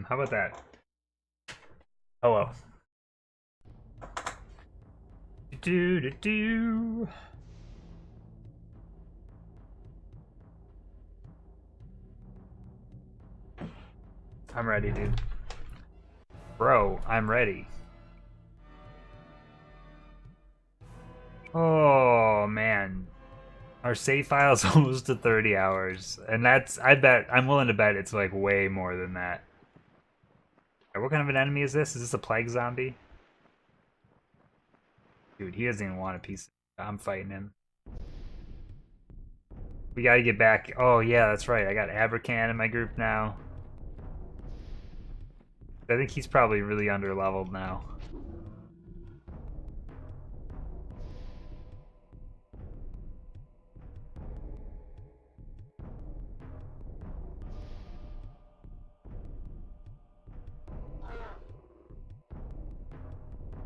How about that? Hello. Do do do. I'm ready, dude. Bro, I'm ready. Oh man. Our save file's almost to 30 hours. And that's, I'm willing to bet it's like way more than that. What kind of an enemy is this? Is this a plague zombie? Dude, he doesn't even want a piece. I'm fighting him. We gotta get back. Oh yeah, that's right. I got Abracan in my group now. I think he's probably really under-leveled now.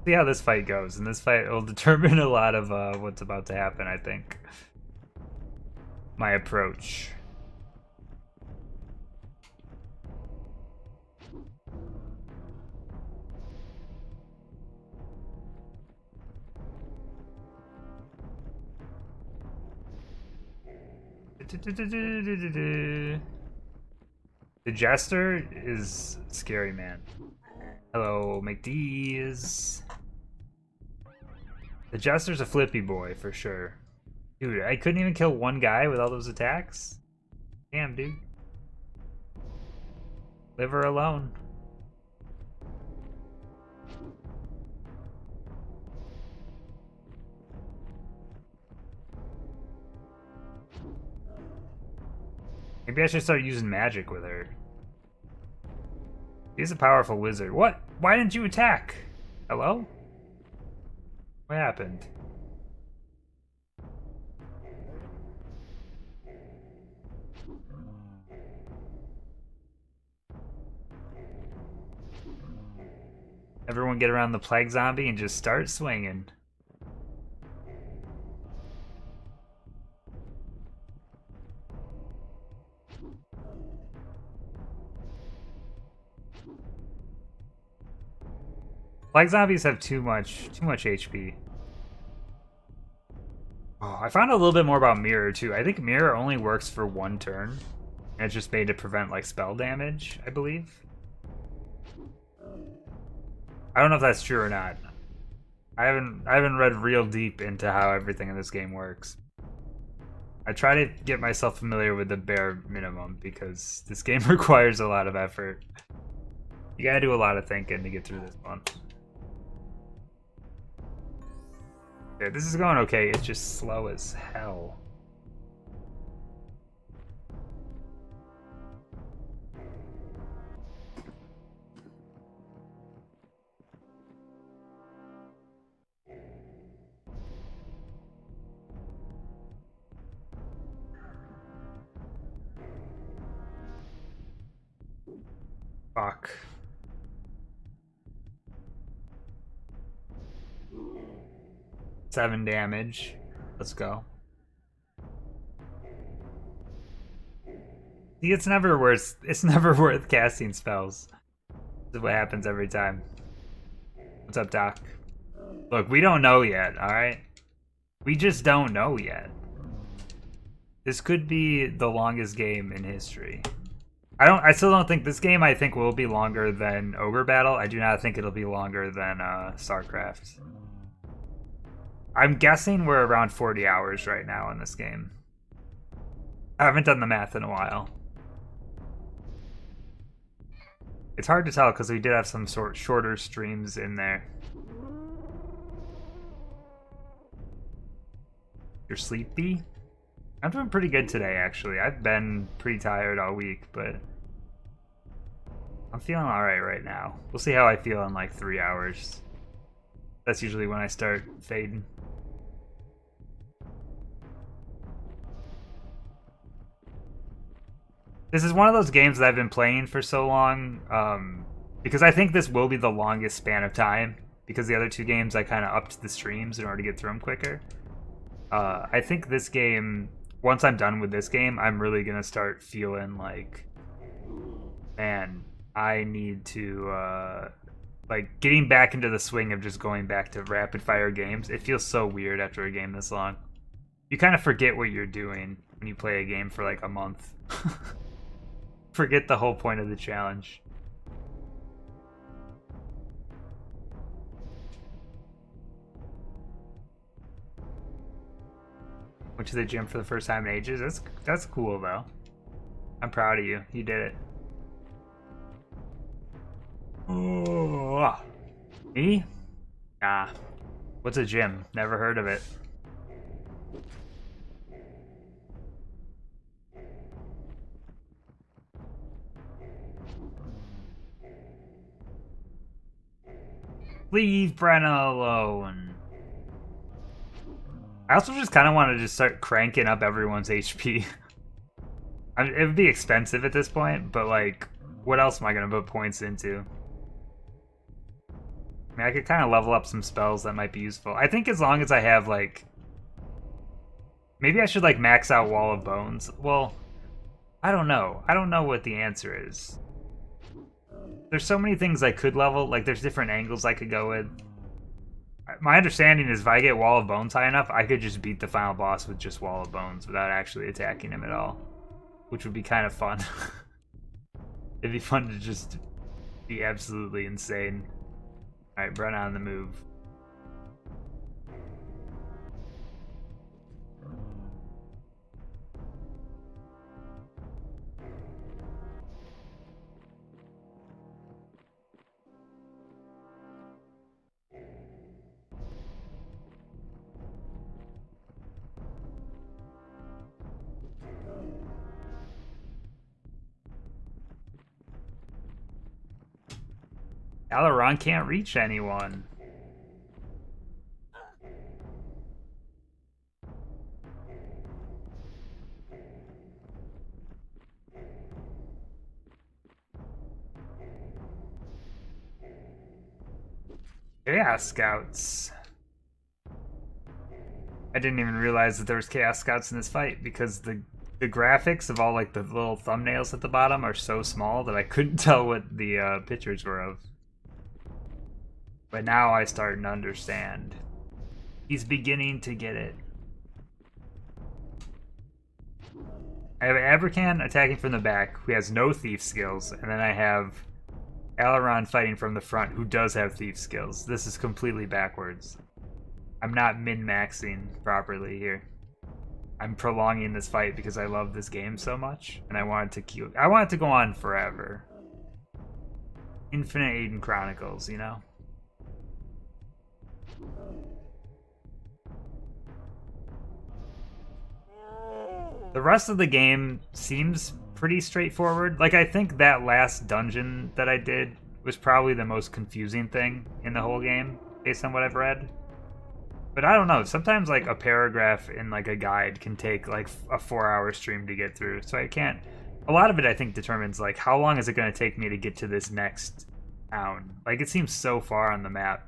See how this fight goes, and this fight will determine a lot of what's about to happen, I think. My approach. The Jester is scary, man. Hello, McDee's. The Jester's a flippy boy, for sure. Dude, I couldn't even kill one guy with all those attacks? Damn, dude. Leave her alone. Maybe I should start using magic with her. He's a powerful wizard. What? Why didn't you attack? Hello? What happened? Everyone get around the plague zombie and just start swinging. Plague zombies have too much HP. Oh, I found a little bit more about Mirror too. I think Mirror only works for one turn. And it's just made to prevent like spell damage, I believe. I don't know if that's true or not. I haven't read real deep into how everything in this game works. I try to get myself familiar with the bare minimum because this game requires a lot of effort. You gotta do a lot of thinking to get through this one. Yeah, this is going okay, it's just slow as hell. Fuck. Seven damage. Let's go. See, it's never worth casting spells. This is what happens every time. What's up, Doc? Look, we don't know yet, alright? We just don't know yet. This could be the longest game in history. I still don't think this game, I think, will be longer than Ogre Battle. I do not think it'll be longer than StarCraft. I'm guessing we're around 40 hours right now in this game. I haven't done the math in a while. It's hard to tell because we did have some shorter streams in there. You're sleepy? I'm doing pretty good today, actually. I've been pretty tired all week, but I'm feeling alright right now. We'll see how I feel in like 3 hours. That's usually when I start fading. This is one of those games that I've been playing for so long, because I think this will be the longest span of time, because the other two games I kind of upped the streams in order to get through them quicker. I think this game, once I'm done with this game, I'm really going to start feeling like, man, I need to, like, getting back into the swing of just going back to rapid fire games. It feels so weird after a game this long. You kind of forget what you're doing when you play a game for like a month. Forget the whole point of the challenge. Went to the gym for the first time in ages. That's cool though. I'm proud of you. You did it. Oh, me? Nah. What's a gym? Never heard of it. Leave Brenna alone. I also just kind of want to just start cranking up everyone's HP. It would be expensive at this point, but like, what else am I going to put points into? I mean, I could kind of level up some spells that might be useful. I think as long as I have like... Maybe I should like max out Wall of Bones. Well, I don't know. I don't know what the answer is. There's so many things I could level. Like, there's different angles I could go with. My understanding is if I get Wall of Bones high enough, I could just beat the final boss with just Wall of Bones without actually attacking him at all. Which would be kind of fun. It'd be fun to just be absolutely insane. Alright, Brenna on the move. Alaron can't reach anyone. Chaos Scouts. I didn't even realize that there was Chaos Scouts in this fight because the graphics of all like the little thumbnails at the bottom are so small that I couldn't tell what the pictures were of. But now I starting to understand. He's beginning to get it. I have Abrakan attacking from the back, who has no thief skills, and then I have Alaron fighting from the front, who does have thief skills. This is completely backwards. I'm not min-maxing properly here. I'm prolonging this fight because I love this game so much, and I want it to go on forever. Infinite Aidyn Chronicles, you know? The rest of the game seems pretty straightforward. Like, I think that last dungeon that I did was probably the most confusing thing in the whole game, based on what I've read. But I don't know, sometimes like a paragraph in like a guide can take like a 4-hour stream to get through. So I can't... A lot of it I think determines like how long is it going to take me to get to this next town. Like, it seems so far on the map.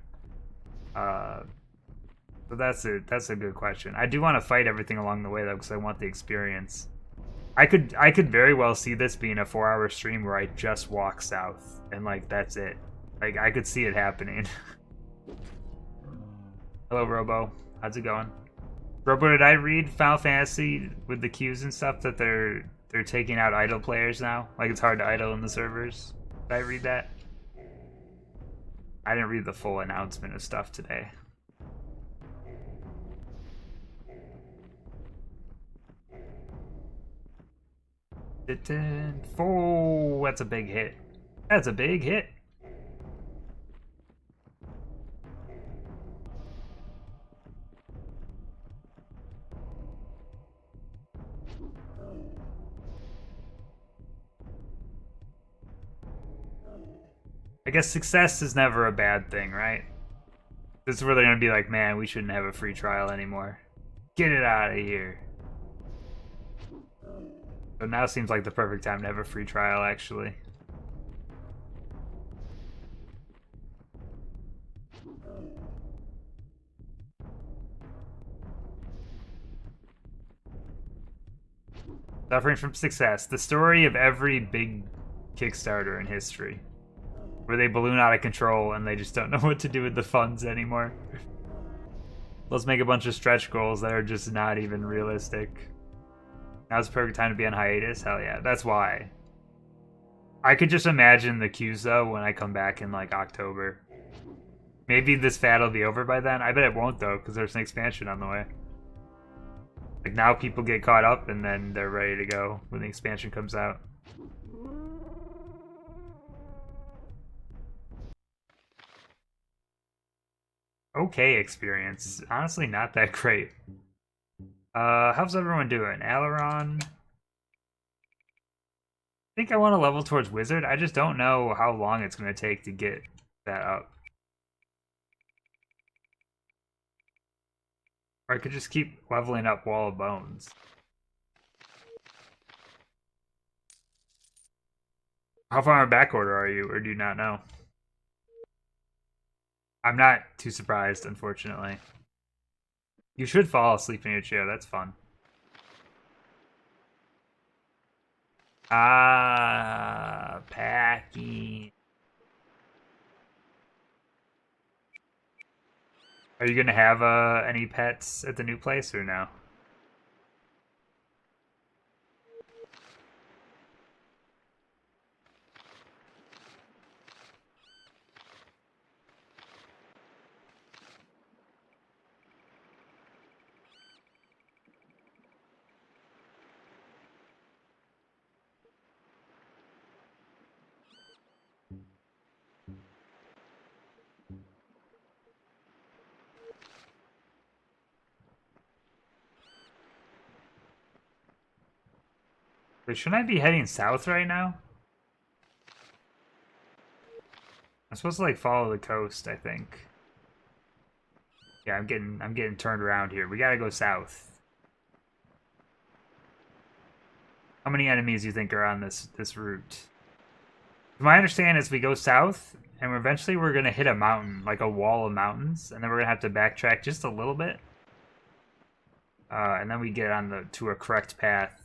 So that's a good question. I do want to fight everything along the way though, because I want the experience. I could very well see this being a 4-hour stream where I just walk south and like that's it. Like, I could see it happening. Hello, Robo. How's it going? Robo, did I read Final Fantasy with the queues and stuff that they're taking out idle players now? Like, it's hard to idle in the servers. Did I read that? I didn't read the full announcement of stuff today. Oh, that's a big hit. That's a big hit. I guess success is never a bad thing, right? This is where they're gonna be like, man, we shouldn't have a free trial anymore. Get it out of here. So now seems like the perfect time to have a free trial, actually. Suffering from success. The story of every big Kickstarter in history, where they balloon out of control and they just don't know what to do with the funds anymore. Let's make a bunch of stretch goals that are just not even realistic. Now's the perfect time to be on hiatus? Hell yeah, that's why. I could just imagine the queues though when I come back in like October. Maybe this fad will be over by then. I bet it won't though, because there's an expansion on the way. Like now people get caught up and then they're ready to go when the expansion comes out. Okay experience. Honestly, not that great. How's everyone doing? Aileron? I think I want to level towards Wizard. I just don't know how long it's going to take to get that up. Or I could just keep leveling up Wall of Bones. How far in back order are you, or do you not know? I'm not too surprised, unfortunately. You should fall asleep in your chair, that's fun. Ah, packing. Are you gonna have any pets at the new place or no? Wait, shouldn't I be heading south right now? I'm supposed to like follow the coast, I think. Yeah, I'm getting turned around here. We gotta go south. How many enemies do you think are on this route? My understanding is we go south, and eventually we're gonna hit a mountain, like a wall of mountains, and then we're gonna have to backtrack just a little bit. And then we get on to a correct path.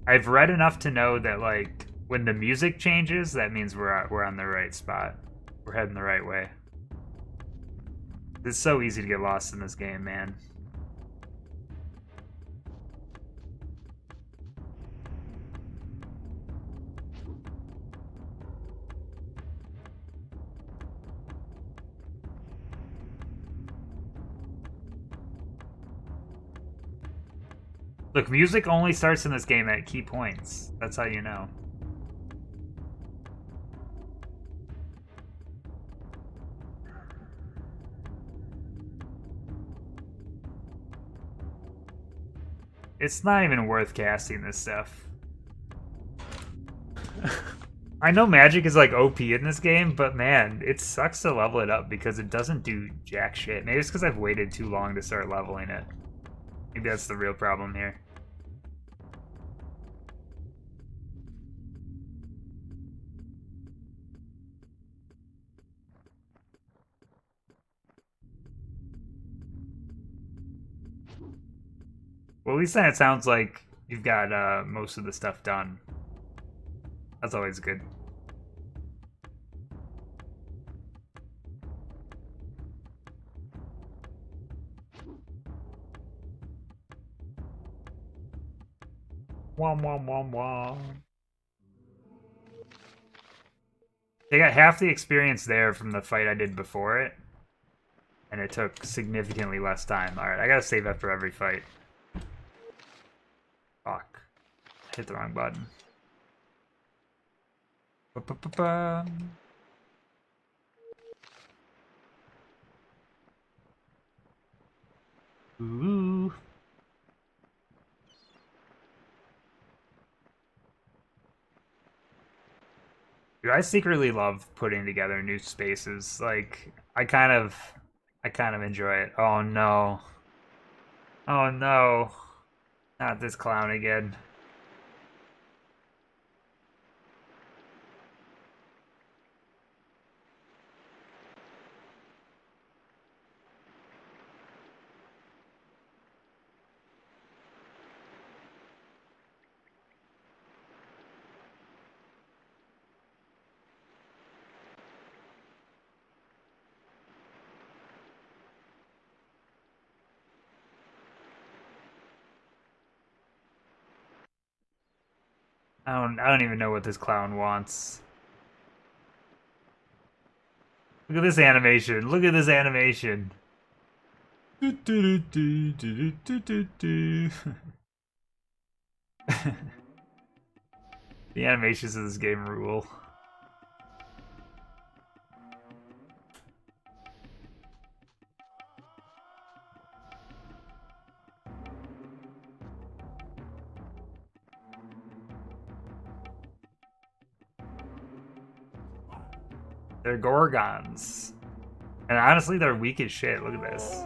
I've read enough to know that like when the music changes, that means we're on the right spot. We're heading the right way. It's so easy to get lost in this game, man. Look, music only starts in this game at key points. That's how you know. It's not even worth casting this stuff. I know magic is like OP in this game, but man, it sucks to level it up because it doesn't do jack shit. Maybe it's because I've waited too long to start leveling it. Maybe that's the real problem here. Well, at least then it sounds like you've got most of the stuff done. That's always good. Wom wom wom wom. They got half the experience there from the fight I did before it. And it took significantly less time. Alright, I gotta save after every fight. Fuck. Hit the wrong button. Ba-ba-ba-ba. Ooh. Dude, I secretly love putting together new spaces. Like, I kind of enjoy it. Oh no. Oh no. Not this clown again. I don't even know what this clown wants. Look at this animation. Look at this animation. The animations of this game rule. They're Gorgons. And honestly, they're weak as shit. Look at this.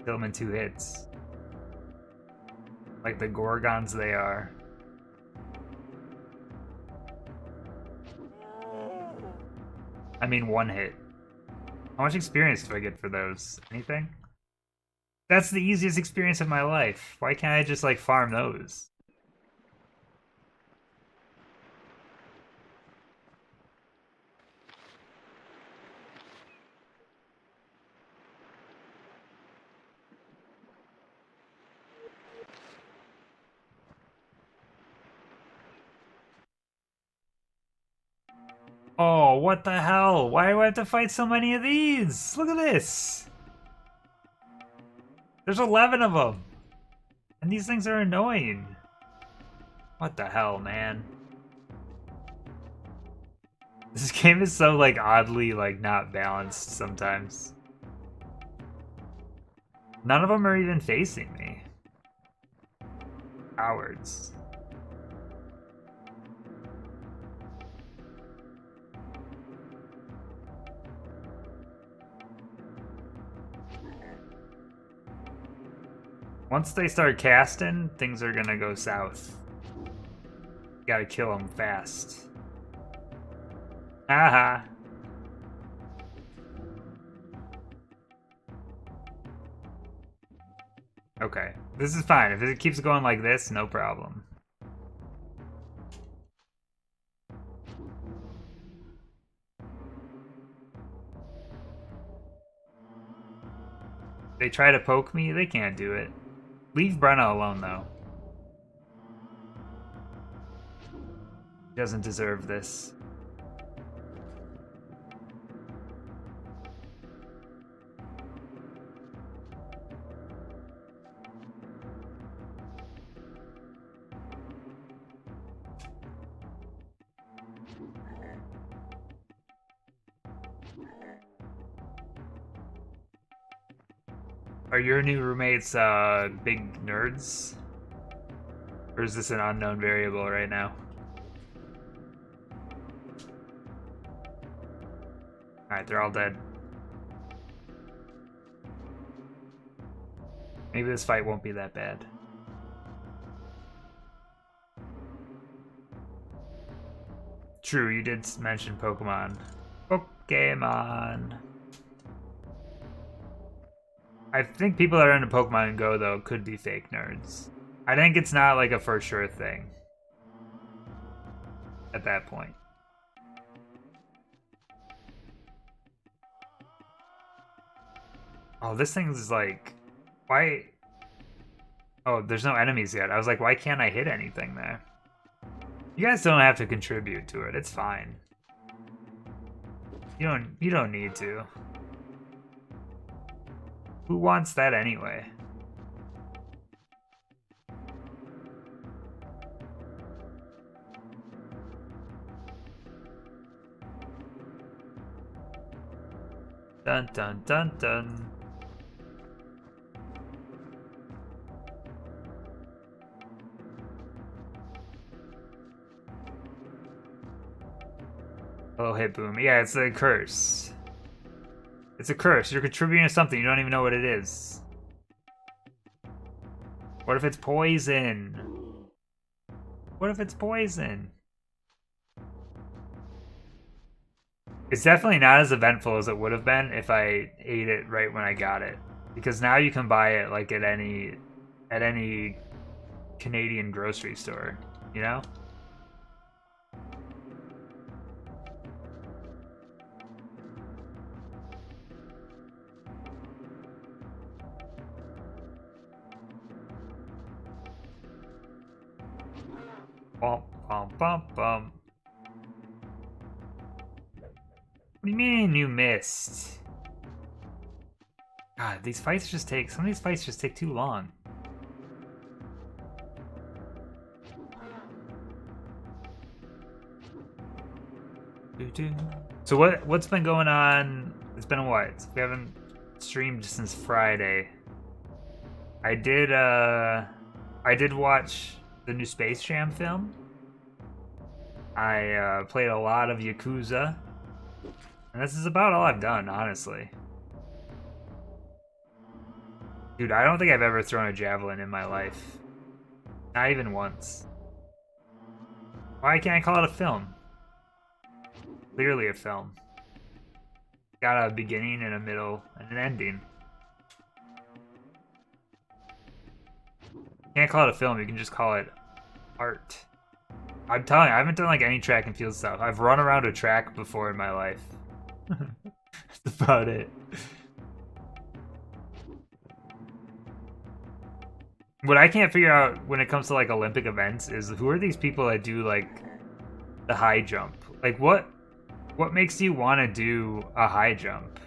Kill them in 2 hits. Like the Gorgons they are. I mean, 1 hit. How much experience do I get for those? Anything? That's the easiest experience of my life. Why can't I just, like, farm those? Oh, what the hell? Why do I have to fight so many of these? Look at this! There's 11 of them! And these things are annoying. What the hell, man? This game is so, like, oddly, like, not balanced sometimes. None of them are even facing me. Cowards. Once they start casting, things are gonna go south. Gotta kill them fast. Aha! Okay, this is fine. If it keeps going like this, no problem. They try to poke me, they can't do it. Leave Brenna alone, though. He doesn't deserve this. Are your new roommates big nerds? Or is this an unknown variable right now? Alright, they're all dead. Maybe this fight won't be that bad. True, you did mention Pokemon. Pokemon. I think people that are into Pokemon Go, though, could be fake nerds. I think it's not like a for sure thing at that point. Oh, this thing's like... Why... Oh, there's no enemies yet. I was like, why can't I hit anything there? You guys don't have to contribute to it. It's fine. You don't need to. Who wants that anyway? Dun dun dun dun. Oh, hit boom. Yeah, it's a curse. It's a curse. You're contributing to something. You don't even know what it is. What if it's poison? What if it's poison? It's definitely not as eventful as it would have been if I ate it right when I got it. Because now you can buy it like at any Canadian grocery store, you know? Womp Bum, bum, bum. What do you mean you missed? God, these fights just take... Some of these fights just take too long. So what's been going on? It's been a while. We haven't streamed since Friday. I did watch the new Space Jam film. I played a lot of Yakuza. And this is about all I've done, honestly. Dude, I don't think I've ever thrown a javelin in my life. Not even once. Why can't I call it a film? Clearly a film. Got a beginning and a middle and an ending. Can't call it a film, you can just call it art. I'm telling you, I haven't done like any track and field stuff. I've run around a track before in my life. That's about it. What I can't figure out when it comes to like Olympic events is who are these people that do like the high jump? Like what makes you want to do a high jump?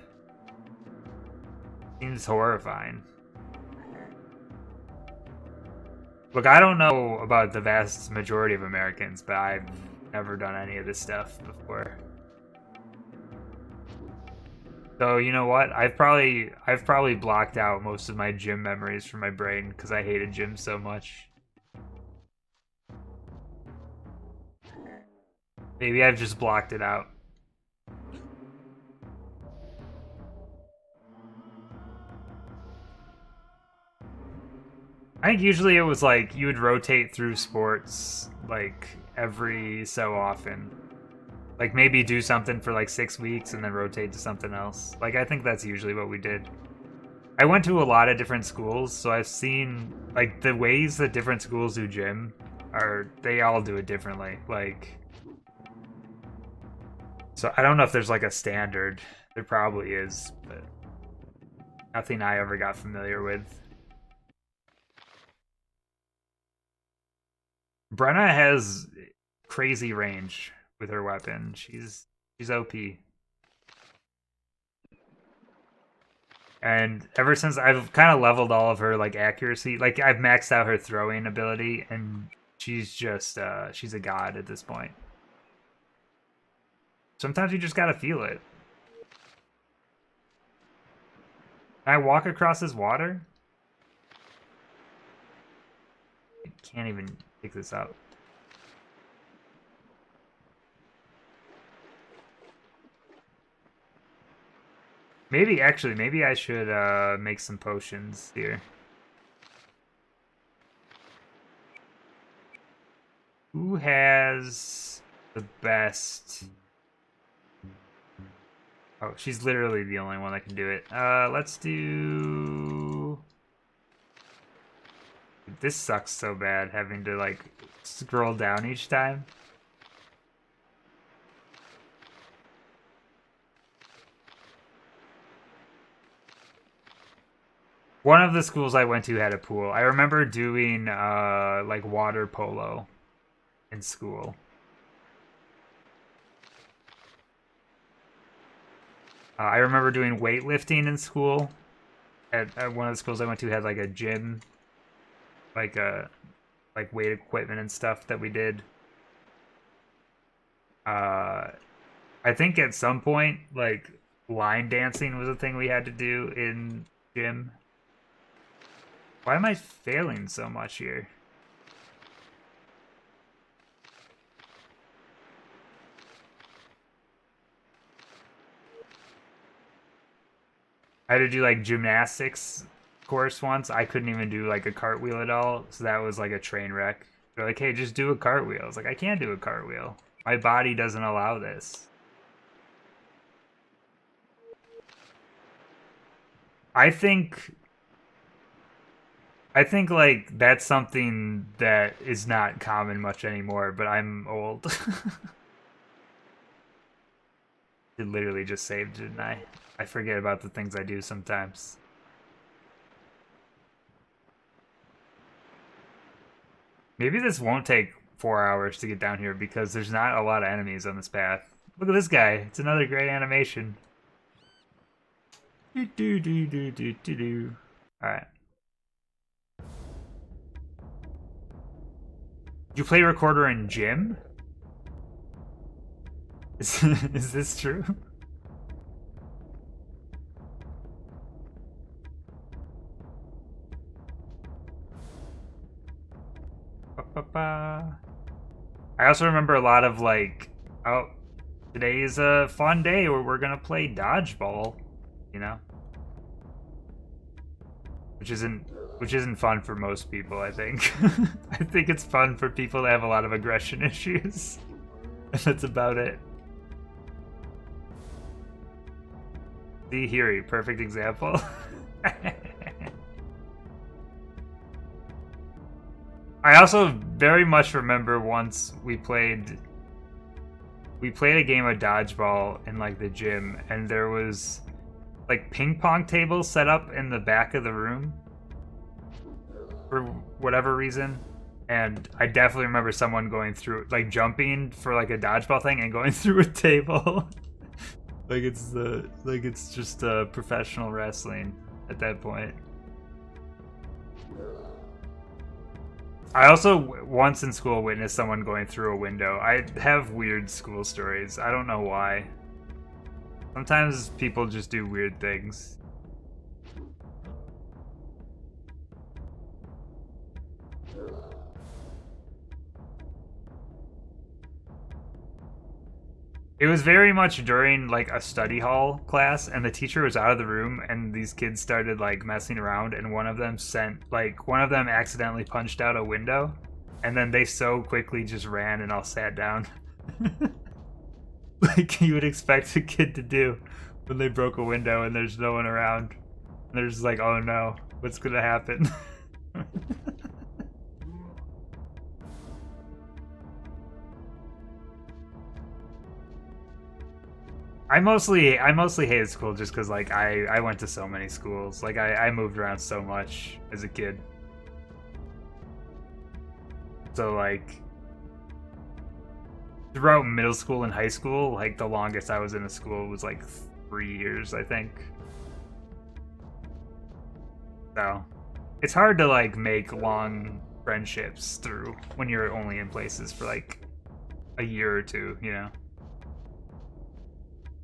Seems horrifying. Look, I don't know about the vast majority of Americans, but I've never done any of this stuff before. So you know what? I've probably blocked out most of my gym memories from my brain because I hated gym so much. Maybe I've just blocked it out. I think usually it was like you would rotate through sports like every so often. Like maybe do something for like 6 weeks and then rotate to something else. Like I think that's usually what we did. I went to a lot of different schools, so I've seen like the ways that different schools do gym they all do it differently. Like, so I don't know if there's like a standard. There probably is, but nothing I ever got familiar with. Brenna has crazy range with her weapon. She's OP. And ever since I've kind of leveled all of her like accuracy, like I've maxed out her throwing ability, and she's just she's a god at this point. Sometimes you just gotta feel it. Can I walk across this water? I can't even pick this up. Maybe I should make some potions here. Who has the best? Oh, she's literally the only one that can do it. Let's do... This sucks so bad, having to, like, scroll down each time. One of the schools I went to had a pool. I remember doing, like, water polo in school. I remember doing weightlifting in school. At one of the schools I went to had like a gym, like weight equipment and stuff that we did. I think at some point like line dancing was a thing we had to do in gym. Why am I failing so much here? I had to do like gymnastics course once. I couldn't even do like a cartwheel at all, so that was like a train wreck. They're like, "Hey, just do a cartwheel." I was like, "I can't do a cartwheel. My body doesn't allow this." I think like that's something that is not common much anymore, but I'm old. It literally just saved, didn't I? I forget about the things I do sometimes. Maybe this won't take 4 hours to get down here because there's not a lot of enemies on this path. Look at this guy. It's another great animation. Do do do do do do do. All right. You play recorder in gym? Is this true? I also remember a lot of like, oh, today is a fun day where we're gonna play dodgeball, you know, which isn't fun for most people. I think. I think it's fun for people that have a lot of aggression issues, and that's about it. See, Hiri, perfect example. I also very much remember once we played a game of dodgeball in like the gym, and there was like ping pong tables set up in the back of the room for whatever reason, and I definitely remember someone going through, like jumping for like a dodgeball thing and going through a table. like it's just professional wrestling at that point. I also once in school witnessed someone going through a window. I have weird school stories. I don't know why. Sometimes people just do weird things. It was very much during like a study hall class, and the teacher was out of the room, and these kids started like messing around, and one of them accidentally punched out a window, and then they so quickly just ran and all sat down. Like you would expect a kid to do when they broke a window and there's no one around. And they're just like, oh no, what's gonna happen? I mostly hated school just because like I went to so many schools. Like I moved around so much as a kid. So like throughout middle school and high school, like the longest I was in a school was like 3 years, I think. So it's hard to like make long friendships through when you're only in places for like a year or two, you know.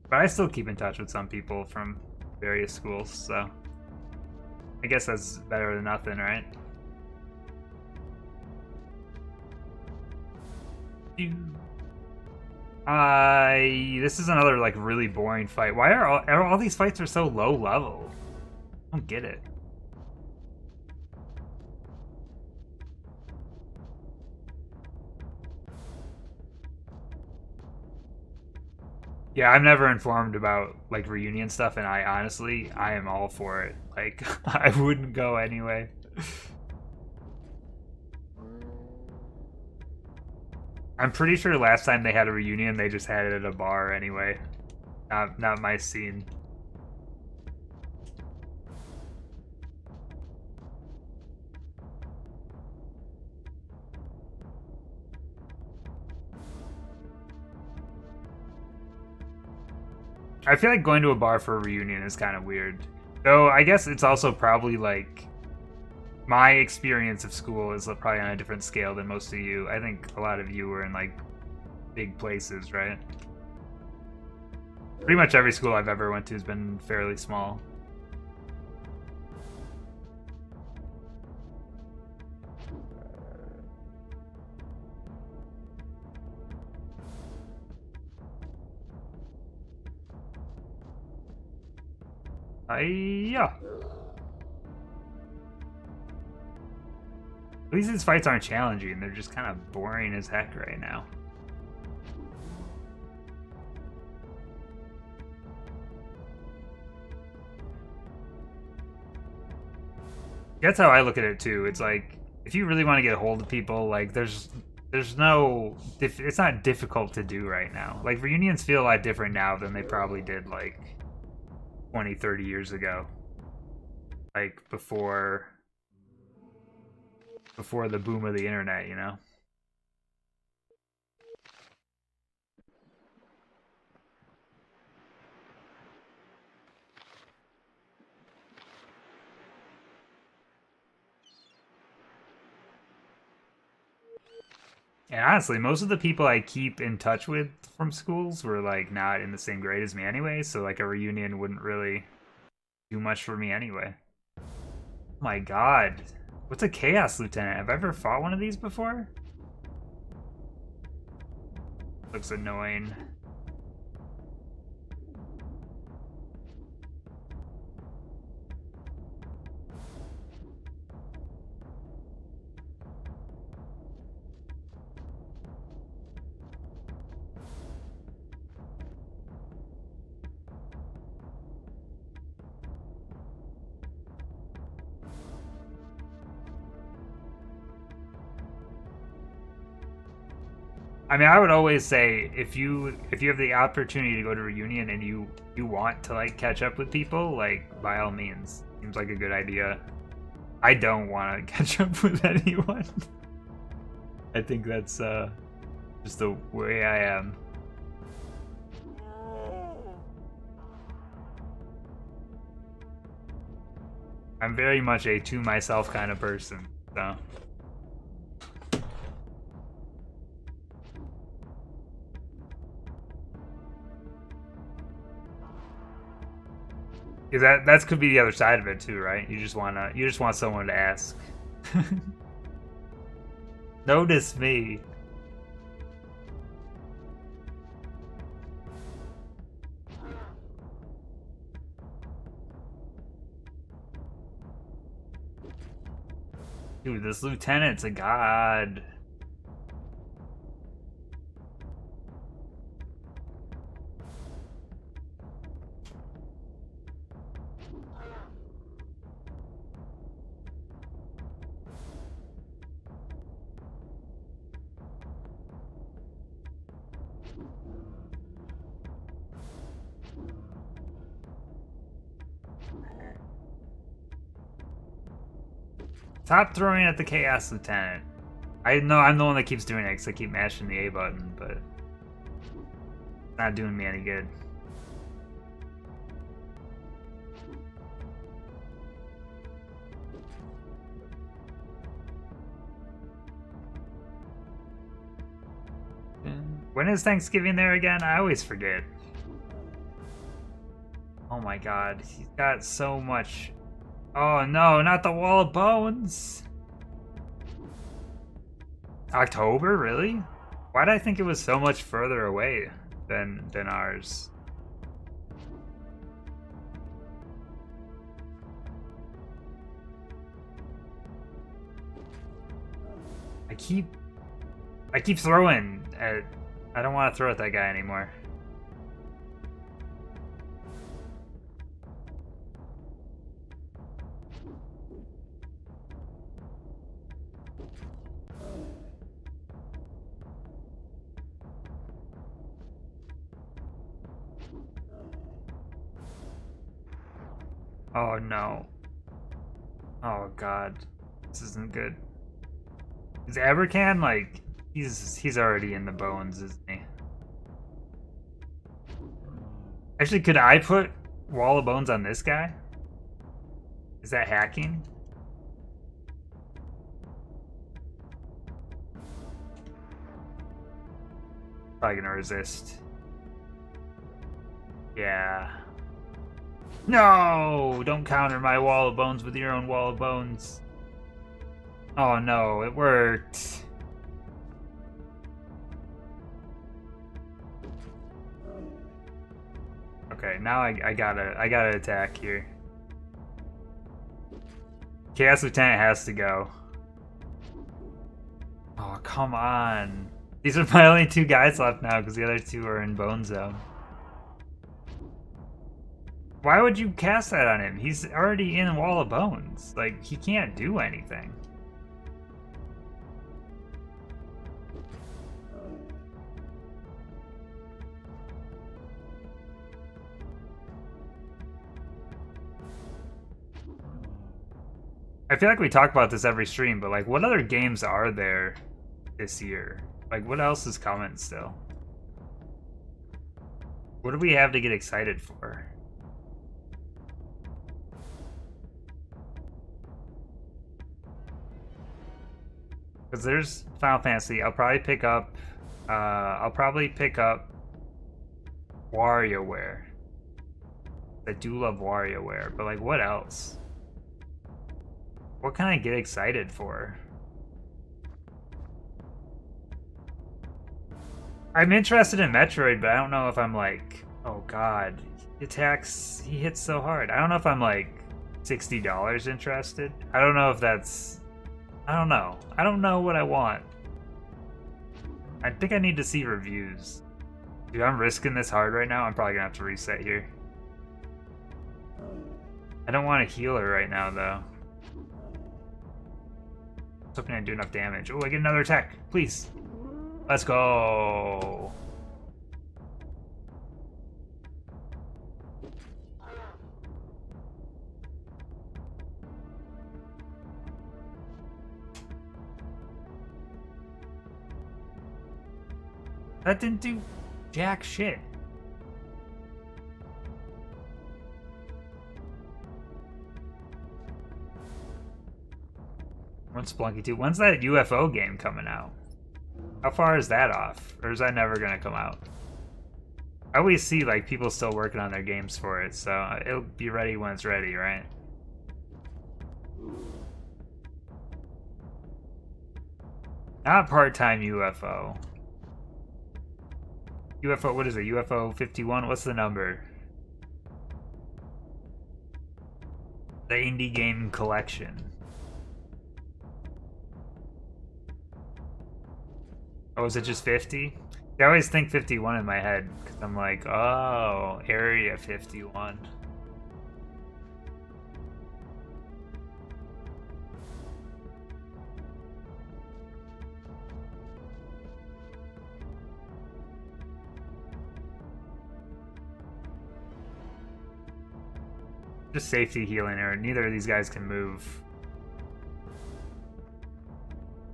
But I still keep in touch with some people from various schools, so I guess that's better than nothing, right? This is another like really boring fight. Why are all these fights are so low level? I don't get it. Yeah, I'm never informed about like reunion stuff, and I am all for it. Like I wouldn't go anyway. I'm pretty sure last time they had a reunion, they just had it at a bar anyway. Not my scene. I feel like going to a bar for a reunion is kind of weird. Though I guess it's also probably like my experience of school is probably on a different scale than most of you. I think a lot of you were in like big places, right? Pretty much every school I've ever went to has been fairly small. Yeah. At least these fights aren't challenging. They're just kind of boring as heck right now. That's how I look at it too. It's like if you really want to get a hold of people, like there's no it's not difficult to do right now. Like reunions feel a lot different now than they probably did like 20, 30 years ago. Like before the boom of the internet, you know? And honestly, most of the people I keep in touch with from schools were like not in the same grade as me anyway, so like a reunion wouldn't really do much for me anyway. Oh my god. What's a Chaos Lieutenant? Have I ever fought one of these before? Looks annoying. I mean, I would always say if you have the opportunity to go to a reunion and you want to like catch up with people, like by all means, seems like a good idea. I don't want to catch up with anyone. I think that's just the way I am. I'm very much a to myself kind of person, so. Because that could be the other side of it too, right? You just want someone to ask. Notice me. Dude, this lieutenant's a god. Stop throwing at the Chaos Lieutenant. I know I'm the one that keeps doing it because I keep mashing the A button, but it's not doing me any good. When is Thanksgiving there again? I always forget. Oh my god, he's got so much. Oh no, not the Wall of Bones! October, really? Why did I think it was so much further away than ours? I keep throwing at. I don't want to throw at that guy anymore. Oh no. Oh god. This isn't good. Is Abercan like he's already in the bones, isn't he? Actually, could I put Wall of Bones on this guy? Is that hacking? Probably gonna resist. Yeah. No! Don't counter my Wall of Bones with your own Wall of Bones. Oh no, it worked. Okay, now I gotta attack here. Chaos Lieutenant has to go. Oh, come on. These are my only two guys left now because the other two are in Bone Zone. Why would you cast that on him? He's already in Wall of Bones. Like, he can't do anything. I feel like we talk about this every stream, but like, what other games are there this year? Like, what else is coming still? What do we have to get excited for? Because there's Final Fantasy. I'll probably pick up WarioWare. I do love WarioWare, but like what else? What can I get excited for? I'm interested in Metroid, but I don't know if I'm like, oh god, he hits so hard. I don't know if I'm like $60 interested. I don't know if that's, I don't know. I don't know what I want. I think I need to see reviews. Dude, I'm risking this hard right now. I'm probably gonna have to reset here. I don't want a healer right now, though. I was hoping I'd do enough damage. Oh, I get another attack. Please. Let's go. That didn't do jack shit. When's Splunky 2? When's that UFO game coming out? How far is that off? Or is that never gonna come out? I always see like people still working on their games for it, so it'll be ready when it's ready, right? Not part-time UFO. UFO, what is it? UFO 51? What's the number? The Indie Game Collection. Oh, is it just 50? I always think 51 in my head, because I'm like, oh, Area 51. Just safety healing, or neither of these guys can move.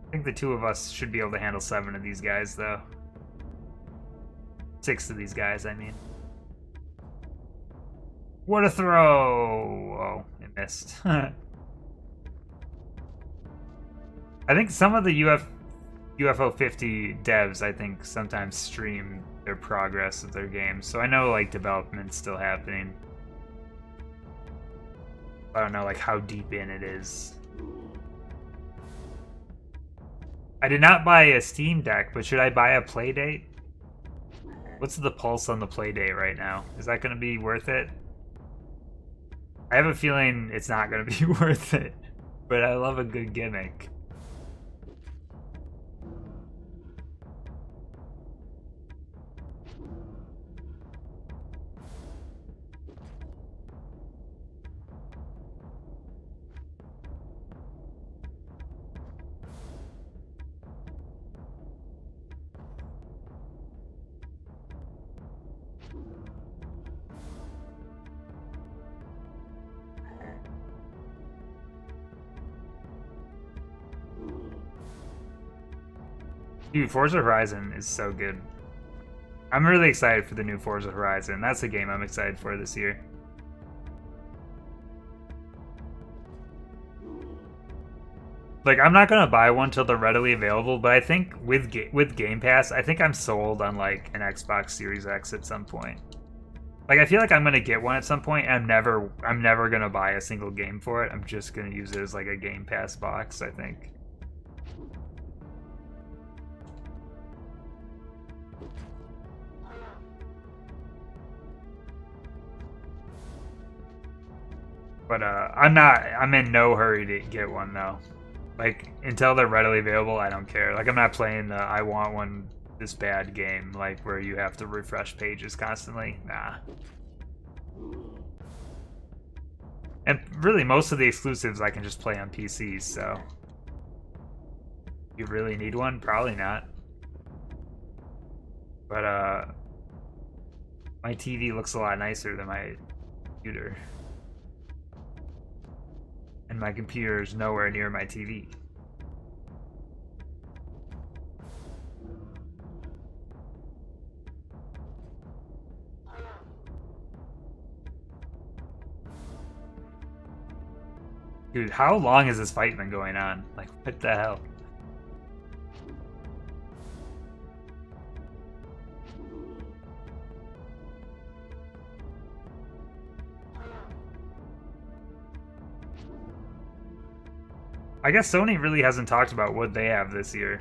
I think the two of us should be able to handle 7 of these guys, though. 6 of these guys, I mean. What a throw! Oh, it missed. I think some of the UFO 50 devs, I think, sometimes stream their progress of their games. So I know, like, development's still happening. I don't know, like, how deep in it is. I did not buy a Steam Deck, but should I buy a Playdate? What's the pulse on the Playdate right now? Is that going to be worth it? I have a feeling it's not going to be worth it, but I love a good gimmick. Dude, Forza Horizon is so good. I'm really excited for the new Forza Horizon. That's the game I'm excited for this year. Like, I'm not gonna buy one till they're readily available, but I think with Game Pass, I think I'm sold on like an Xbox Series X at some point. Like, I feel like I'm gonna get one at some point, and I'm never gonna buy a single game for it. I'm just gonna use it as like a Game Pass box, I think. But I'm in no hurry to get one though. Like, until they're readily available, I don't care. Like, I'm not playing the I want one this bad game, like where you have to refresh pages constantly. Nah. And really, most of the exclusives I can just play on PCs, so. You really need one? Probably not. But, my TV looks a lot nicer than my computer. And my computer is nowhere near my TV. Dude, how long has this fight been going on? Like, what the hell? I guess Sony really hasn't talked about what they have this year.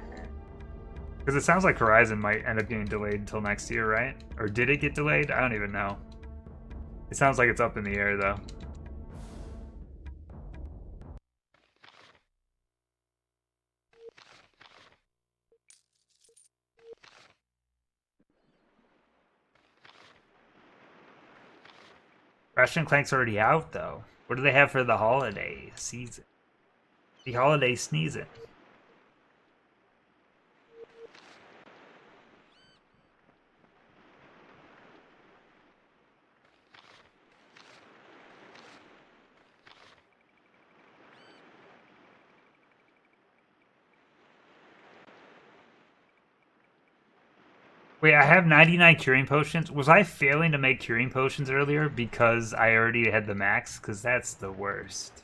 Because it sounds like Horizon might end up getting delayed until next year, right? Or did it get delayed? I don't even know. It sounds like it's up in the air, though. Ratchet and Clank's already out, though. What do they have for the holiday season? The holiday sneezing. Wait, I have 99 curing potions. Was I failing to make curing potions earlier because I already had the max? Because that's the worst.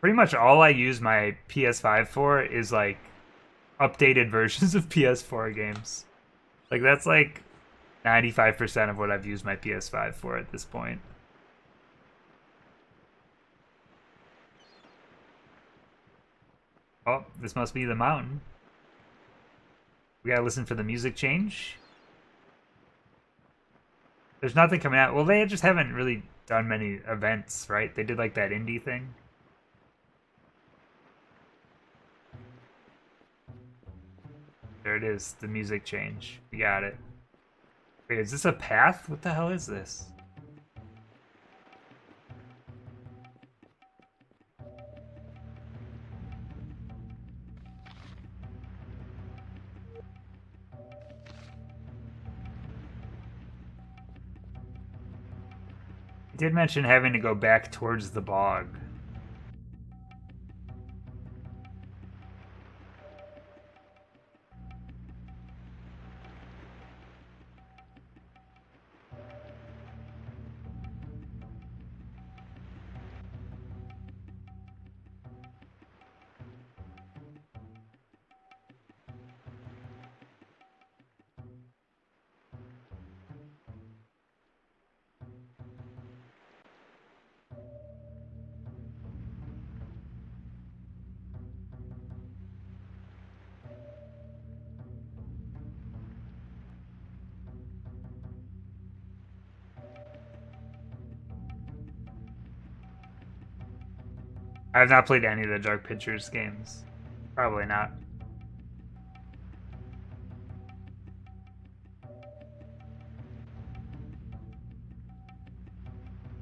Pretty much all I use my PS5 for is like updated versions of PS4 games. Like that's like 95% of what I've used my PS5 for at this point. Oh, this must be the mountain. We gotta listen for the music change. There's nothing coming out. Well, they just haven't really done many events, right? They did like that indie thing. There it is, the music change. We got it. Wait, is this a path? What the hell is this? It did mention having to go back towards the bog. I have not played any of the Dark Pictures games. Probably not.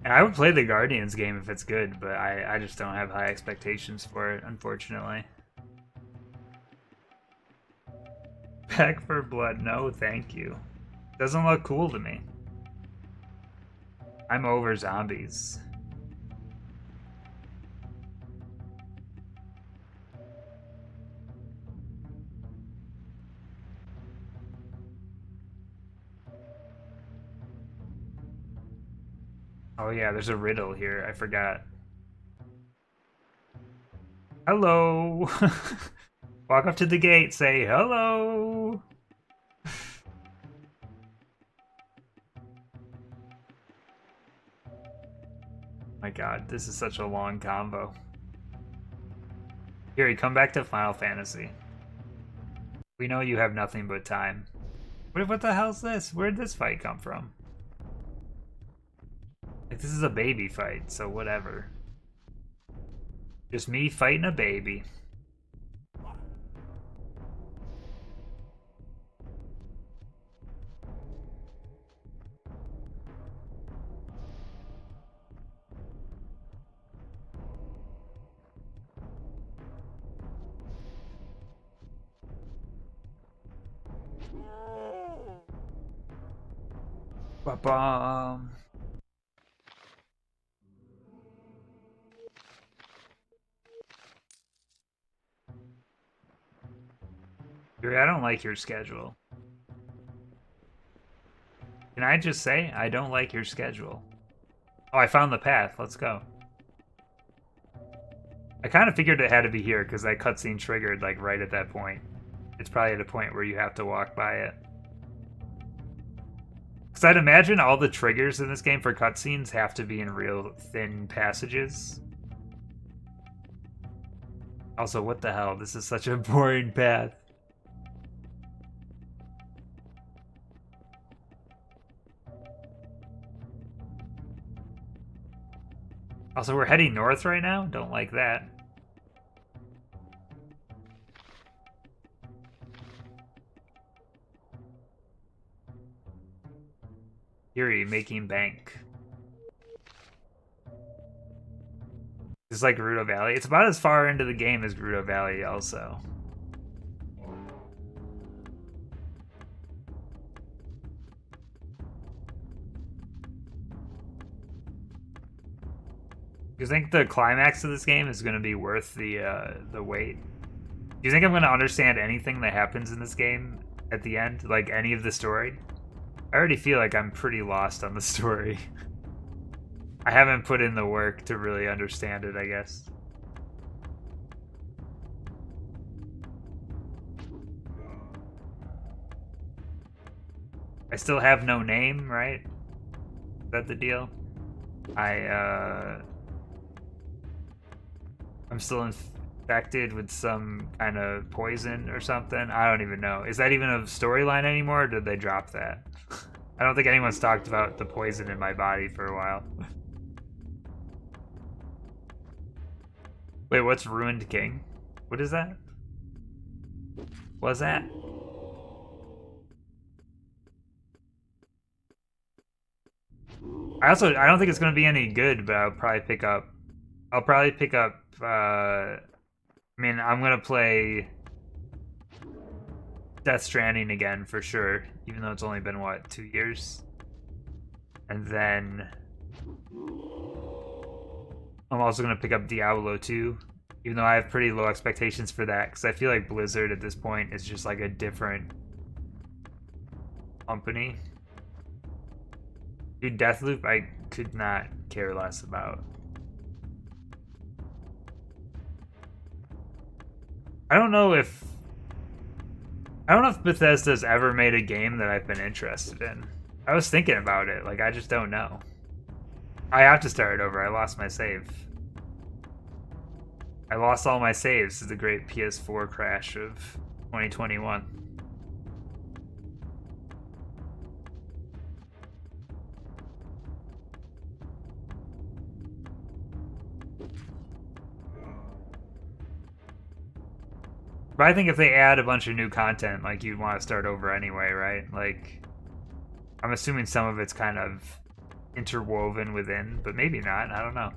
And I would play the Guardians game if it's good, but I just don't have high expectations for it, unfortunately. Back for Blood, no thank you. Doesn't look cool to me. I'm over zombies. Oh yeah, there's a riddle here. I forgot. Hello! Walk up to the gate, say hello! My god, this is such a long combo. Here, come back to Final Fantasy. We know you have nothing but time. What the hell's this? Where'd this fight come from? Like, this is a baby fight, so whatever. Just me fighting a baby. Ba-bum. Yuri, I don't like your schedule. Can I just say, I don't like your schedule? Oh, I found the path. Let's go. I kind of figured it had to be here because that cutscene triggered like right at that point. It's probably at a point where you have to walk by it. Because I'd imagine all the triggers in this game for cutscenes have to be in real thin passages. Also, what the hell? This is such a boring path. Also, we're heading north right now? Don't like that. Yuri making bank. It's like Gerudo Valley. It's about as far into the game as Gerudo Valley also. Do you think the climax of this game is going to be worth the wait? Do you think I'm going to understand anything that happens in this game at the end? Like any of the story? I already feel like I'm pretty lost on the story. I haven't put in the work to really understand it, I guess. I still have no name, right? Is that the deal? I'm still infected with some kind of poison or something. I don't even know. Is that even a storyline anymore, or did they drop that? I don't think anyone's talked about the poison in my body for a while. Wait, what's Ruined King? What is that? What's that? I don't think it's gonna be any good, but I'll probably pick up I mean, I'm gonna play Death Stranding again for sure, even though it's only been what, 2 years? And then I'm also gonna pick up Diablo 2, even though I have pretty low expectations for that, because I feel like Blizzard at this point is just like a different company. Dude, Deathloop I could not care less about. I don't know if Bethesda's ever made a game that I've been interested in. I was thinking about it, like I just don't know. I have to start it over. I lost my save. I lost all my saves. This is the great PS4 crash of 2021. But I think if they add a bunch of new content, like you'd want to start over anyway, right? Like, I'm assuming some of it's kind of interwoven within, but maybe not. I don't know.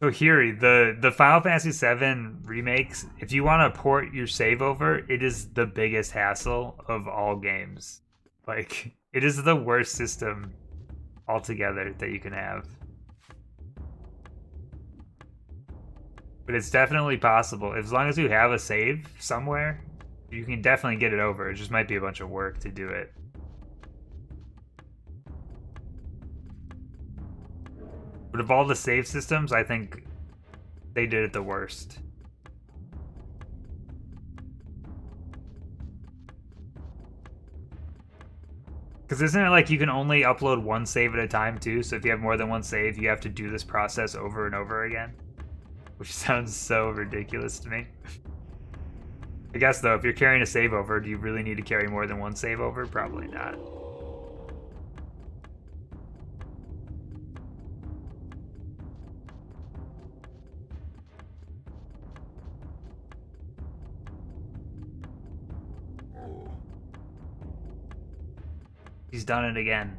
So Hiri, the Final Fantasy VII remakes, if you want to port your save over, it is the biggest hassle of all games. Like, it is the worst system altogether that you can have. But it's definitely possible. As long as you have a save somewhere, you can definitely get it over. It just might be a bunch of work to do it. But of all the save systems, I think they did it the worst. Because isn't it like you can only upload one save at a time too? So if you have more than one save, you have to do this process over and over again? Which sounds so ridiculous to me. I guess though, if you're carrying a save over, do you really need to carry more than one save over? Probably not. He's done it again.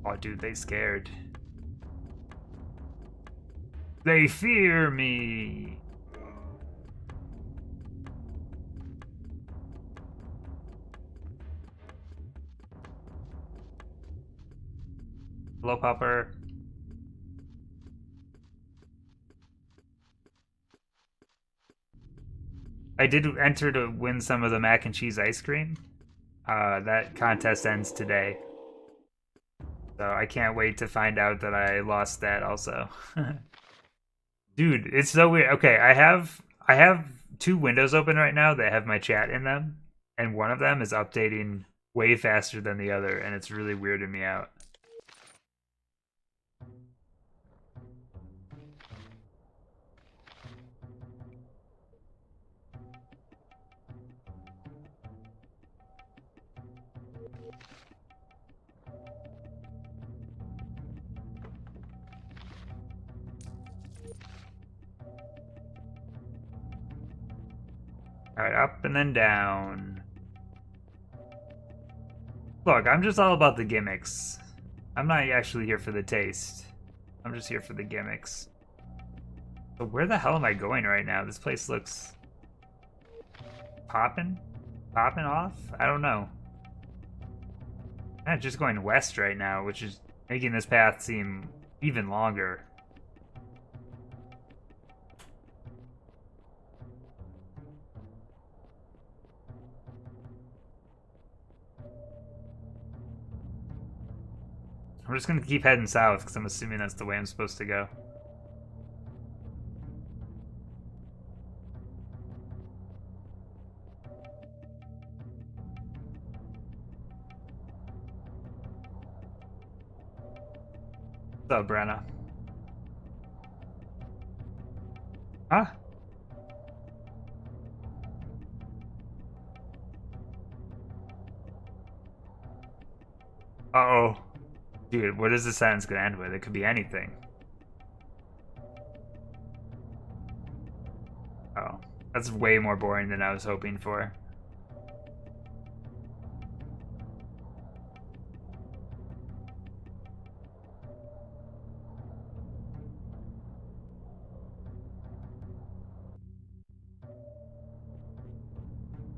Oh, dude, they scared. They fear me. Hello, Popper. I did enter to win some of the mac and cheese ice cream. That contest ends today. So I can't wait to find out that I lost that also. Dude, it's so weird. Okay, I have two windows open right now that have my chat in them, and one of them is updating way faster than the other, and it's really weirding me out. Alright, up and then down. Look, I'm just all about the gimmicks. I'm not actually here for the taste. I'm just here for the gimmicks. But where the hell am I going right now? This place looks... popping? Popping off? I don't know. I'm just going west right now, which is making this path seem even longer. I'm just gonna keep heading south because I'm assuming that's the way I'm supposed to go. What's up, Brenna? Huh? Uh-oh. Dude, what is the sentence gonna end with? It could be anything. Oh. That's way more boring than I was hoping for.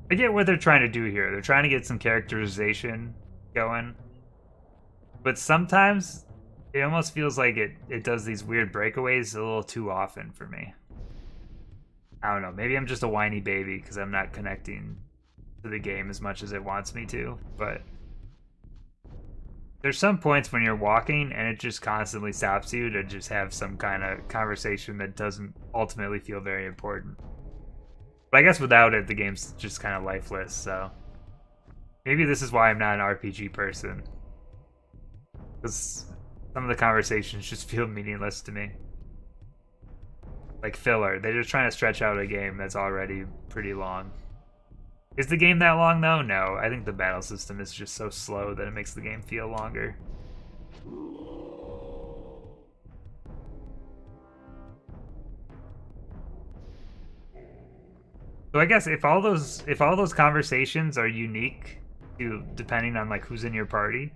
I get what they're trying to do here. They're trying to get some characterization going. But sometimes it almost feels like it does these weird breakaways a little too often for me. I don't know. Maybe I'm just a whiny baby because I'm not connecting to the game as much as it wants me to. But there's some points when you're walking and it just constantly stops you to just have some kind of conversation that doesn't ultimately feel very important. But I guess without it, the game's just kind of lifeless. So maybe this is why I'm not an RPG person. Because some of the conversations just feel meaningless to me. Like filler. They're just trying to stretch out a game that's already pretty long. Is the game that long, though? No. I think the battle system is just so slow that it makes the game feel longer. So I guess if all those conversations are unique to depending on like who's in your party,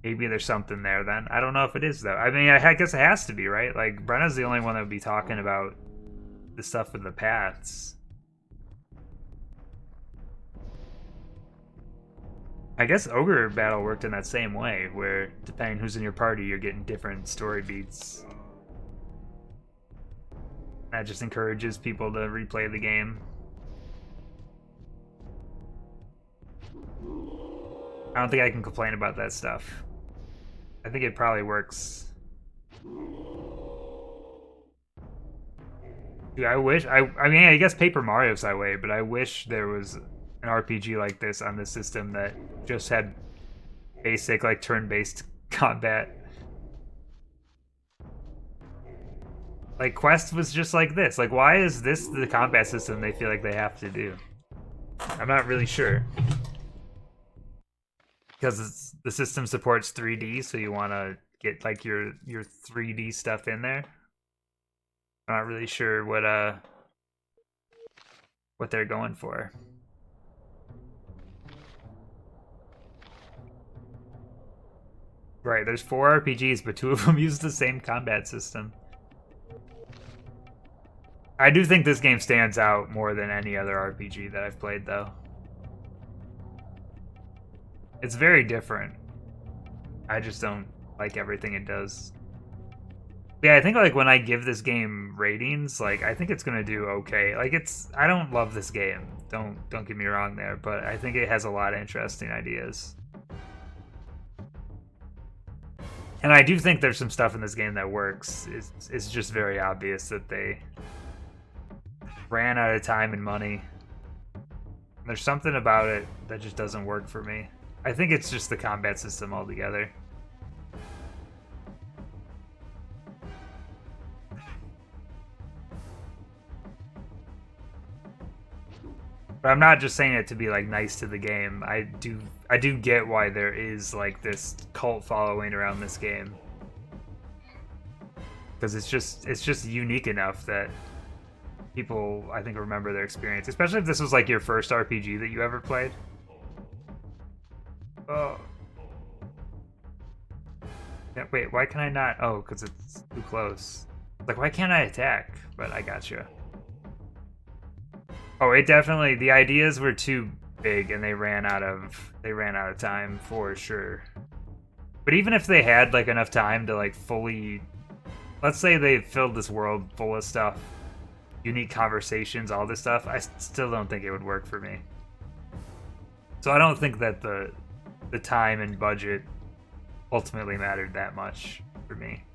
maybe there's something there then. I don't know if it is, though. I mean, I guess it has to be, right? Like, Brenna's the only one that would be talking about the stuff with the paths. I guess Ogre Battle worked in that same way, where depending who's in your party, you're getting different story beats. That just encourages people to replay the game. I don't think I can complain about that stuff. I think it probably works. Dude, I wish... I mean, I guess Paper Mario's that way, but I wish there was an RPG like this on the system that just had basic, like, turn-based combat. Like, Quest was just like this. Like, why is this the combat system they feel like they have to do? I'm not really sure. Because the system supports 3D, so you want to get like your 3D stuff in there. I'm not really sure what they're going for. Right, there's 4 RPGs, but 2 of them use the same combat system. I do think this game stands out more than any other RPG that I've played, though. It's very different. I just don't like everything it does. Yeah, I think like when I give this game ratings, like I think it's gonna do okay. Like I don't love this game. Don't get me wrong there, but I think it has a lot of interesting ideas. And I do think there's some stuff in this game that works. It's just very obvious that they ran out of time and money. There's something about it that just doesn't work for me. I think it's just the combat system altogether. But I'm not just saying it to be like nice to the game. I do get why there is like this cult following around this game. Because it's just unique enough that people, I think, remember their experience. Especially if this was like your first RPG that you ever played. Oh. Yeah, wait, why can I not? Oh, because it's too close. Like, why can't I attack? But I gotcha. Oh, it definitely, the ideas were too big and they ran out of time for sure. But even if they had like enough time to like fully, let's say they filled this world full of stuff, unique conversations, all this stuff, I still don't think it would work for me. So I don't think that the time and budget ultimately mattered that much for me.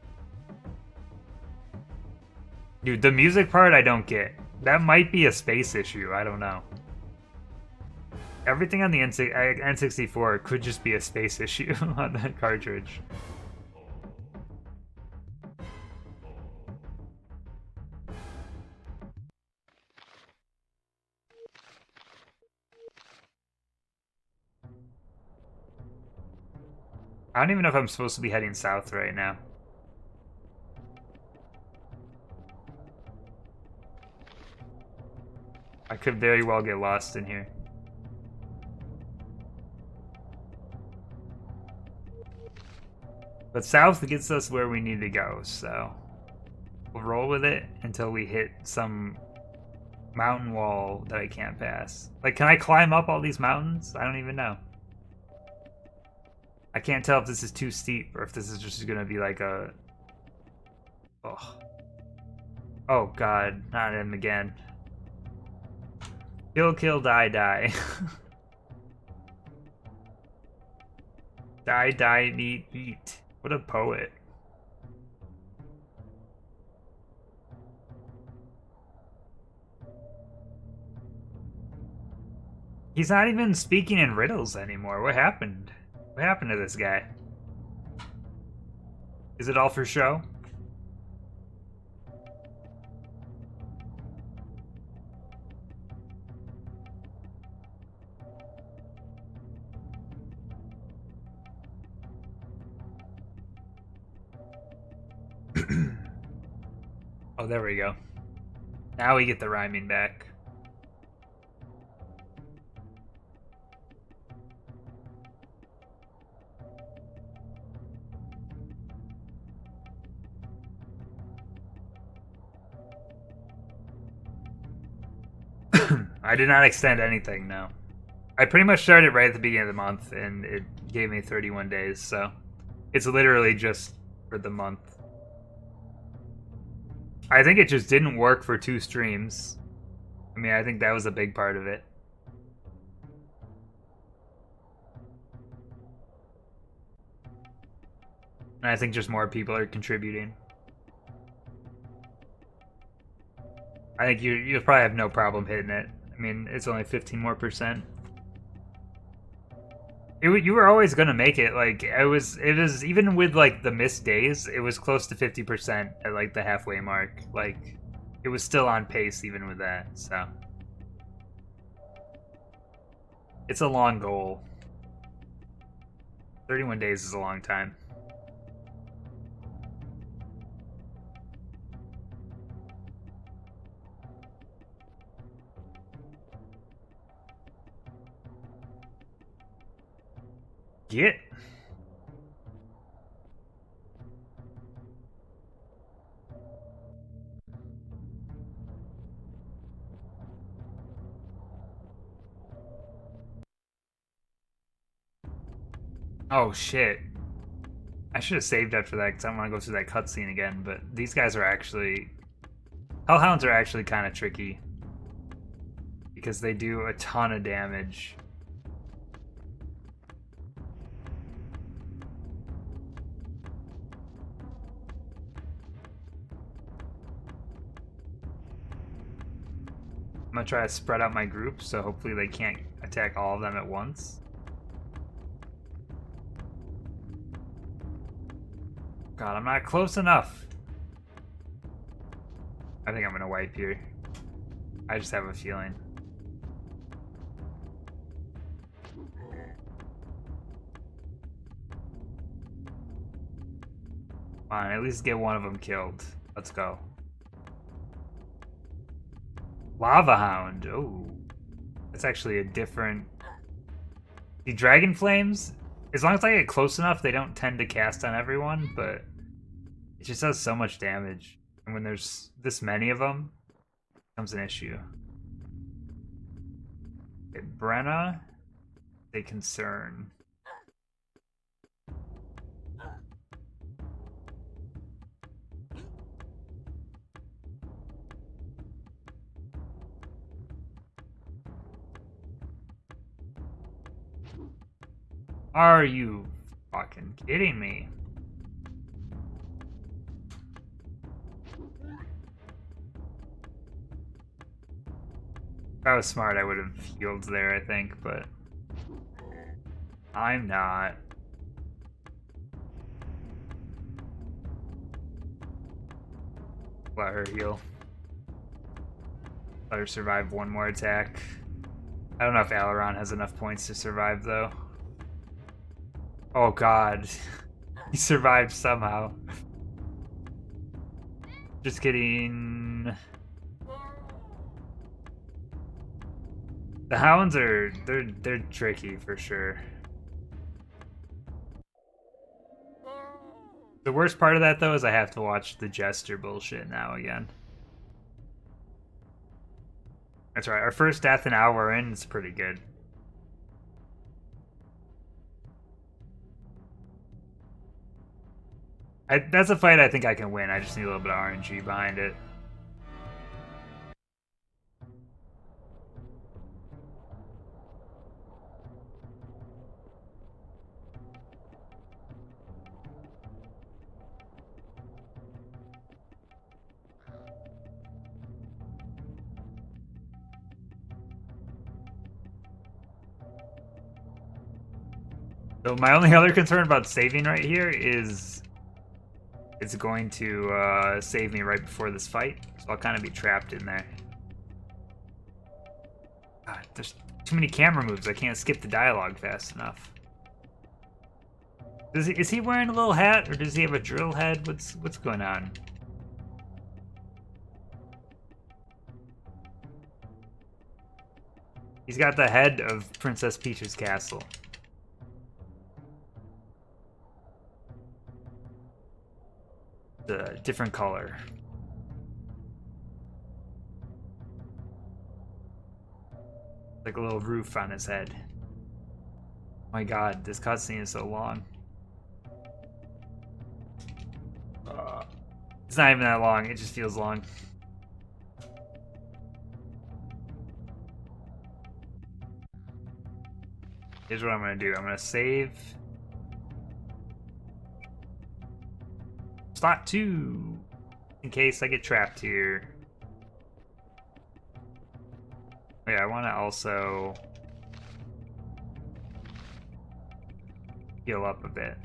Dude, the music part I don't get. That might be a space issue, I don't know. Everything on the N64 could just be a space issue on that cartridge. I don't even know if I'm supposed to be heading south right now. I could very well get lost in here. But south gets us where we need to go, so we'll roll with it until we hit some mountain wall that I can't pass. Like, can I climb up all these mountains? I don't even know. I can't tell if this is too steep or if this is just gonna be like a... Oh. Oh god, not him again. Kill, kill, die, die. Die, die, eat, eat. What a poet. He's not even speaking in riddles anymore. What happened? What happened to this guy? Is it all for show? Oh, there we go. Now we get the rhyming back. I did not extend anything, no. I pretty much started right at the beginning of the month, and it gave me 31 days, so it's literally just for the month. I think it just didn't work for 2 streams. I mean, I think that was a big part of it. And I think just more people are contributing. I think you'll probably have no problem hitting it. I mean, it's only 15% more. You were always gonna make it. Like it was even with like the missed days, it was close to 50% at like the halfway mark. Like it was still on pace even with that. So it's a long goal. 31 days is a long time. Get. Oh shit. I should have saved up for that because I want to go through that cutscene again, but these guys are actually... Hellhounds are actually kind of tricky. Because they do a ton of damage. gonna try to spread out my group, so hopefully they can't attack all of them at once. God, I'm not close enough. I think I'm gonna wipe here. I just have a feeling. Fine, at least get one of them killed. Let's go. Lava Hound. Oh, that's actually a different. The Dragon Flames, as long as I get close enough, they don't tend to cast on everyone, but it just does so much damage. And when there's this many of them, it becomes an issue. Okay, Brenna, a concern. Are you fucking kidding me? If I was smart, I would have healed there, I think, but I'm not. Let her heal. Let her survive one more attack. I don't know if Aileron has enough points to survive, though. Oh god. He survived somehow. Just kidding. The hounds are they're tricky for sure. The worst part of that though is I have to watch the jester bullshit now again. That's right, our first death an hour in is pretty good. That's a fight I think I can win. I just need a little bit of RNG behind it. So my only other concern about saving right here is it's going to save me right before this fight, so I'll kind of be trapped in there. God, there's too many camera moves. I can't skip the dialogue fast enough. Is he wearing a little hat, or does he have a drill head? What's going on? He's got the head of Princess Peach's castle. A different color. Like a little roof on his head. Oh my god, this cutscene is so long. It's not even that long, it just feels long. Here's what I'm gonna do. I'm gonna save. Slot 2, in case I get trapped here. Oh yeah, I want to also heal up a bit.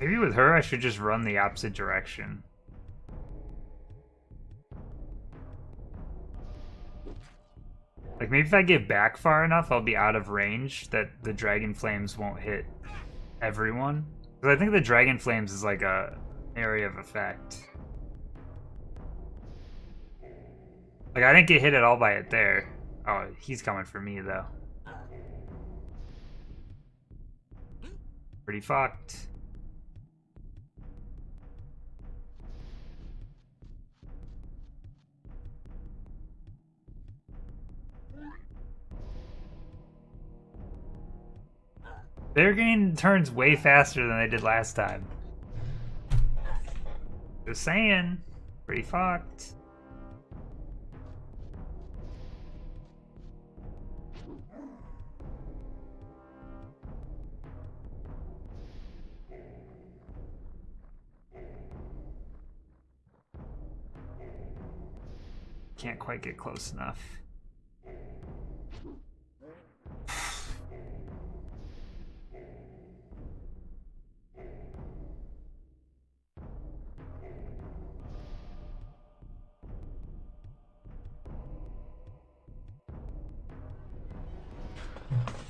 Maybe with her, I should just run the opposite direction. Like, maybe if I get back far enough, I'll be out of range that the Dragon Flames won't hit everyone. Because I think the Dragon Flames is like a area of effect. Like, I didn't get hit at all by it there. Oh, he's coming for me, though. Pretty fucked. They're getting turns way faster than they did last time. Just saying. Pretty fucked. Can't quite get close enough.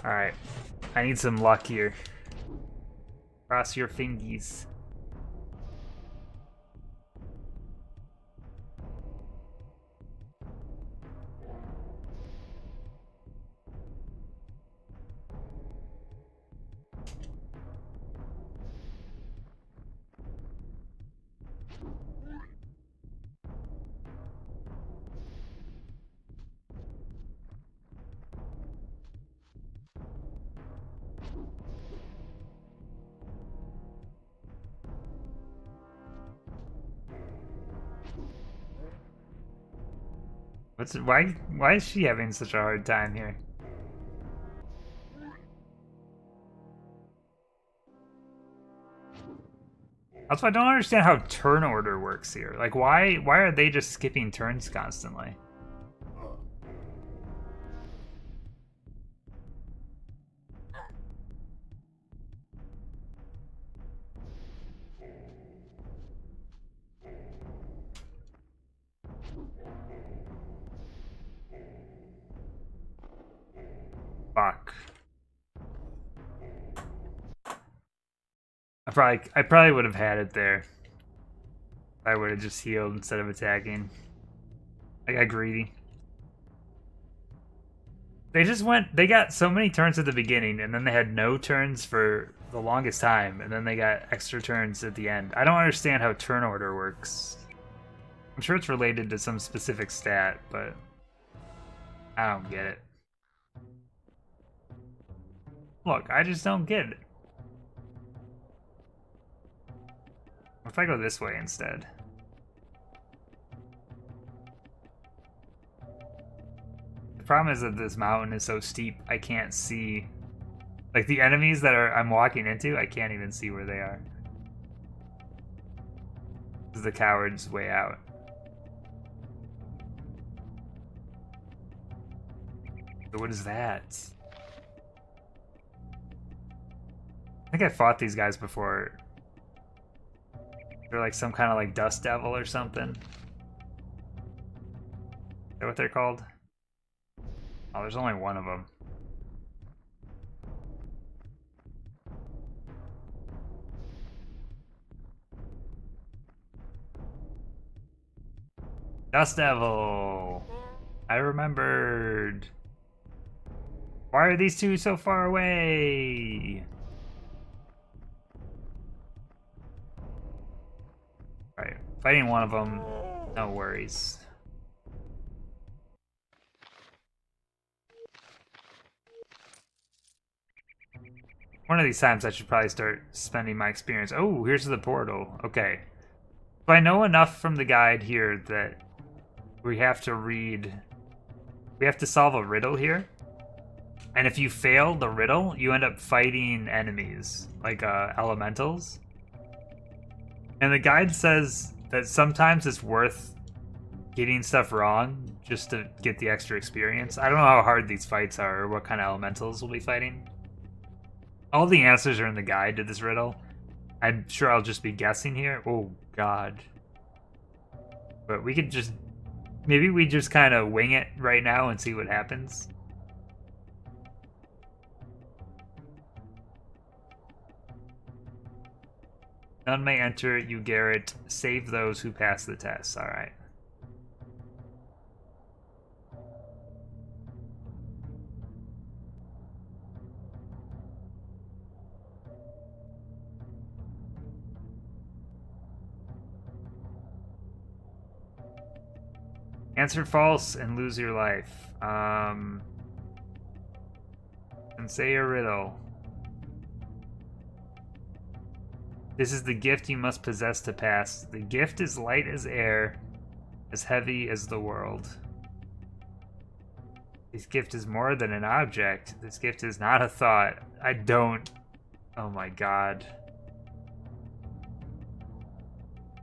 Alright. I need some luck here. Cross your fingies. Why is she having such a hard time here? Also, I don't understand how turn order works here. Like, why are they just skipping turns constantly? Fuck. I probably would have had it there. I would have just healed instead of attacking. I got greedy. They got so many turns at the beginning, and then they had no turns for the longest time, and then they got extra turns at the end. I don't understand how turn order works. I'm sure it's related to some specific stat, but I don't get it. Look, I just don't get it. What if I go this way instead? The problem is that this mountain is so steep, I can't see. Like, the enemies that I'm walking into, I can't even see where they are. This is the coward's way out. So what is that? I think I fought these guys before. They're like some kind of like dust devil or something. Is that what they're called? Oh, there's only one of them. Dust devil! I remembered. Why are these two so far away? Alright, fighting one of them, no worries. One of these times I should probably start spending my experience. Oh, here's the portal. Okay. So I know enough from the guide here that we have to read... We have to solve a riddle here. And if you fail the riddle, you end up fighting enemies, like elementals. And the guide says that sometimes it's worth getting stuff wrong just to get the extra experience. I don't know how hard these fights are or what kind of elementals we'll be fighting. All the answers are in the guide to this riddle. I'm sure I'll just be guessing here. Oh, God. But we could just... Maybe we just kind of wing it right now and see what happens. None may enter, you Garrett. Save those who pass the test. Alright. Answer false and lose your life. And say a riddle. This is the gift you must possess to pass. The gift is light as air, as heavy as the world. This gift is more than an object. This gift is not a thought. I don't... Oh my god.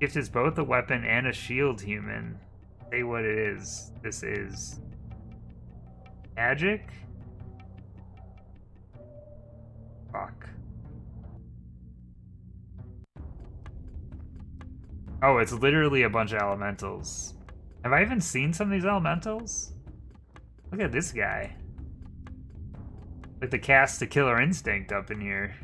Gift is both a weapon and a shield, human. Say what it is. This is... magic? Fuck. Oh, it's literally a bunch of elementals. Have I even seen some of these elementals? Look at this guy. Like the cast to Killer Instinct up in here.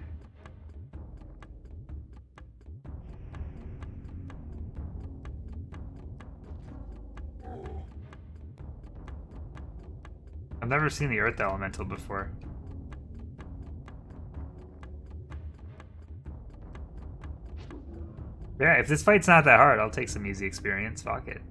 I've never seen the Earth Elemental before. Yeah, if this fight's not that hard, I'll take some easy experience. Fuck it.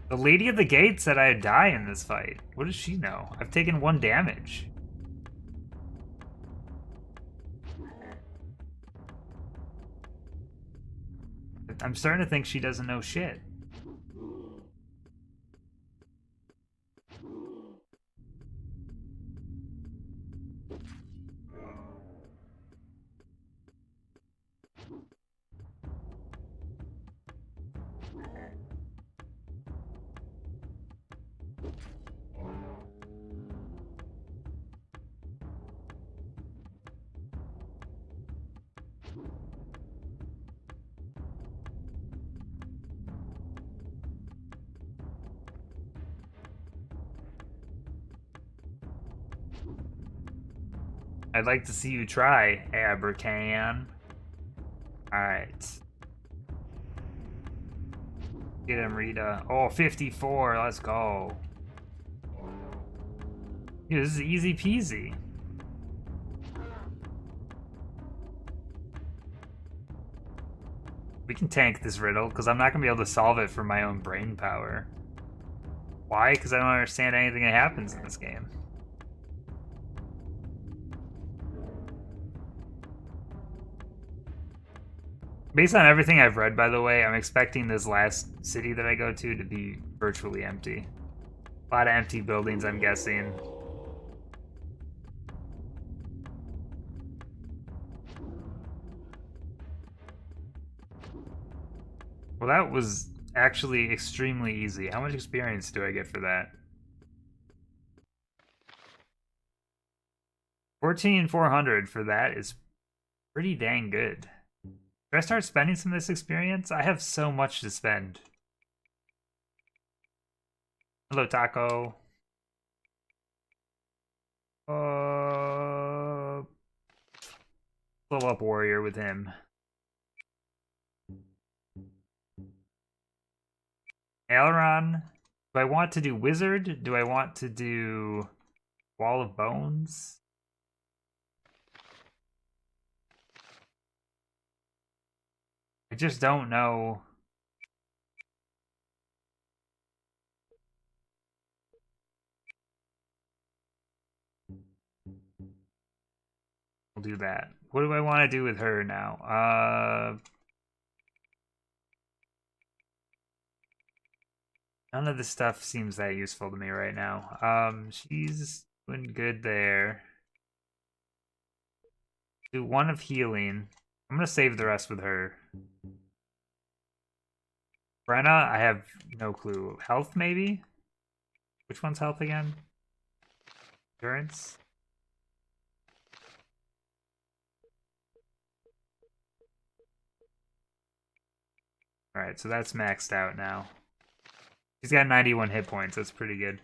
The Lady of the Gate said I'd die in this fight. What does she know? I've taken 1 damage. I'm starting to think she doesn't know shit. I'd like to see you try, Abracan. Alright. Get him, Rita. Oh, 54. Let's go. Dude, this is easy peasy. We can tank this riddle, because I'm not going to be able to solve it for my own brain power. Why? Because I don't understand anything that happens in this game. Based on everything I've read, by the way, I'm expecting this last city that I go to be virtually empty. A lot of empty buildings, I'm guessing. Well, that was actually extremely easy. How much experience do I get for that? 14,400 for that is pretty dang good. Should I start spending some of this experience? I have so much to spend. Hello, Taco. Level up warrior with him. Aileron. Do I want to do wizard? Do I want to do wall of bones? I just don't know. We'll do that. What do I want to do with her now? None of this stuff seems that useful to me right now. She's doing good there. Do 1 of healing. I'm gonna save the rest with her. Brenna, I have no clue. Health, maybe? Which one's health again? Endurance? Alright, so that's maxed out now. She's got 91 hit points, that's pretty good.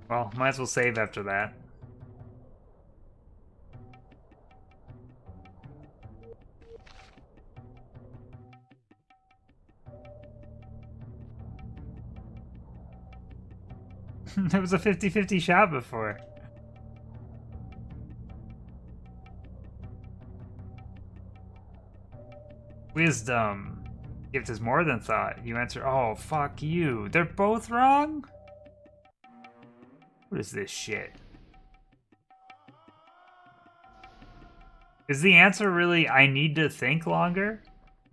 Well, might as well save after that. It was a 50-50 shot before. Wisdom. Gift is more than thought. You answer, oh, fuck you. They're both wrong? What is this shit? Is the answer really, I need to think longer?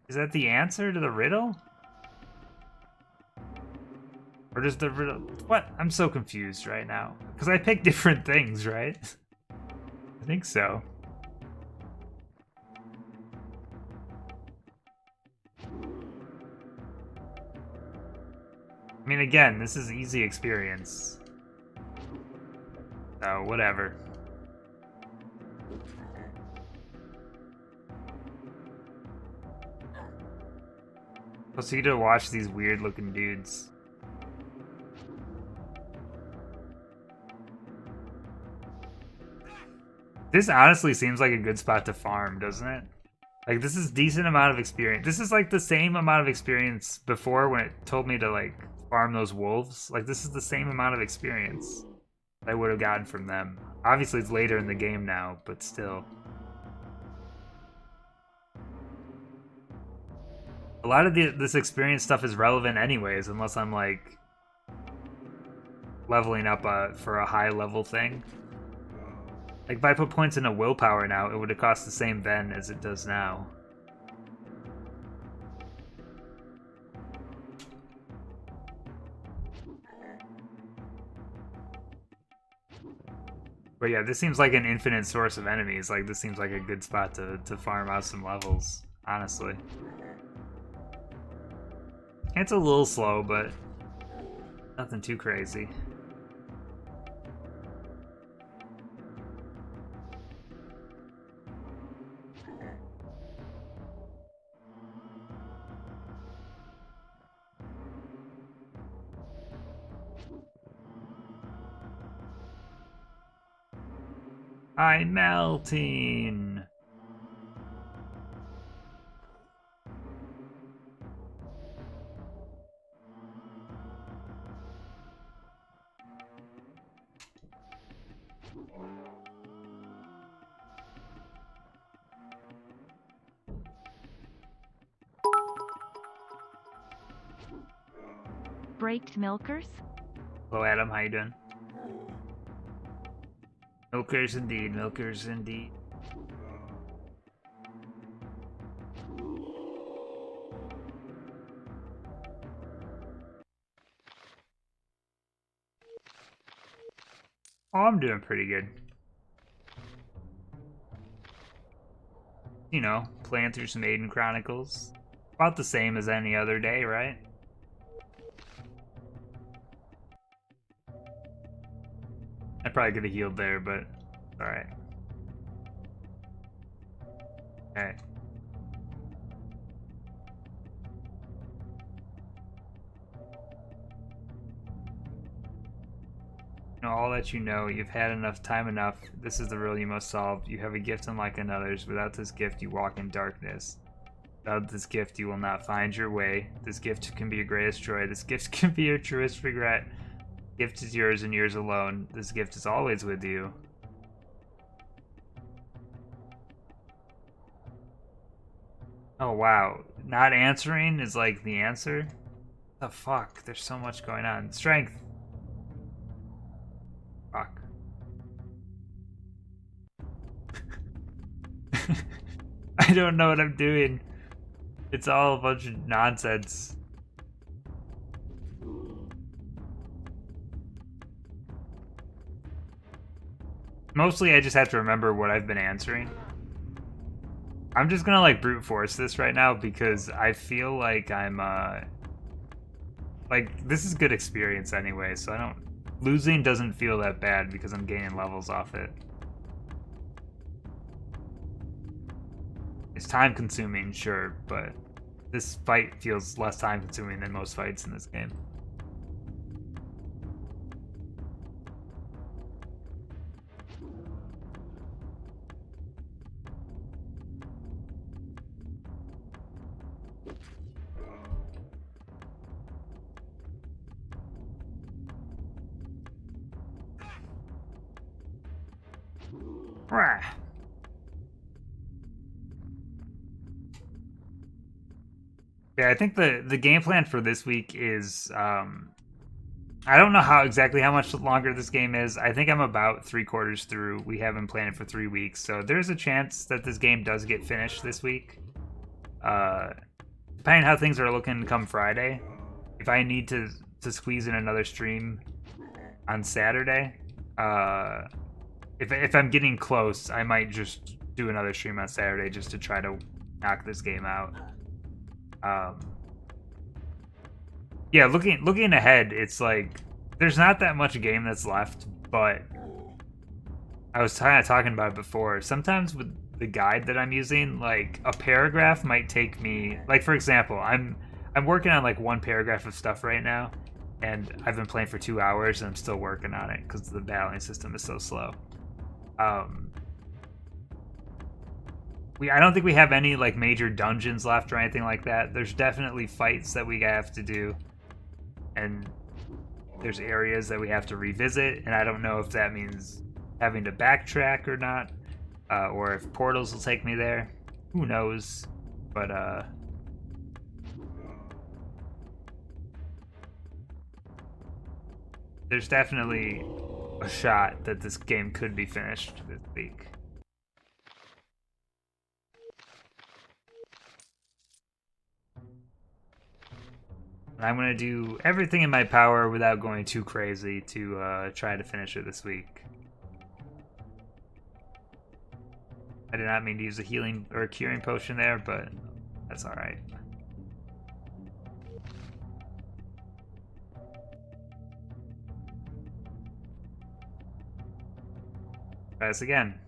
Is that the answer to the riddle? Or does the riddle... What? I'm so confused right now. Because I picked different things, right? I think so. I mean, again, this is easy experience. So, whatever. Plus, you get to watch these weird-looking dudes. This honestly seems like a good spot to farm, doesn't it? Like, this is decent amount of experience. This is like the same amount of experience before when it told me to, like, farm those wolves. Like, this is the same amount of experience I would have gotten from them. Obviously, it's later in the game now, but still. A lot of this experience stuff is relevant anyways, unless I'm, like, leveling up for a high-level thing. Like, if I put points into willpower now, it would have cost the same then as it does now. But yeah, this seems like an infinite source of enemies. Like, this seems like a good spot to farm out some levels, honestly. It's a little slow, but nothing too crazy. I'm melting. Braked milkers? Hello, Adam. How you doing? Milkers indeed. Milkers indeed. Oh, I'm doing pretty good. You know, playing through some Aidyn Chronicles. About the same as any other day, right? I probably could have healed there, but alright. Okay. Know all that you know, you've had enough time enough. This is the riddle you must solve. You have a gift unlike another's. Without this gift, you walk in darkness. Without this gift, you will not find your way. This gift can be your greatest joy. This gift can be your truest regret. Gift is yours and yours alone. This gift is always with you. Oh wow, not answering is like the answer? What the fuck? There's so much going on. Strength. Fuck. I don't know what I'm doing. It's all a bunch of nonsense. Mostly I just have to remember what I've been answering. I'm just gonna like brute force this right now because I feel like I'm like this is good experience anyway, so I don't losing doesn't feel that bad because I'm gaining levels off it. It's time consuming, sure, but This fight feels less time consuming than most fights in this game. Rah. Yeah, I think the game plan for this week is I don't know exactly how much longer this game is. I think I'm about 3/4 through. We haven't played it for 3 weeks, so there's a chance that this game does get finished this week. Depending on how things are looking come Friday, if I need to squeeze in another stream on Saturday, if I'm getting close, I might just do another stream on Saturday just to try to knock this game out. Yeah, looking ahead, it's like there's not that much game that's left, but I was kind of talking about it before. Sometimes with the guide that I'm using, like a paragraph might take me, like for example, I'm working on like one paragraph of stuff right now, and I've been playing for 2 hours and I'm still working on it because the battling system is so slow. I don't think we have any like major dungeons left or anything like that. There's definitely fights that we have to do, and there's areas that we have to revisit, and I don't know if that means having to backtrack or not, or if portals will take me there. Who knows? But there's definitely a shot that this game could be finished this week. I'm going to do everything in my power without going too crazy to try to finish it this week. I did not mean to use a healing or a curing potion there, but that's alright. Try this again.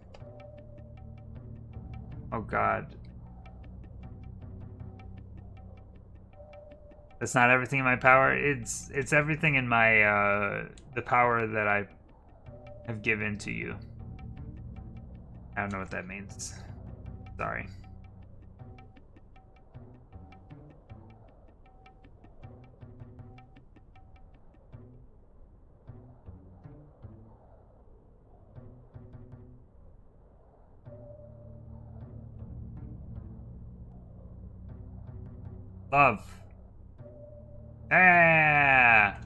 Oh god. That's not everything in my power. It's everything in my the power that I have given to you. I don't know what that means. Sorry. Love. Ah!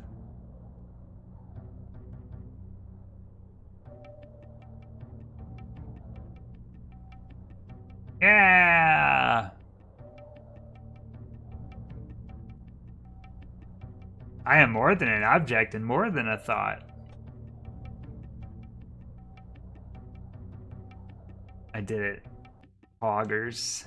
Yeah! I am more than an object and more than a thought. I did it. Hoggers.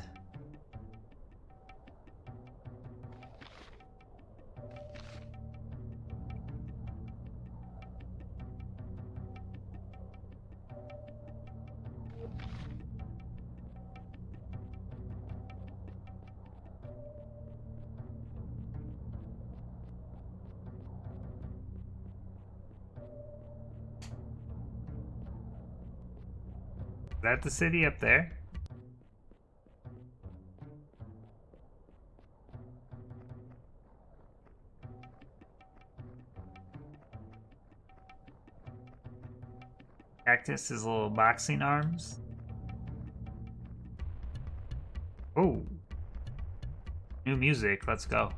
Is that the city up there? Cactus, his little boxing arms. Oh. New music, let's go.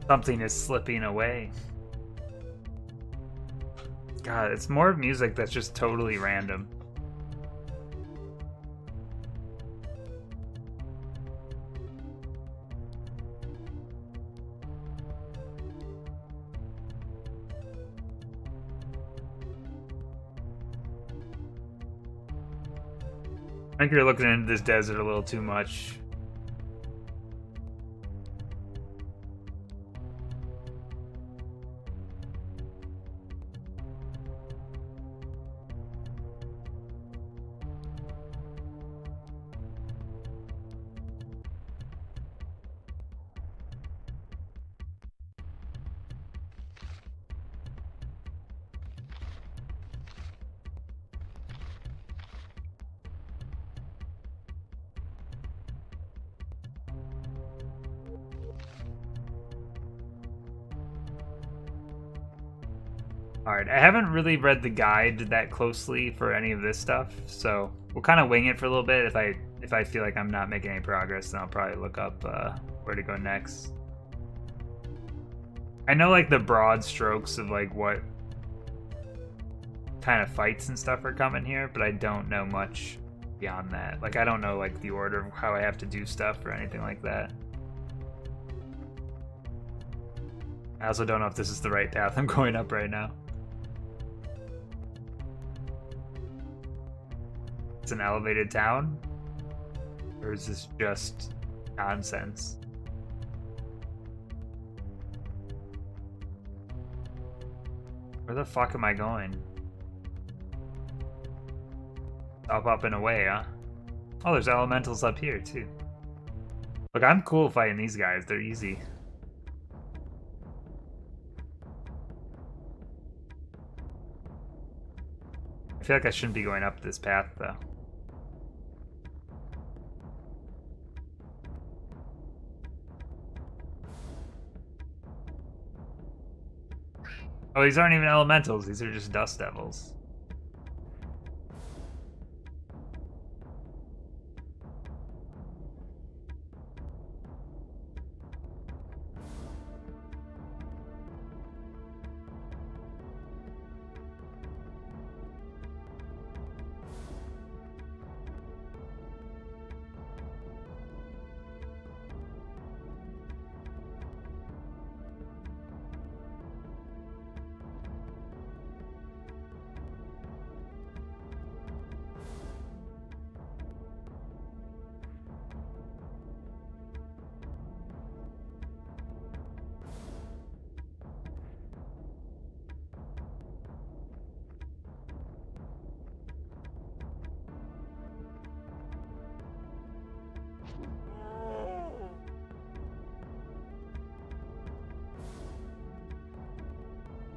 Something is slipping away. God, it's more music that's just totally random. I think you're looking into this desert a little too much. Alright, I haven't really read the guide that closely for any of this stuff, so we'll kind of wing it for a little bit. If I feel like I'm not making any progress, then I'll probably look up where to go next. I know like the broad strokes of like what kind of fights and stuff are coming here, but I don't know much beyond that. Like I don't know like the order of how I have to do stuff or anything like that. I also don't know if this is the right path I'm going up right now. It's an elevated town? Or is this just nonsense? Where the fuck am I going? Up and away, huh? Oh, there's elementals up here, too. Look, I'm cool fighting these guys. They're easy. I feel like I shouldn't be going up this path, though. Oh, these aren't even elementals. These are just dust devils.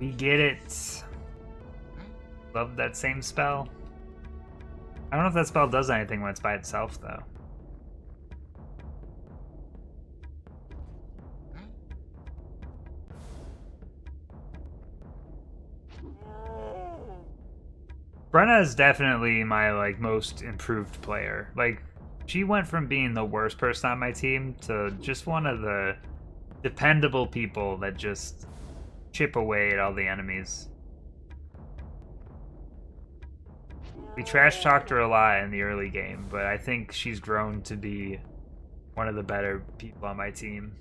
We get it. Love that same spell. I don't know if that spell does anything when it's by itself, though. Brenna is definitely my like most improved player. Like, she went from being the worst person on my team to just one of the dependable people that just chip away at all the enemies. We trash talked her a lot in the early game, but I think she's grown to be one of the better people on my team.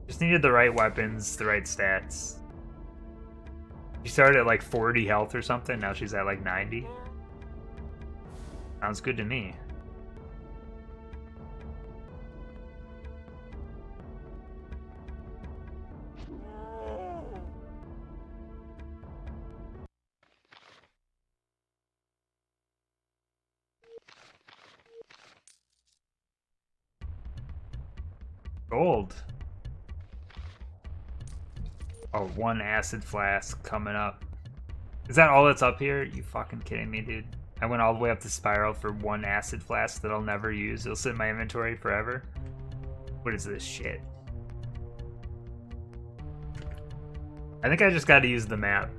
Just needed the right weapons, the right stats. She started at like 40 health or something, now she's at like 90. Sounds good to me. Gold. Oh, one acid flask coming up. Is that all that's up here? You fucking kidding me, dude? I went all the way up the spiral for one acid flask that I'll never use. It'll sit in my inventory forever. What is this shit? I think I just got to use the map.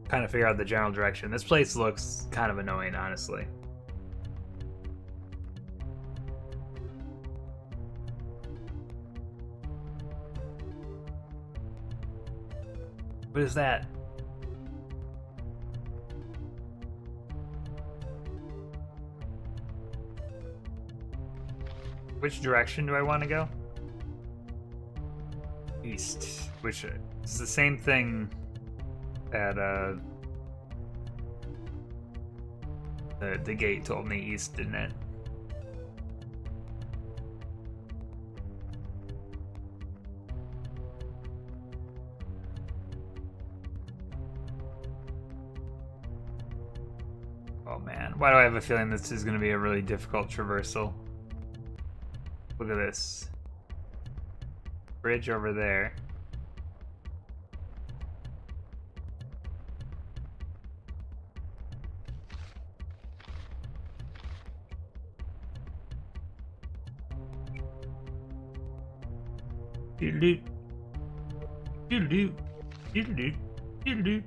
Kind of figure out the general direction. This place looks kind of annoying, honestly. What is that? Which direction do I want to go? East. Which is the same thing that The gate told me east, didn't it? Oh man, why do I have a feeling this is going to be a really difficult traversal? Look at this. Bridge over there. Doodle-doo. Doodle-doo. Doodle-doo. Doodle-doo.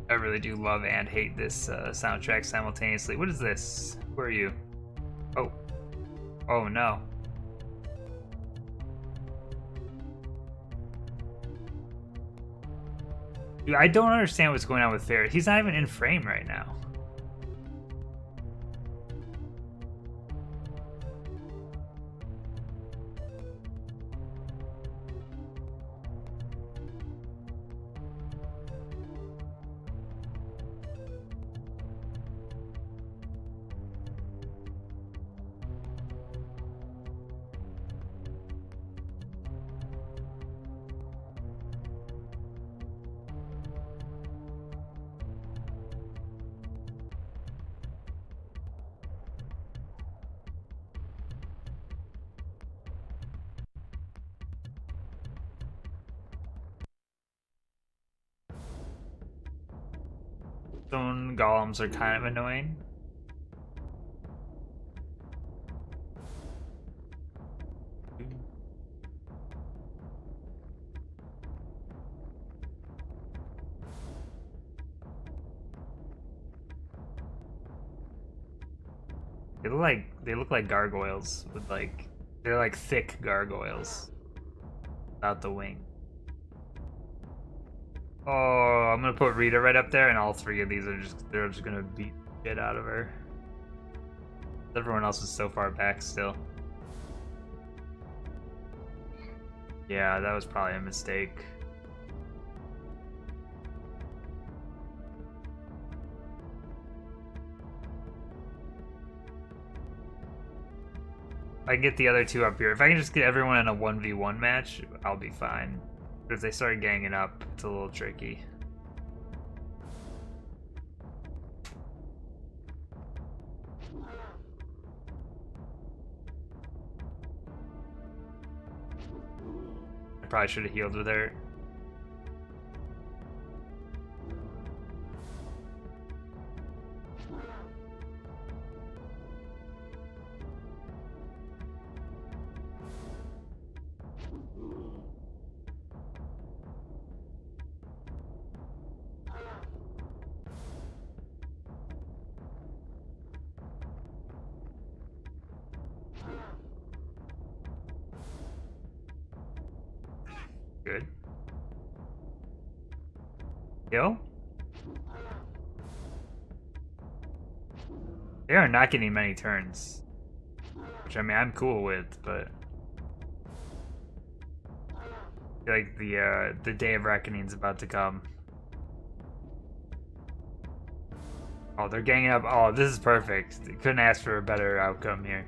I really do love and hate this soundtrack simultaneously. What is this? Where are you? Oh. Oh no. Dude, I don't understand what's going on with Ferret. He's not even in frame right now. Stone golems are kind of annoying. They look like gargoyles with they're like thick gargoyles without the wing. Oh, I'm gonna put Rita right up there, and all three of these are they're just gonna beat the shit out of her. Everyone else is so far back still. Yeah, that was probably a mistake. I can get the other two up here. If I can just get everyone in a 1v1 match, I'll be fine. But if they start ganging up, it's a little tricky. I probably should have healed with her. Good. Kill? They are not getting many turns. Which, I mean, I'm cool with, but... I feel like the day of reckoning's about to come. Oh, they're ganging up. Oh, this is perfect. They couldn't ask for a better outcome here.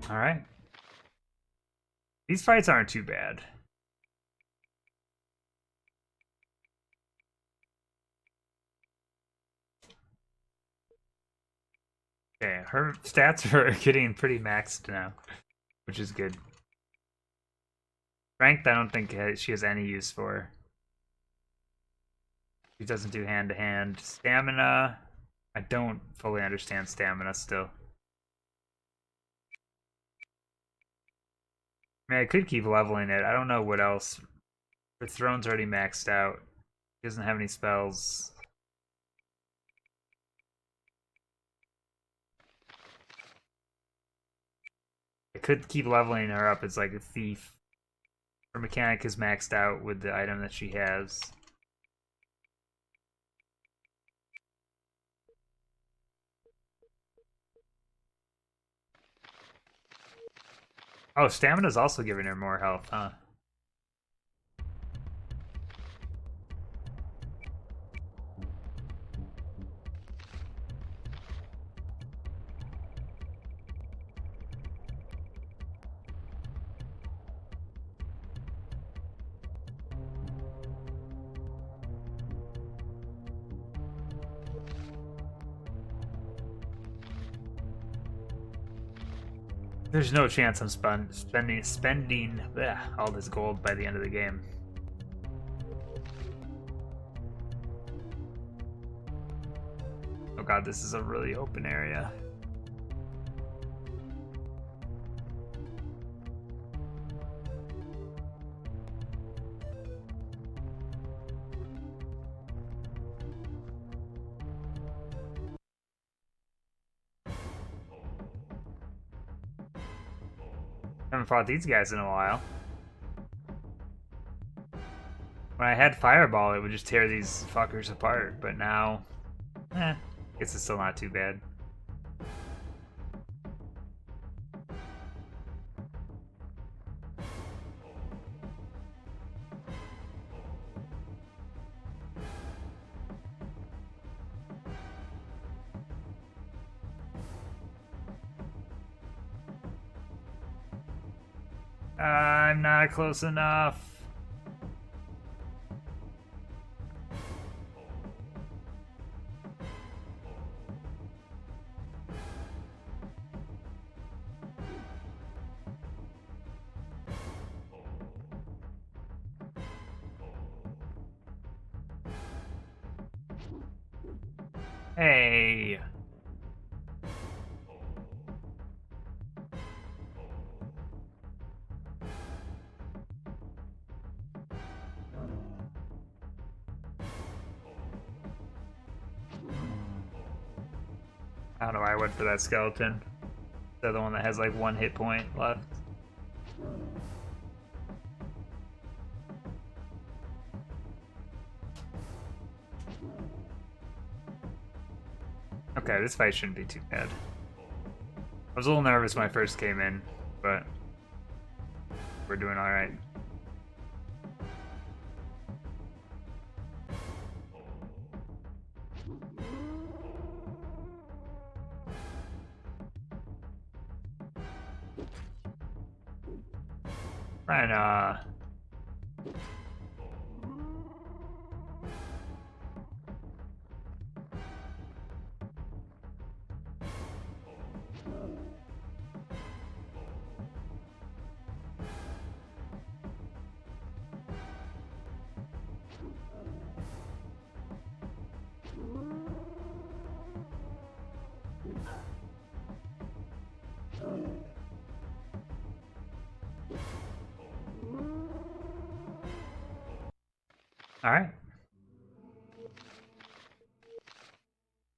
All right. These fights aren't too bad. Okay, her stats are getting pretty maxed now, which is good. Ranked, I don't think she has any use for. He doesn't do hand-to-hand. Stamina. I don't fully understand stamina still. I mean, I could keep leveling it. I don't know what else. Her throne's already maxed out. He doesn't have any spells. I could keep leveling her up as like a thief. Her mechanic is maxed out with the item that she has. Oh, stamina's also giving her more health, huh? There's no chance I'm spending all this gold by the end of the game. Oh god, this is a really open area. Haven't fought these guys in a while. When I had Fireball, it would just tear these fuckers apart, but now, guess it's still not too bad. I'm not close enough. Hey. I don't know why I went for that skeleton. The other one that has like 1 hit point left. Okay, this fight shouldn't be too bad. I was a little nervous when I first came in, but we're doing alright. Right, alright.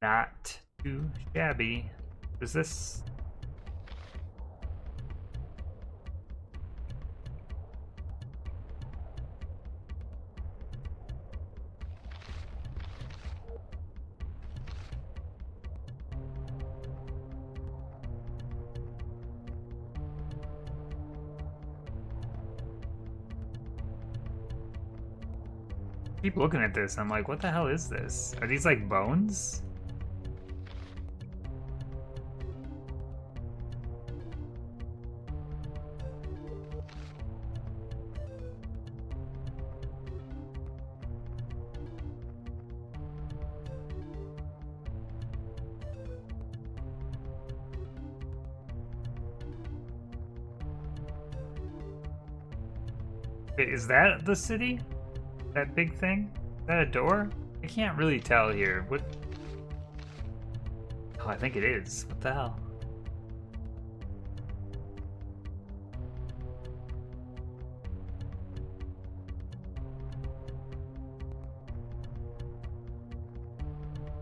Not too shabby. Is this... keep looking at this. I'm like, what the hell is this? Are these like bones? Wait, is that the city? That big thing? Is that a door? I I can't really tell here. What? Oh, I think it is. What the hell?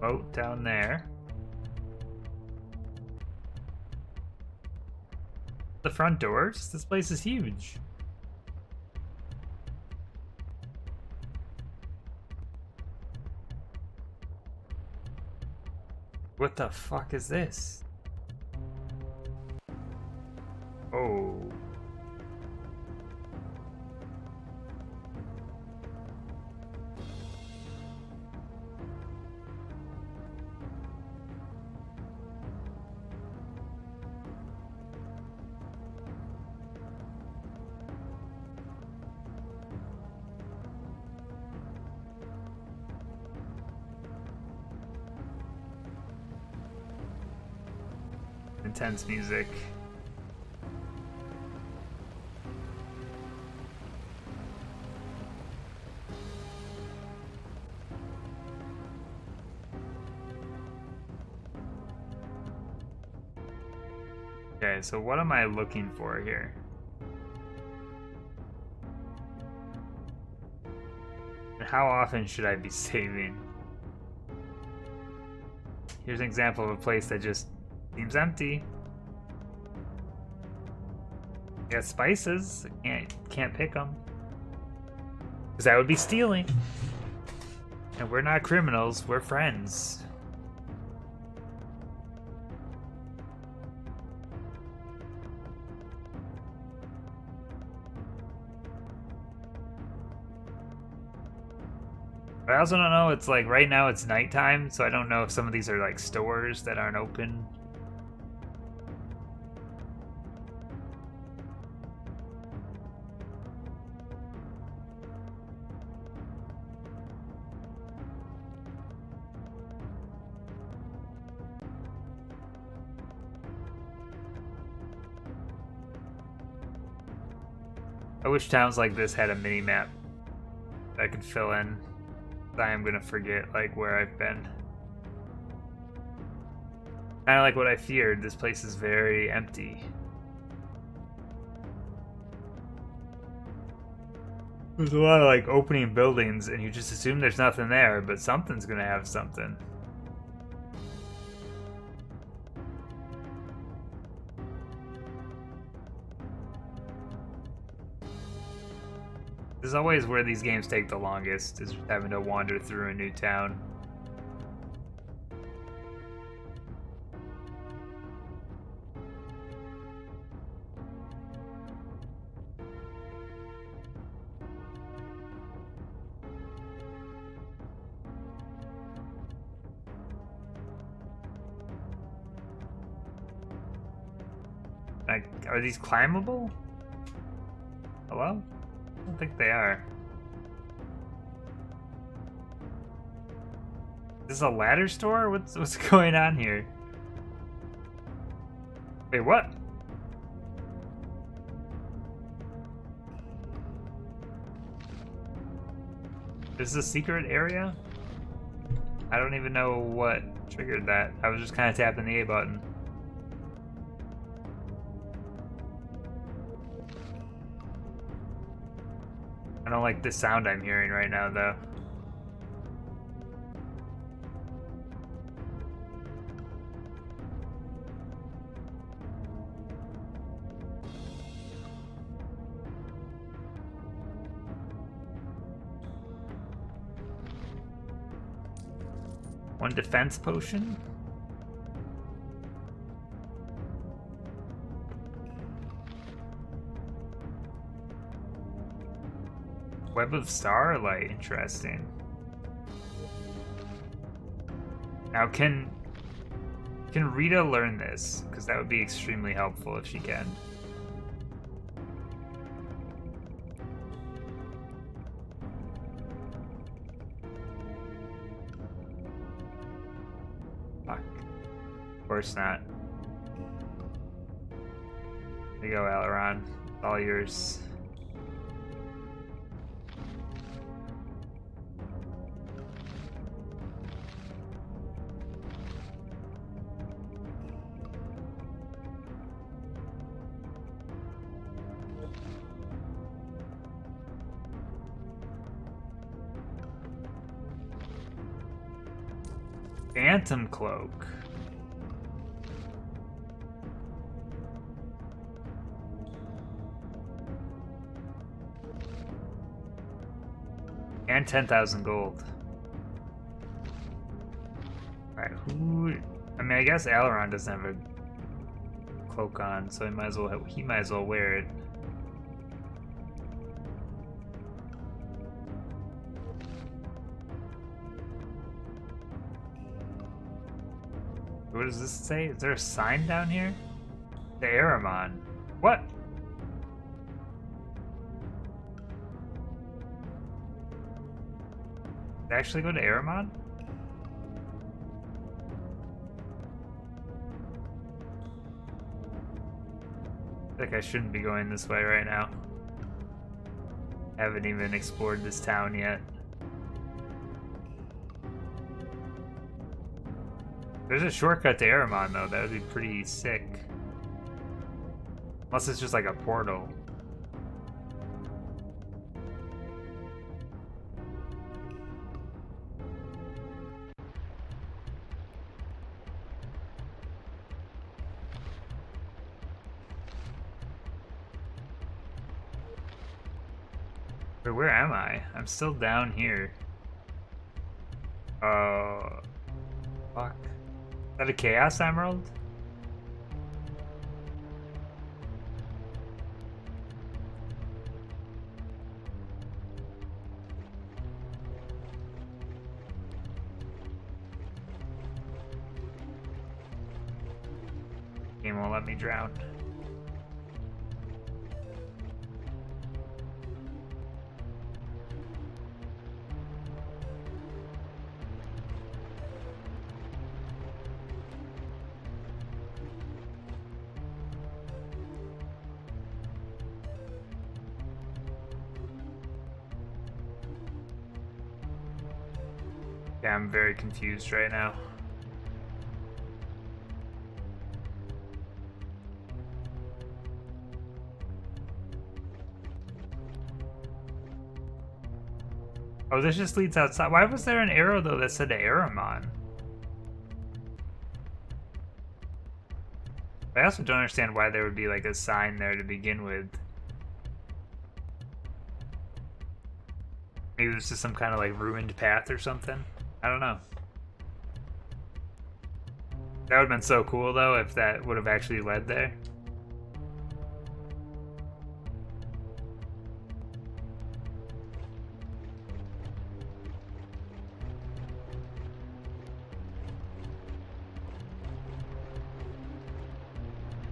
Boat down there. The front doors? This place is huge. What the fuck is this? Oh. Intense music. Okay, so what am I looking for here? And how often should I be saving? Here's an example of a place that just seems empty. Got spices. Can't pick them. Because that would be stealing. And we're not criminals, we're friends. But I also don't know, it's like right now it's nighttime, so I don't know if some of these are like stores that aren't open. I wish towns like this had a mini-map that I could fill in. I am gonna forget, like, where I've been. Kinda like what I feared, this place is very empty. There's a lot of, like, opening buildings, and you just assume there's nothing there, but something's gonna have something. This is always where these games take the longest, is having to wander through a new town. Like, are these climbable? Hello? I don't think they are. Is this a ladder store? What's going on here? Wait, what? Is this a secret area? I don't even know what triggered that. I was just kind of tapping the A button. I don't like the sound I'm hearing right now, though. One defense potion? Web of Starlight, interesting. Now, can Rita learn this? Because that would be extremely helpful if she can. Fuck. Of course not. There you go, Aileron. It's all yours. Phantom Cloak. And 10,000 gold. Alright, who... I mean, I guess Aileron doesn't have a cloak on, so he might as well wear it. What does this say? Is there a sign down here? The Aramon. What? Did I actually go to Aramon? I feel like I shouldn't be going this way right now. I haven't even explored this town yet. There's a shortcut to Aramon though, that would be pretty sick. Unless it's just like a portal. Wait, where am I? I'm still down here. Fuck. Is that a Chaos Emerald? Game won't let me drown. Yeah, I'm very confused right now. Oh, this just leads outside. Why was there an arrow, though, that said Aramon? I also don't understand why there would be, like, a sign there to begin with. Maybe this is some kind of, like, ruined path or something? I don't know. That would have been so cool, though, if that would have actually led there.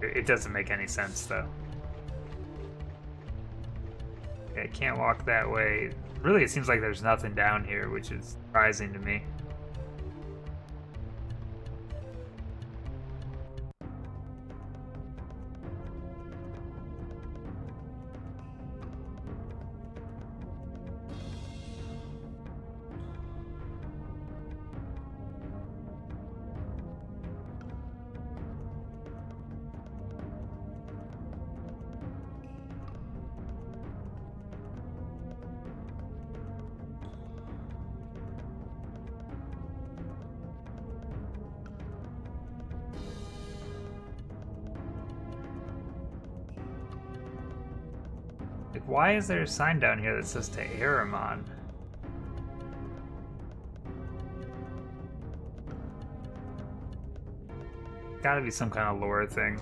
It doesn't make any sense, though. Okay, I can't walk that way. Really, it seems like there's nothing down here, which is surprising to me. Like, why is there a sign down here that says to Aramon? Gotta be some kind of lore thing.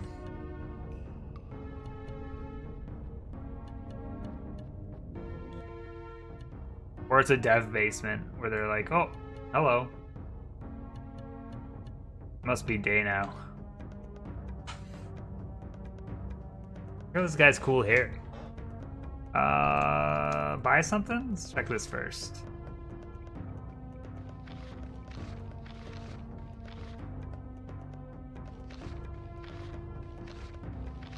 Or it's a dev basement where they're like, oh, hello. Must be day now. Look at this guy's cool hair. Buy something? Let's check this first.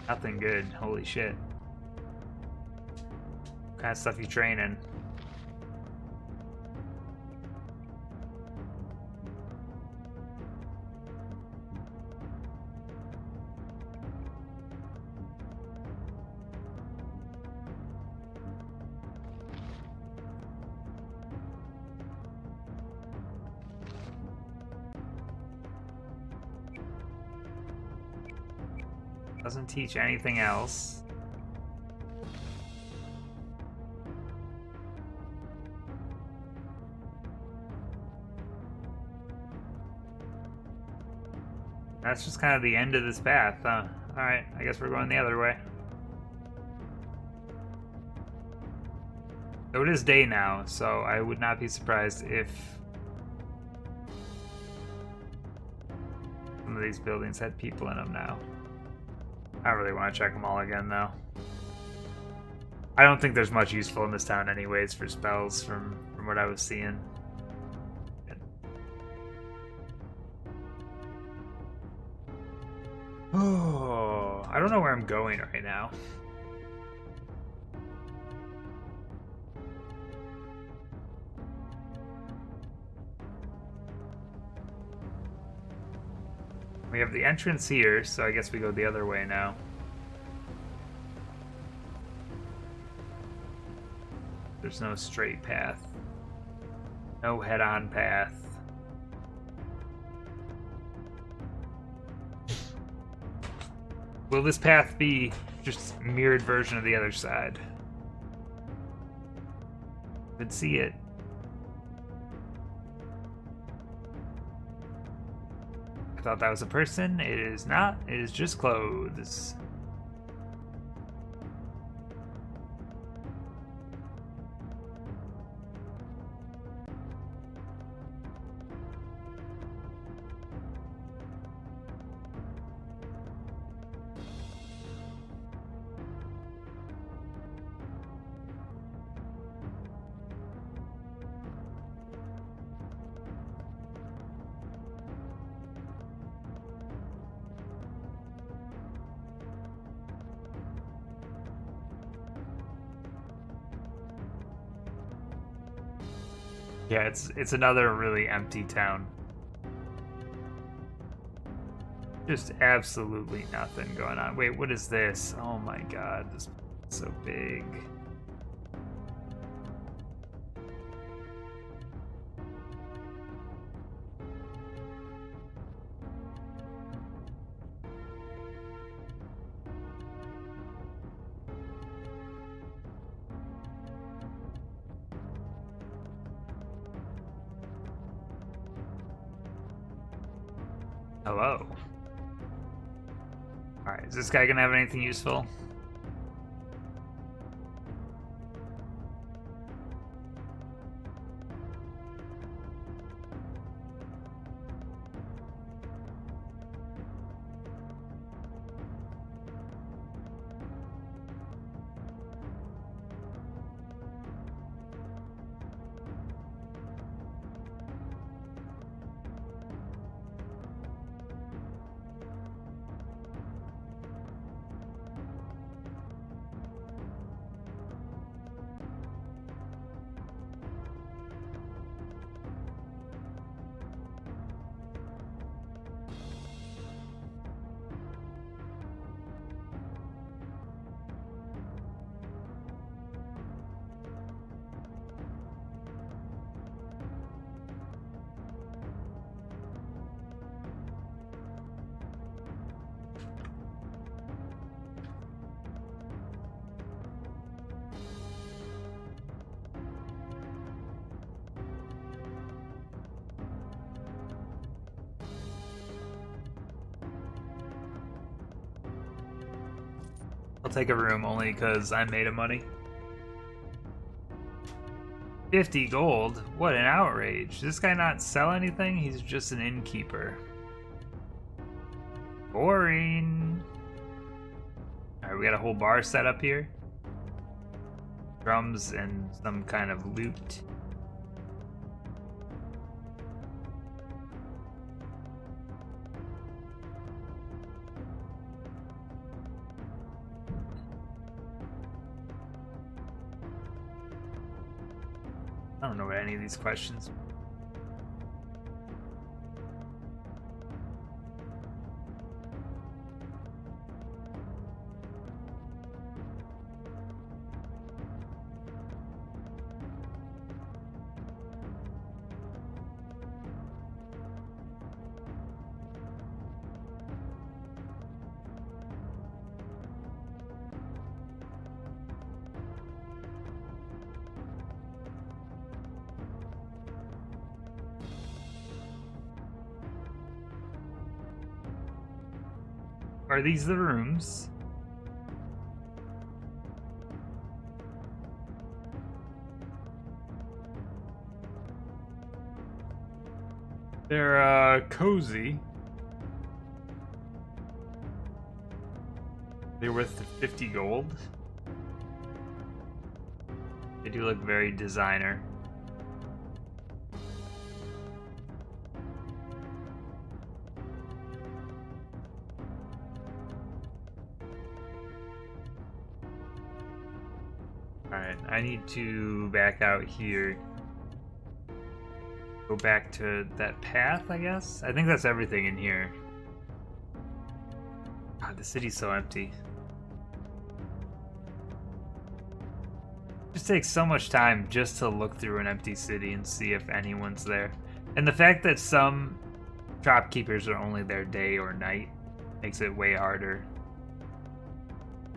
Nothing good. Holy shit. What kind of stuff you training? Doesn't teach anything else. That's just kind of the end of this path, huh? Alright, I guess we're going the other way. So it is day now, so I would not be surprised if some of these buildings had people in them now. I don't really want to check them all again, though. I don't think there's much useful in this town anyways for spells from what I was seeing. Oh, I don't know where I'm going right now. We have the entrance here, so I guess we go the other way now. There's no straight path. No head-on path. Will this path be just a mirrored version of the other side? Could see it. I thought that was a person. It is not. It is just clothes. Yeah, it's another really empty town. Just absolutely nothing going on. Wait, what is this? Oh my god, this is so big. Hello. Alright, is this guy gonna have anything useful? I'll take a room only because I'm made of money. 50 gold? What an outrage. Does this guy not sell anything? He's just an innkeeper. Boring. Alright, we got a whole bar set up here. Drums and some kind of loot. I don't know what any of these questions. Are these the rooms? They're cozy. They're worth 50 gold. They do look very designer. Alright, I need to back out here. Go back to that path, I guess? I think that's everything in here. God, the city's so empty. It just takes so much time just to look through an empty city and see if anyone's there. And the fact that some shopkeepers are only there day or night makes it way harder.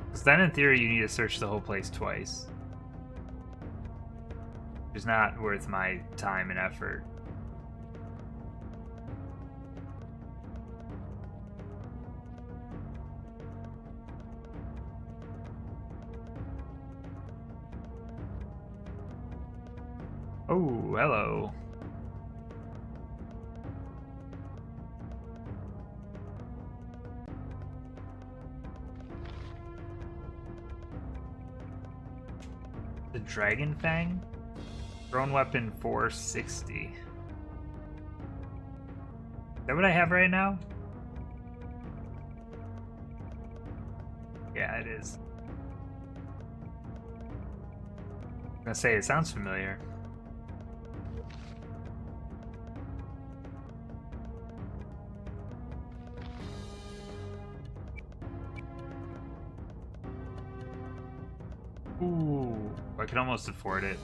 Because then in theory you need to search the whole place twice. Which is not worth my time and effort. Oh, hello. The Dragon Fang? Thrown weapon 460. Is that what I have right now? Yeah, it is. I'm gonna say, it sounds familiar. Ooh, I can almost afford it.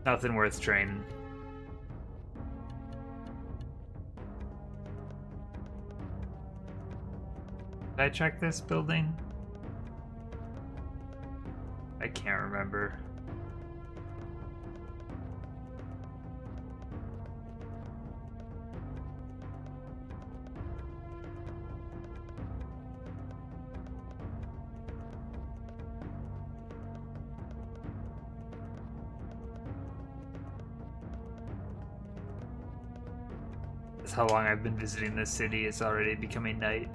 Nothing worth training. Did I check this building? I can't remember. That's how long I've been visiting this city. It's already becoming night.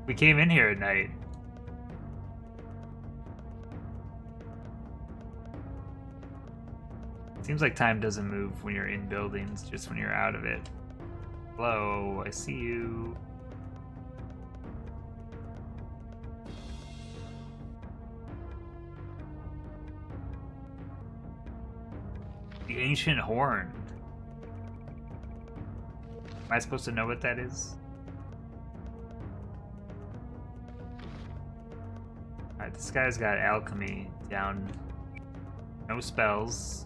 We came in here at night. Seems like time doesn't move when you're in buildings, just when you're out of it. Hello, I see you. The Ancient Horn. Am I supposed to know what that is? Alright, this guy's got alchemy down. No spells.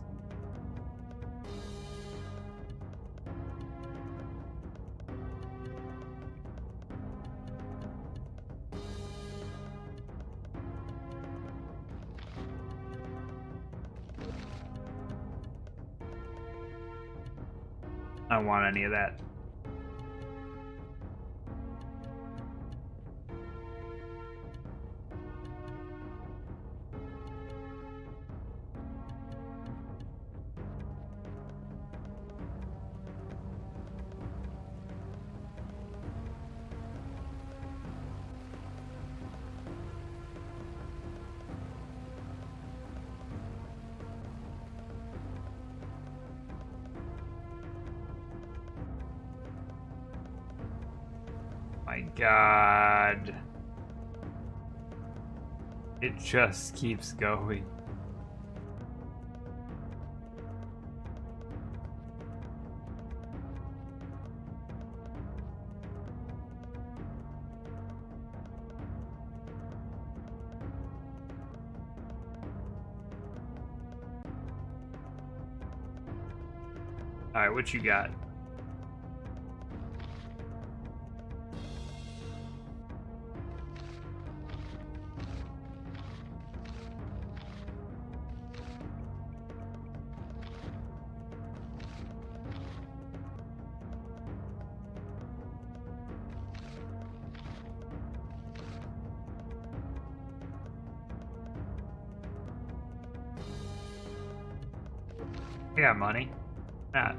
I don't want any of that. My God. It just keeps going. Alright, what you got? I got money. Not.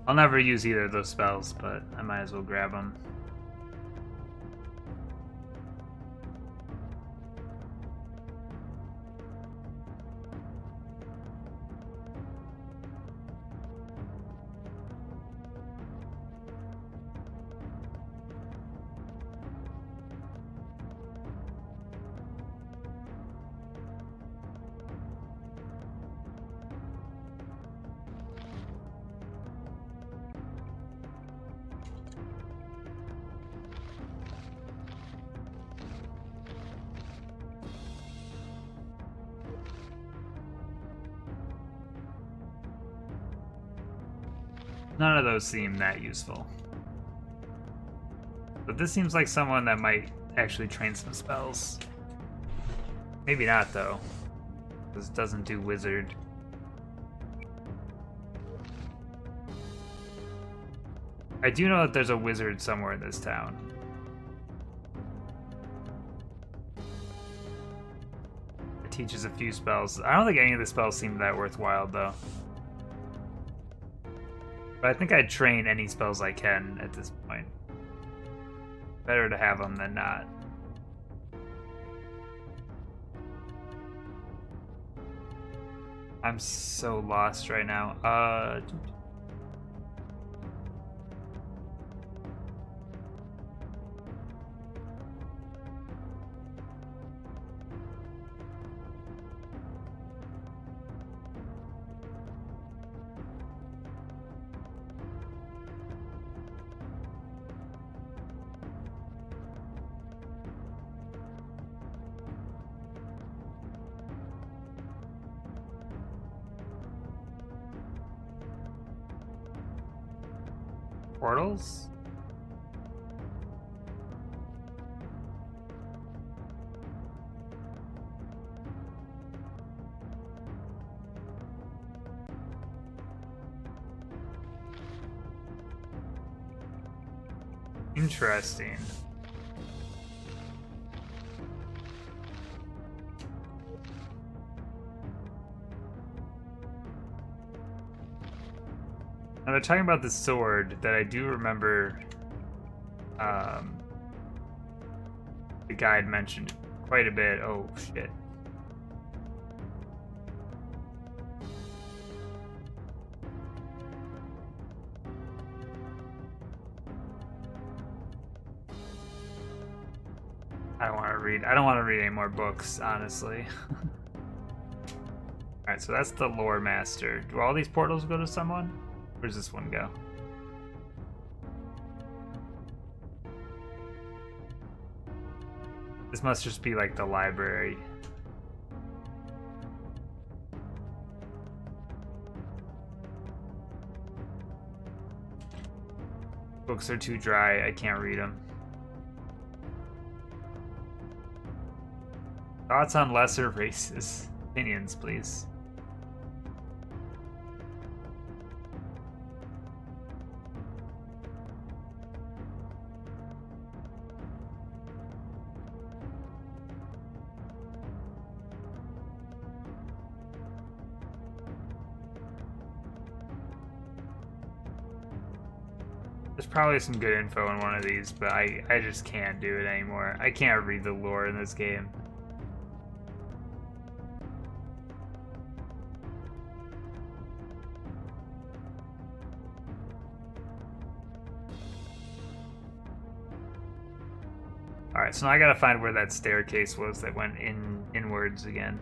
I'll never use either of those spells, but I might as well grab them. None of those seem that useful. But this seems like someone that might actually train some spells. Maybe not, though. Because it doesn't do wizard. I do know that there's a wizard somewhere in this town. It teaches a few spells. I don't think any of the spells seem that worthwhile, though. But I think I'd train any spells I can at this point. Better to have them than not. I'm so lost right now. Portals? Interesting. Now they're talking about the sword that I do remember the guide mentioned quite a bit. Oh shit. I don't want to read any more books, honestly. Alright, so that's the lore master. Do all these portals go to someone? Where does this one go? This must just be like the library. Books are too dry, I can't read them. Thoughts on lesser races? Opinions, please. There's probably some good info in one of these, but I just can't do it anymore. I can't read the lore in this game. Alright, so now I gotta find where that staircase was that went inwards again.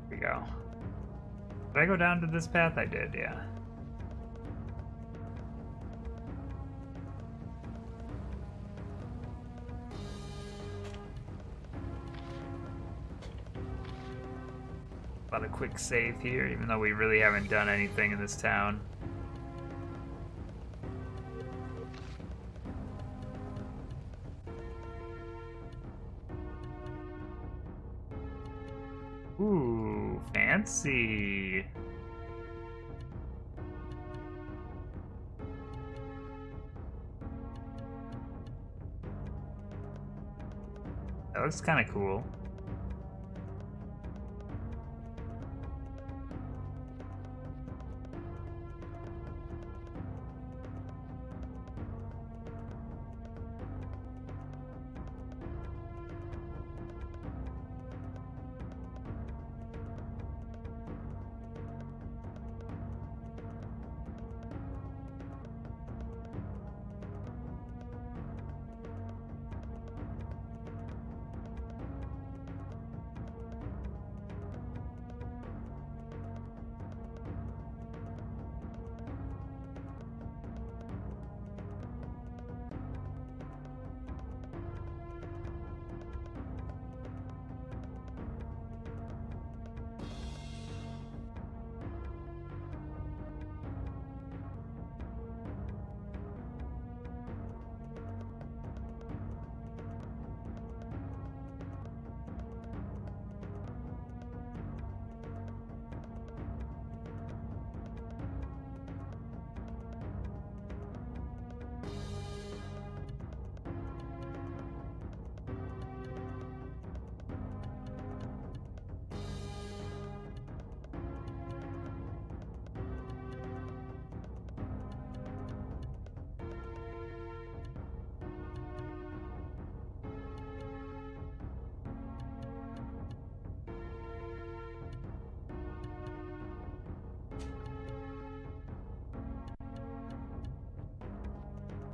Here we go. Did I go down to this path? I did, yeah. a quick save here, even though we really haven't done anything in this town. Ooh, fancy. That looks kind of cool.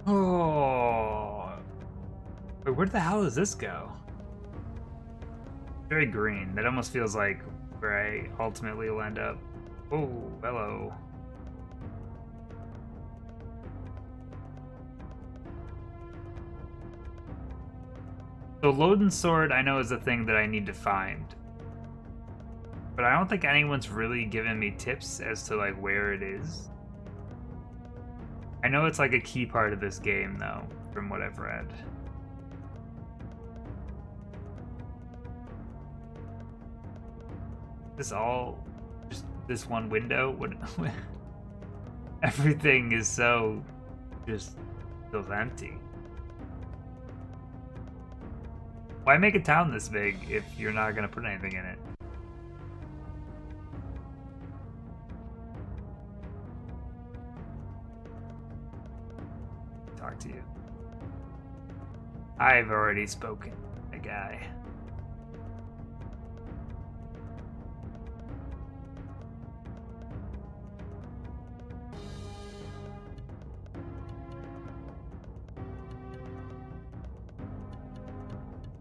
Oh, wait, where the hell does this go? Very green. That almost feels like where I ultimately will end up. Oh, hello. So Loden Sword I know is a thing that I need to find. But I don't think anyone's really given me tips as to like where it is. I know it's like a key part of this game though, from what I've read. This all just this one window? What everything is so just feels empty. Why make a town this big if you're not gonna put anything in it? Talk to you. I've already spoken, a guy.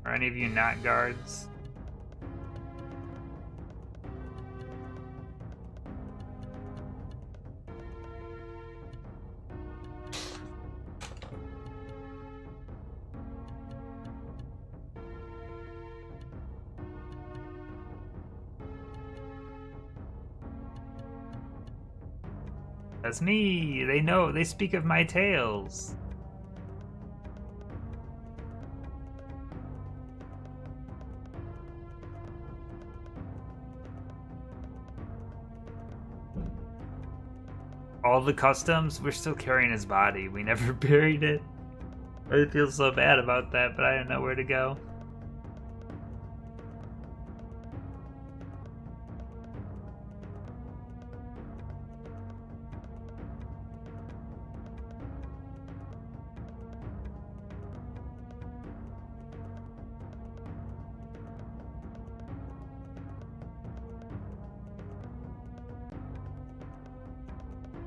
Are any of you not guards? That's me! They know, they speak of my tales! All the customs, we're still carrying his body. We never buried it. I feel so bad about that, but I don't know where to go.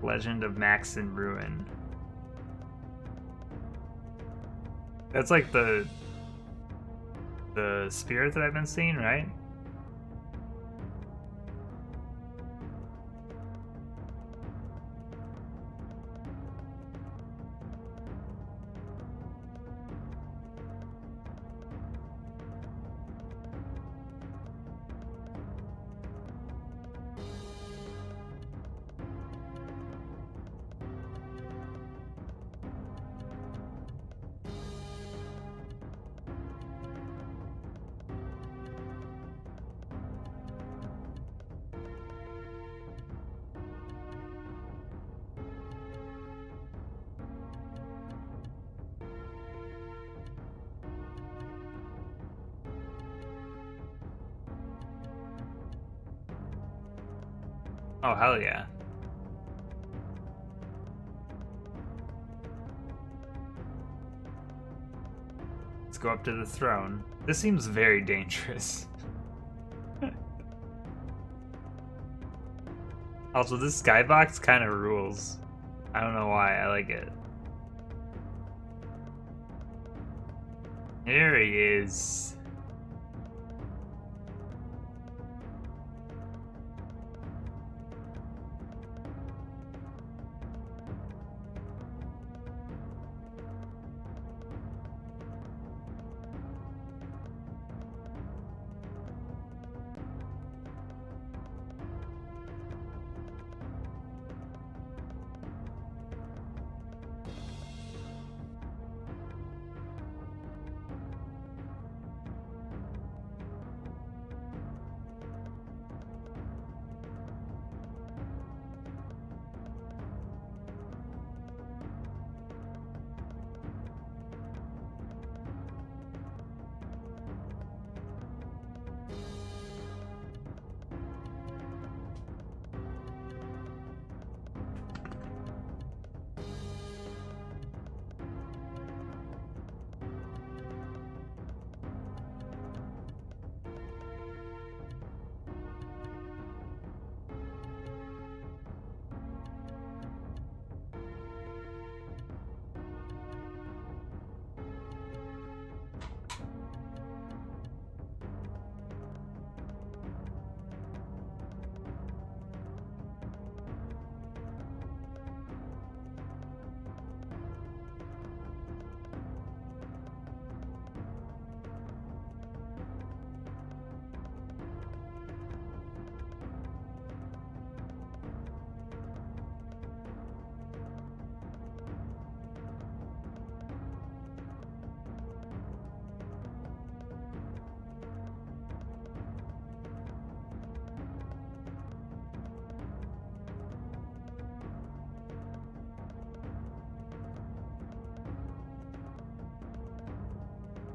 Legend of Max in Ruin. That's like the spirit that I've been seeing, right? Oh, hell yeah. Let's go up to the throne. This seems very dangerous. Also, this skybox kind of rules. I don't know why, I like it. Here he is.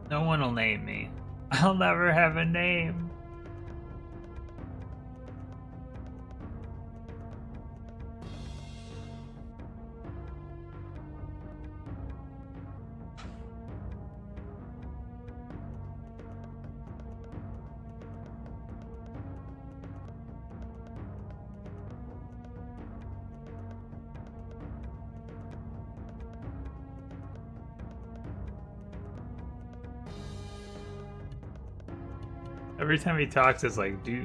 No one will name me. I'll never have a name. Every time he talks, it's like, do.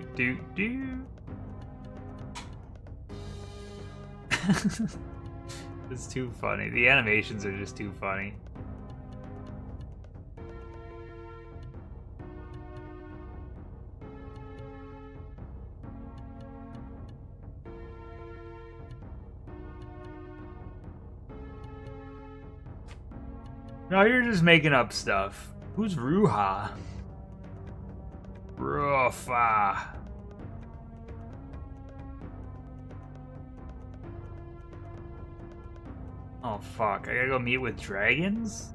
It's too funny. The animations are just too funny. No, you're just making up stuff. Who's Ruha? Rufa. Oh fuck, I gotta go meet with dragons?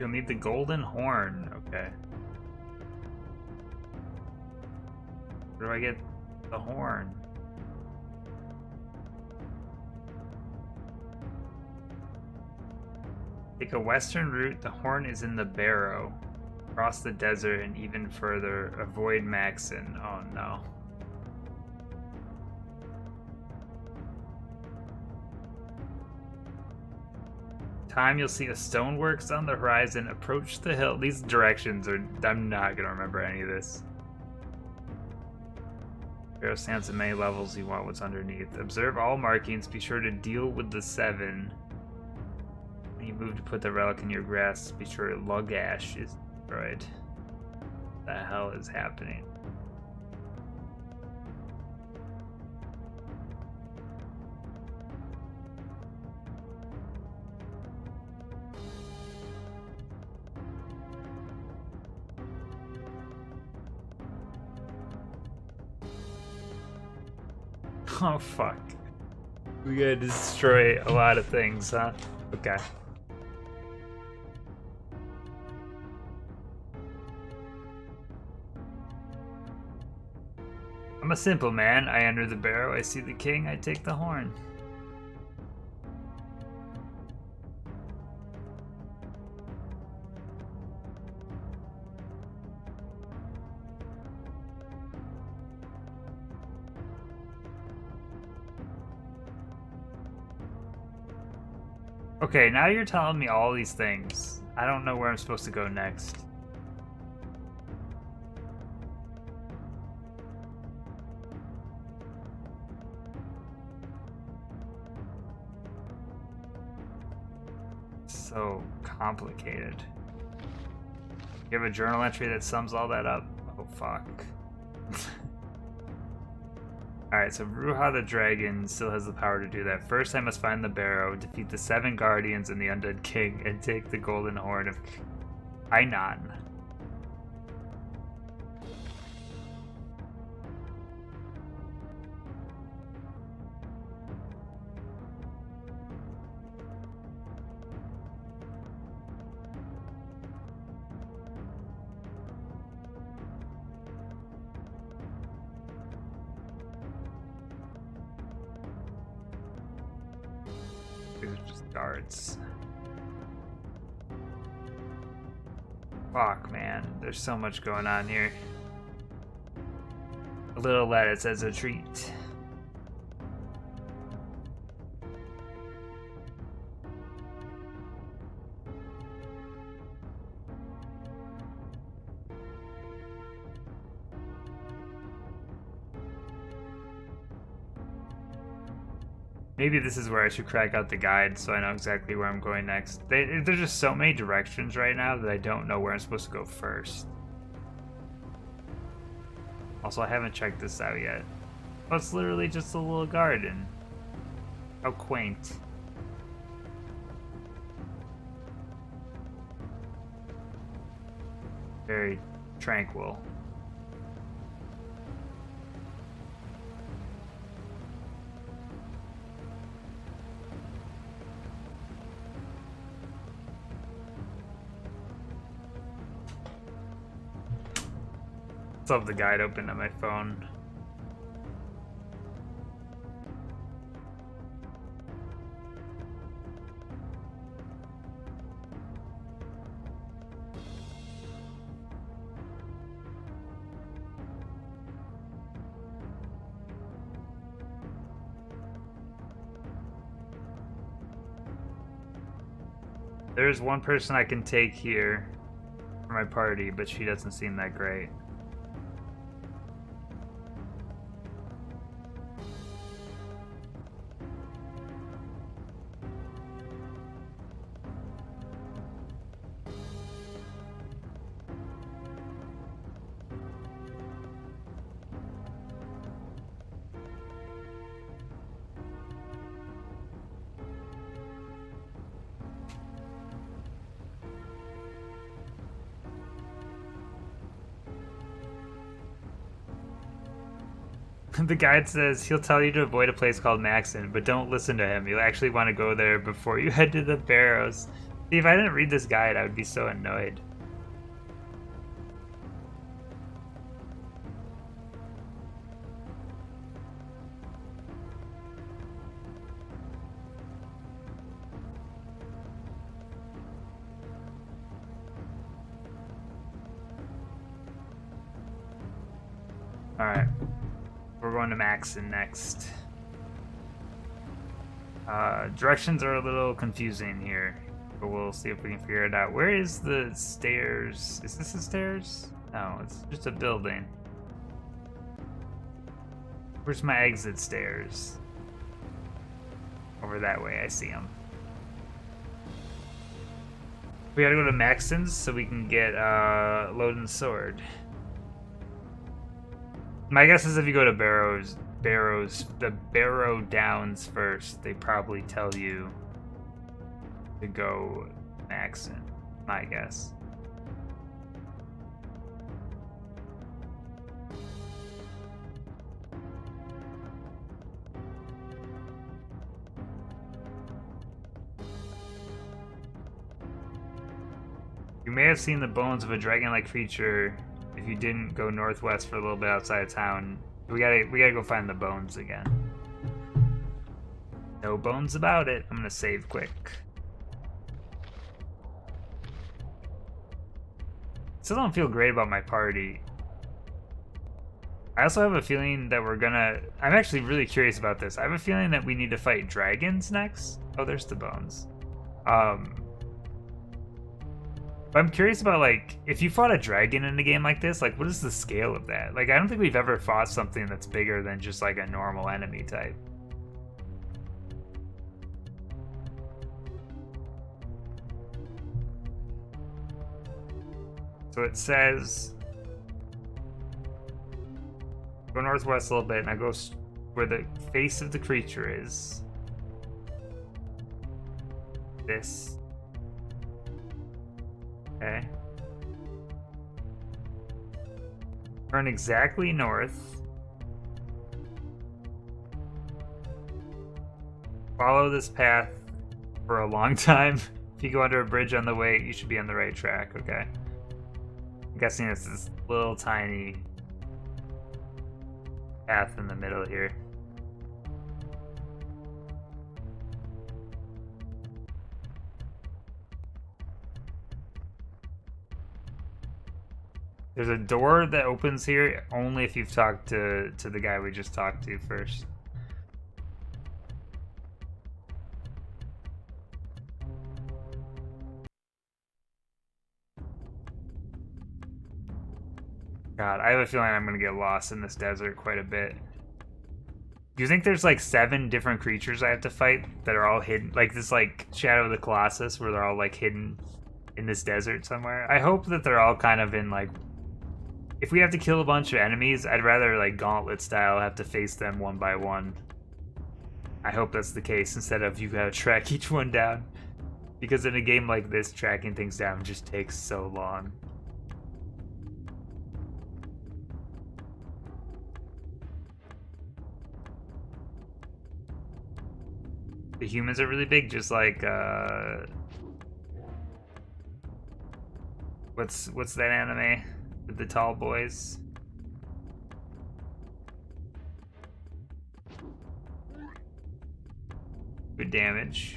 You'll need the golden horn. Okay. Where do I get the horn? Take a western route. The horn is in the barrow. Cross the desert and even further. Avoid Maxon. Oh no. Time you'll see a stoneworks on the horizon. Approach the hill. These directions are... I'm not gonna remember any of this. Barrow stands at many levels. You want what's underneath. Observe all markings. Be sure to deal with the 7. When you move to put the relic in your grasp, be sure Lugash is destroyed. What the hell is happening? Oh fuck. We gotta destroy a lot of things, huh? Okay. I'm a simple man. I enter the barrow, I see the king, I take the horn. Okay, now you're telling me all these things. I don't know where I'm supposed to go next. So complicated. You have a journal entry that sums all that up? Oh, fuck. Alright, so Ruha the Dragon still has the power to do that. First, I must find the barrow, defeat the 7 guardians and the undead king, and take the golden horn of Ainan. These are just guards. Fuck, man. There's so much going on here. A little lettuce as a treat. Maybe this is where I should crack out the guide so I know exactly where I'm going next. There's just so many directions right now that I don't know where I'm supposed to go first. Also, I haven't checked this out yet. Oh, it's literally just a little garden. How quaint. Very tranquil. Still have the guide open on my phone. There's one person I can take here for my party, but she doesn't seem that great. The guide says he'll tell you to avoid a place called Maxon, but don't listen to him. You'll actually want to go there before you head to the barrows. See, if I didn't read this guide, I would be so annoyed. Alright. We're going to Maxon next. Directions are a little confusing here, but we'll see if we can figure it out. Where is the stairs? Is this the stairs? No, it's just a building. Where's my exit stairs? Over that way, I see them. We gotta go to Maxon's so we can get Loden's sword. My guess is if you go to the Barrow Downs first, they probably tell you to go Maxon. My guess. You may have seen the bones of a dragon-like creature if you didn't go northwest for a little bit outside of town. We gotta go find the bones again. No bones about it. I'm gonna save quick. Still don't feel great about my party. I also have a feeling that I'm actually really curious about this. I have a feeling that we need to fight dragons next. Oh, there's the bones. But I'm curious about, like, if you fought a dragon in a game like this, like, what is the scale of that? Like, I don't think we've ever fought something that's bigger than just, like, a normal enemy type. So it says, go northwest a little bit, and I go where the face of the creature is. This. Okay. Turn exactly north. Follow this path for a long time. If you go under a bridge on the way, you should be on the right track, okay? I'm guessing it's this little tiny path in the middle here. There's a door that opens here only if you've talked to the guy we just talked to first. God, I have a feeling I'm gonna get lost in this desert quite a bit. Do you think there's like 7 different creatures I have to fight that are all hidden? Like this like Shadow of the Colossus where they're all like hidden in this desert somewhere? I hope that they're all kind of in like... If we have to kill a bunch of enemies, I'd rather like Gauntlet style have to face them one by one. I hope that's the case instead of you gotta track each one down. Because in a game like this, tracking things down just takes so long. The humans are really big, just like what's that anime with the tall boys? Good damage.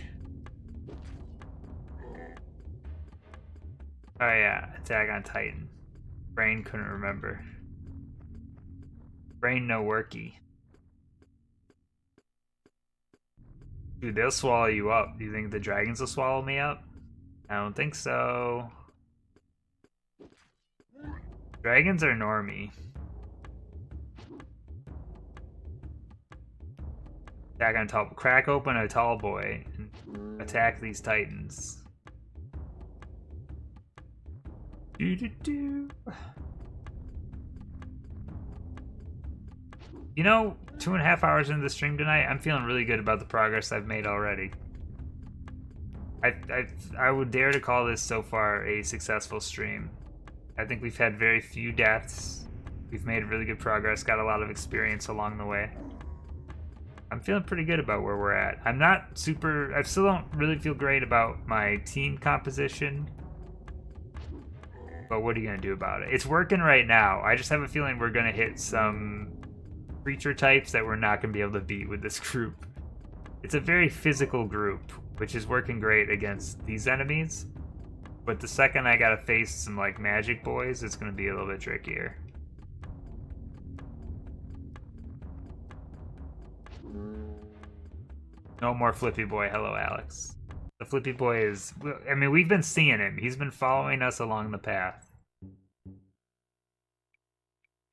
Oh yeah, Attack on Titan. Brain couldn't remember. Brain no worky. Dude, they'll swallow you up. Do you think the dragons will swallow me up? I don't think so. Dragons are normie. Attack on tall. Crack open a tall boy and attack these titans. You know, 2.5 hours into the stream tonight, I'm feeling really good about the progress I've made already. I would dare to call this so far a successful stream. I think we've had very few deaths. We've made really good progress, got a lot of experience along the way. I'm feeling pretty good about where we're at. I'm not super... I still don't really feel great about my team composition. But what are you going to do about it? It's working right now. I just have a feeling we're going to hit some creature types that we're not going to be able to beat with this group. It's a very physical group, which is working great against these enemies. But the second I got to face some, like, magic boys, it's going to be a little bit trickier. No more Flippy Boy. Hello, Alex. The Flippy Boy is... I mean, we've been seeing him. He's been following us along the path.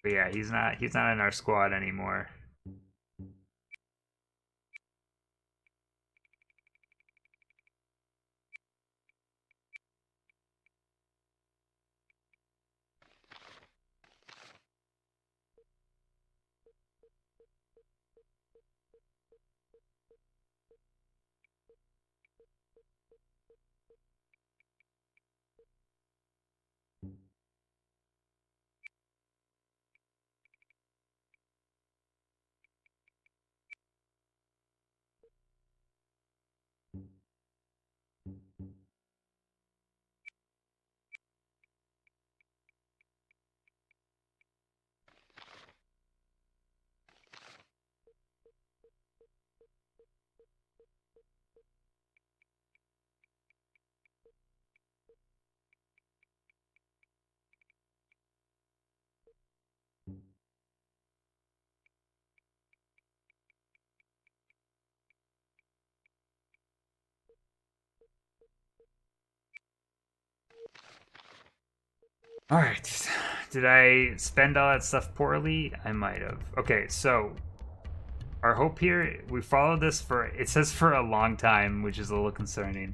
But yeah, he's not in our squad anymore. Alright, did I spend all that stuff poorly? I might have. Okay, so our hope here, we followed this for, it says for a long time, which is a little concerning.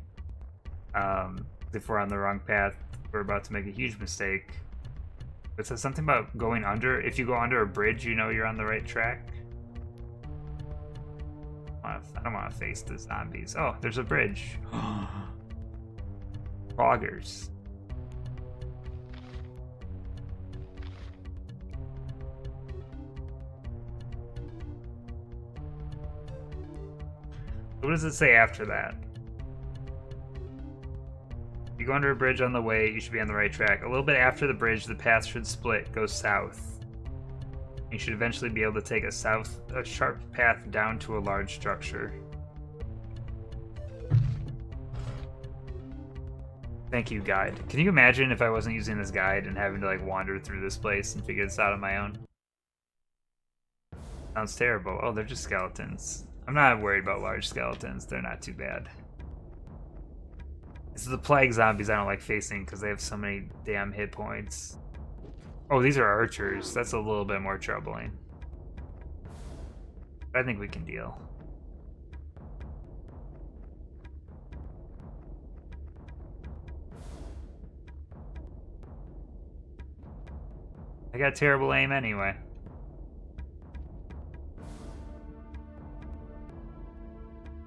If we're on the wrong path, we're about to make a huge mistake. It says something about going under. If you go under a bridge, you know you're on the right track. I don't want to face the zombies. Oh, there's a bridge. Loggers. What does it say after that? If you go under a bridge on the way, you should be on the right track. A little bit after the bridge, the path should split, go south. You should eventually be able to take a sharp path down to a large structure. Thank you, guide. Can you imagine if I wasn't using this guide and having to like wander through this place and figure this out on my own? Sounds terrible. Oh, they're just skeletons. I'm not worried about large skeletons. They're not too bad. This is the plague zombies I don't like facing because they have so many damn hit points. Oh, these are archers. That's a little bit more troubling. But I think we can deal. I got terrible aim anyway.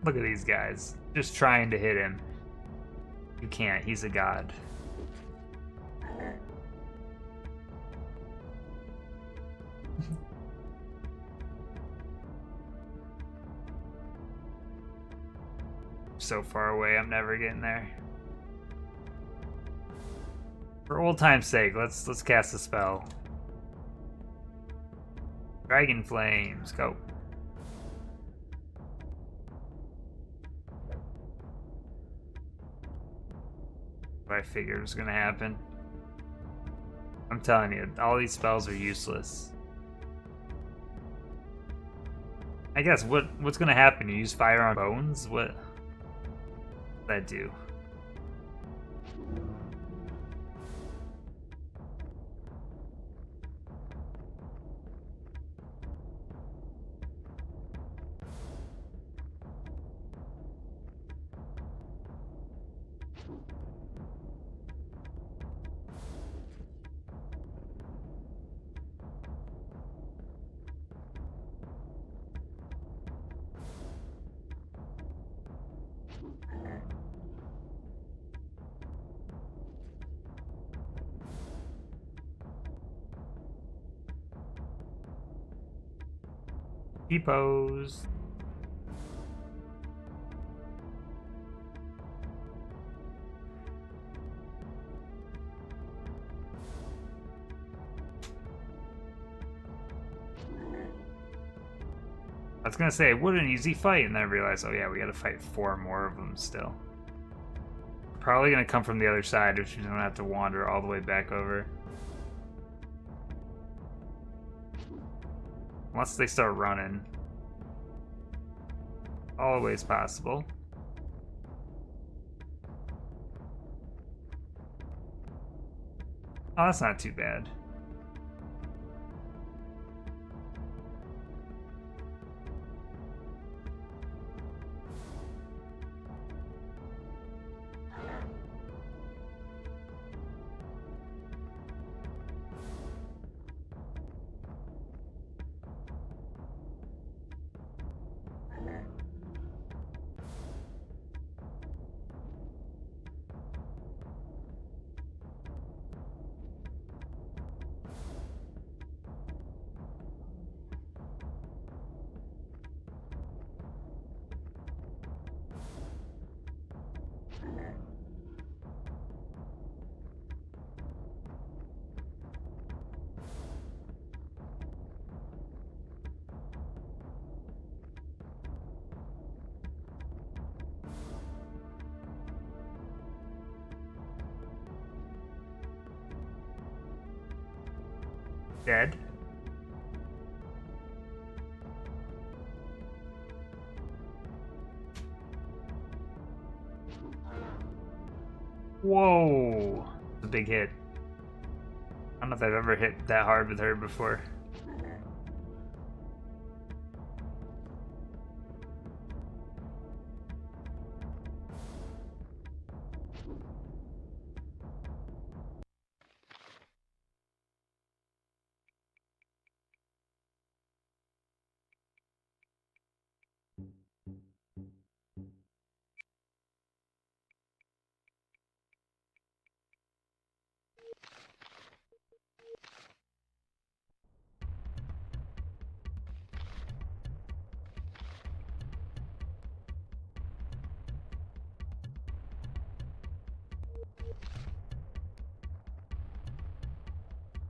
Look at these guys. Just trying to hit him. You can't. He's a god. So far away, I'm never getting there. For old time's sake, let's cast a spell. Dragon Flames, go. I figured was gonna happen. I'm telling you, all these spells are useless. I guess what's gonna happen? You use fire on bones? What does that do? T-pose. was gonna say, what an easy fight, and then I realized, oh yeah, we gotta fight 4 more of them still. Probably gonna come from the other side, which means I'm gonna have to wander all the way back over. Once they start running. Always possible. Oh, that's not too bad. Dead. Whoa! It's a big hit. I don't know if I've ever hit that hard with her before.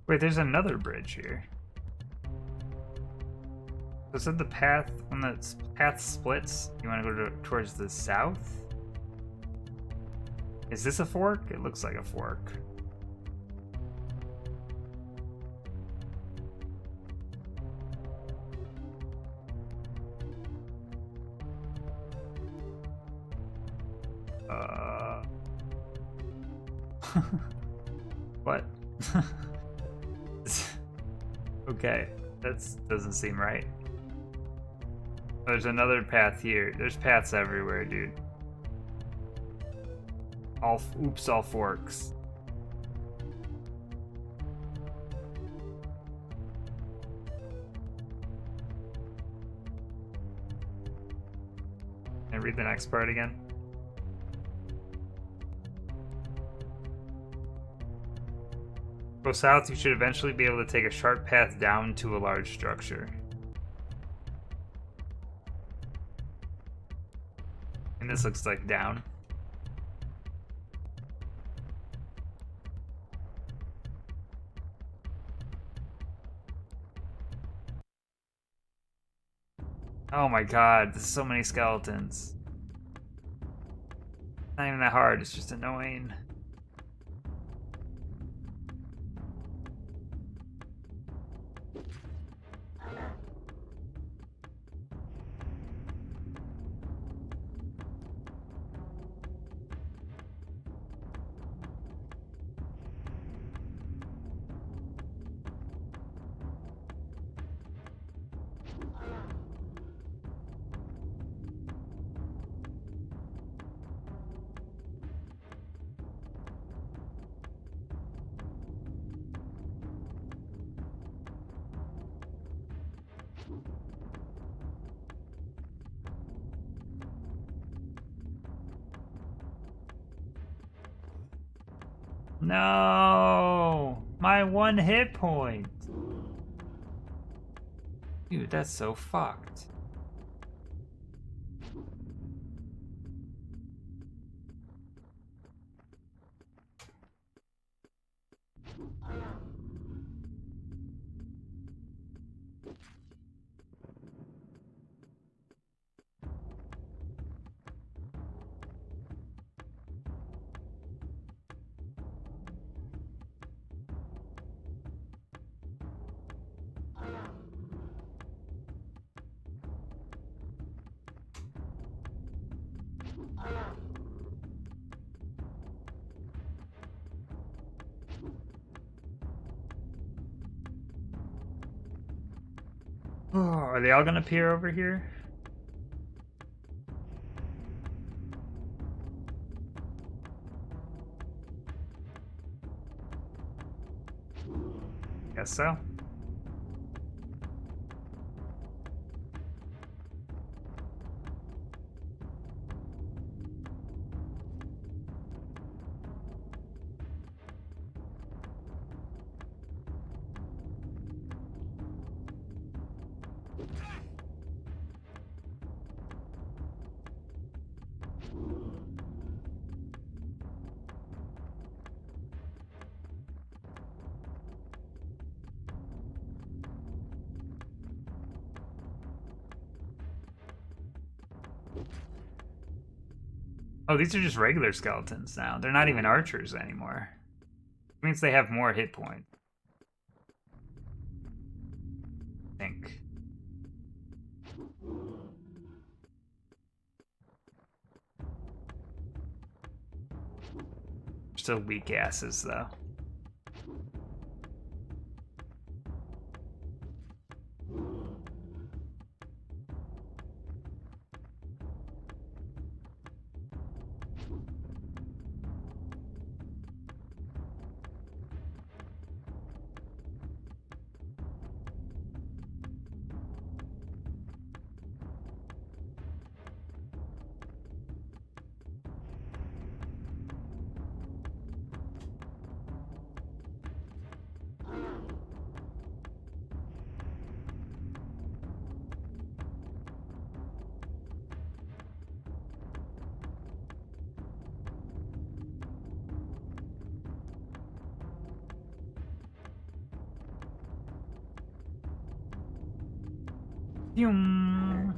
Wait, there's another bridge here. Is that the path, when the path splits, you want to go towards the south? Is this a fork? It looks like a fork. What? Okay, that doesn't seem right. There's another path here. There's paths everywhere, dude. Oops, all forks. Can I read the next part again? Go south, you should eventually be able to take a sharp path down to a large structure. And this looks like down. Oh my god, there's so many skeletons. Not even that hard, it's just annoying. No! My 1 hit point! Dude, that's so fucked. Oh, are they all gonna appear over here? Guess so. Oh, these are just regular skeletons now. They're not even archers anymore. It means they have more hit points. I think. Still weak asses, though. Yum.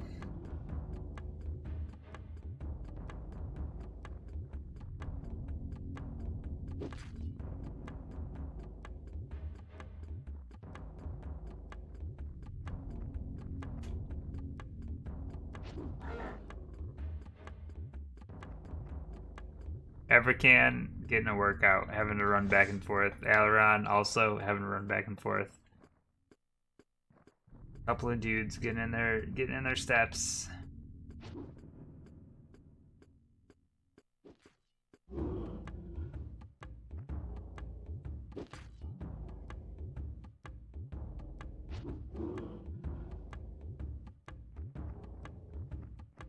Evercan getting a workout, having to run back and forth. Aileron also having to run back and forth. Couple of dudes getting in their steps.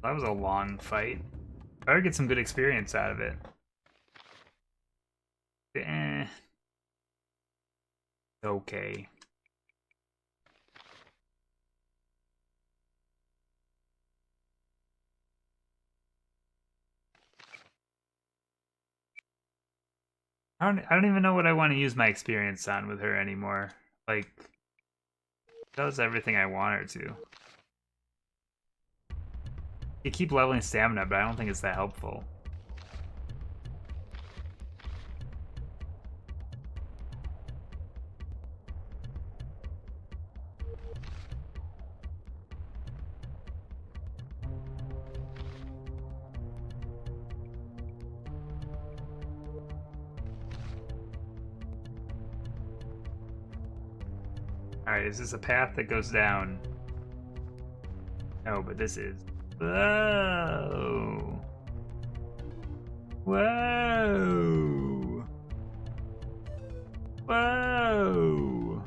That was a long fight. Better get some good experience out of it. Eh. Okay. I don't even know what I want to use my experience on with her anymore. Like, does everything I want her to. You keep leveling stamina, but I don't think it's that helpful. Alright, is this a path that goes down? No, but this is. Whoa! Whoa! Whoa!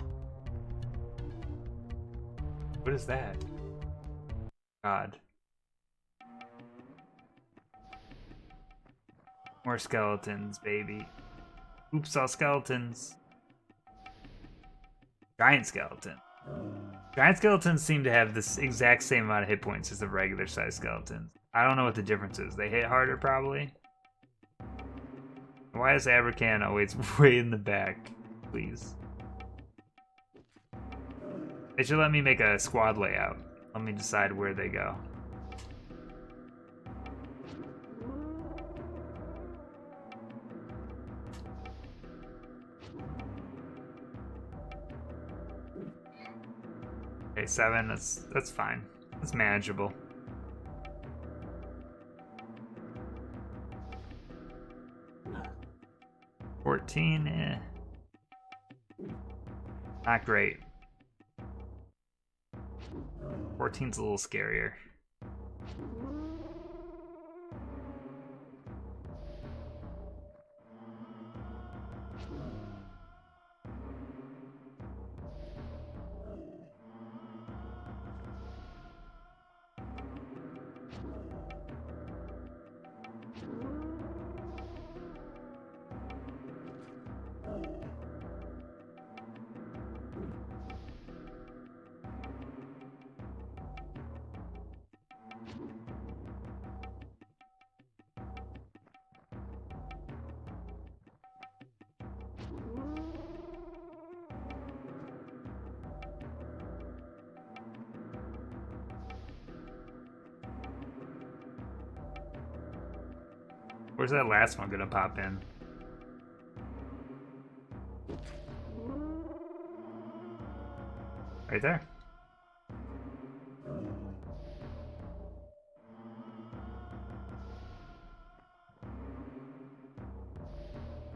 What is that? God. More skeletons, baby. Oops, all skeletons. Giant skeleton. Giant skeletons seem to have this exact same amount of hit points as the regular sized skeletons. I don't know what the difference is. They hit harder, probably. Why is Abercan always way in the back? Please. They should let me make a squad layout. Let me decide where they go. Okay, 7, that's fine. That's manageable. $14, not great. 14's a little scarier. Where's that last one gonna pop in? Right there.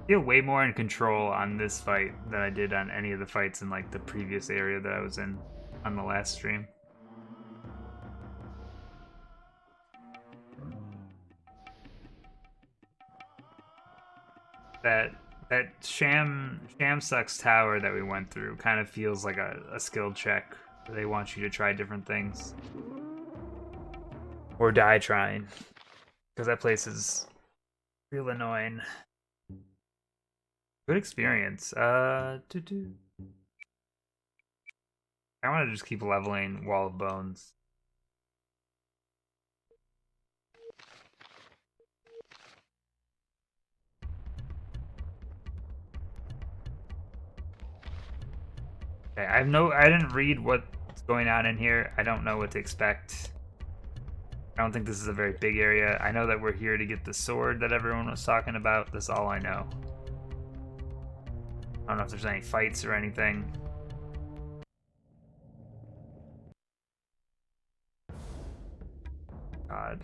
I feel way more in control on this fight than I did on any of the fights in like the previous area that I was in on the last stream. That sham sucks tower that we went through kind of feels like a skill check where they want you to try different things or die trying, because that place is real annoying. Good experience. I want to just keep leveling Wall of Bones. Okay, I didn't read what's going on in here. I don't know what to expect. I don't think this is a very big area. I know that we're here to get the sword that everyone was talking about. That's all I know. I don't know if there's any fights or anything. God.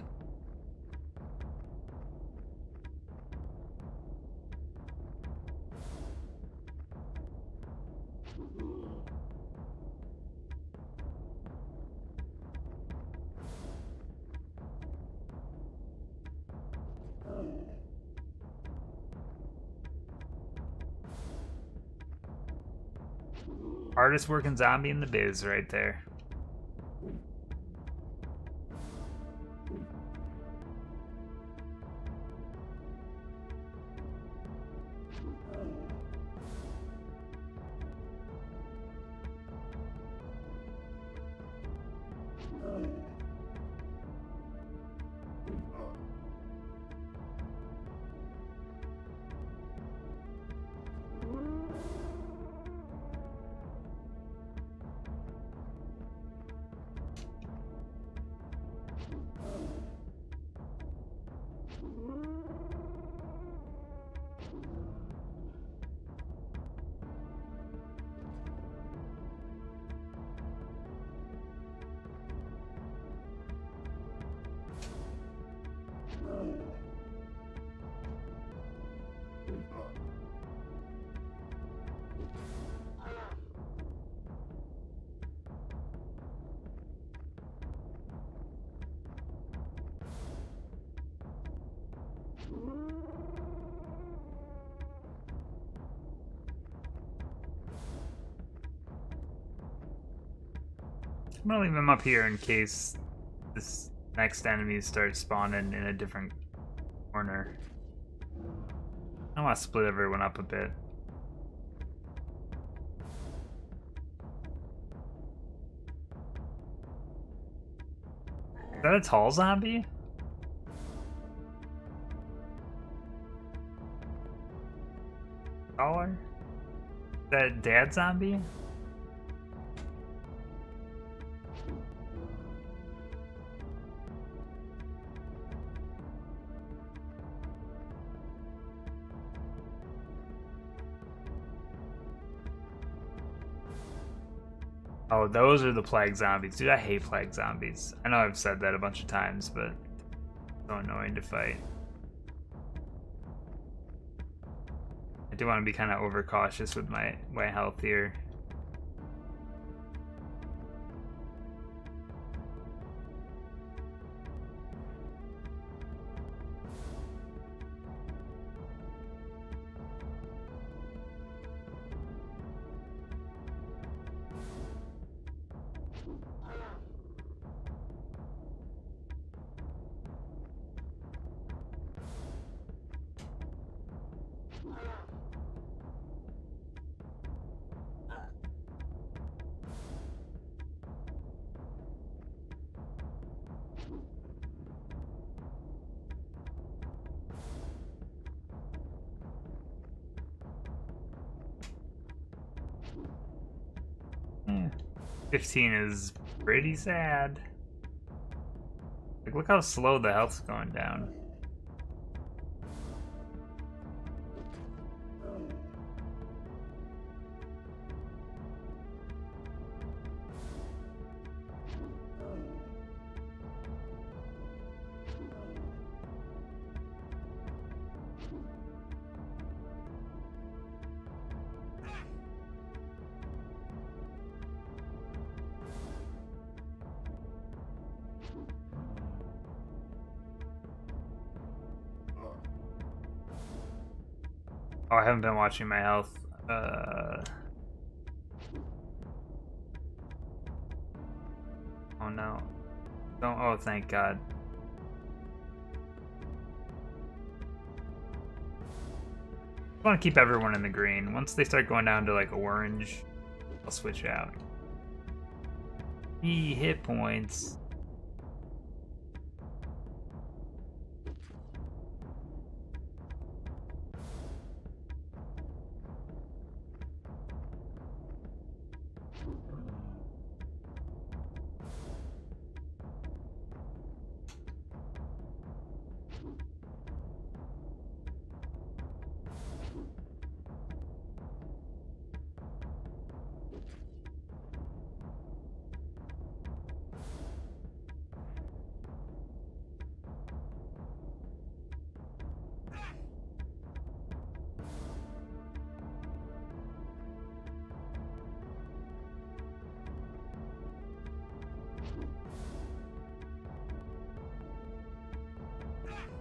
Hardest working zombie in the biz right there. I'm gonna leave him up here in case this next enemy starts spawning in a different corner. I want to split everyone up a bit. Is that a tall zombie? Taller? Is that dad zombie? Oh, those are the plague zombies. Dude, I hate plague zombies. I know I've said that a bunch of times, but it's so annoying to fight. I do want to be kind of overcautious with my health here. 15 is pretty sad. Like, look how slow the health's going down. Oh, I haven't been watching my health. Oh no. Don't. Oh, thank God. I want to keep everyone in the green. Once they start going down to like orange, I'll switch out. Hit points.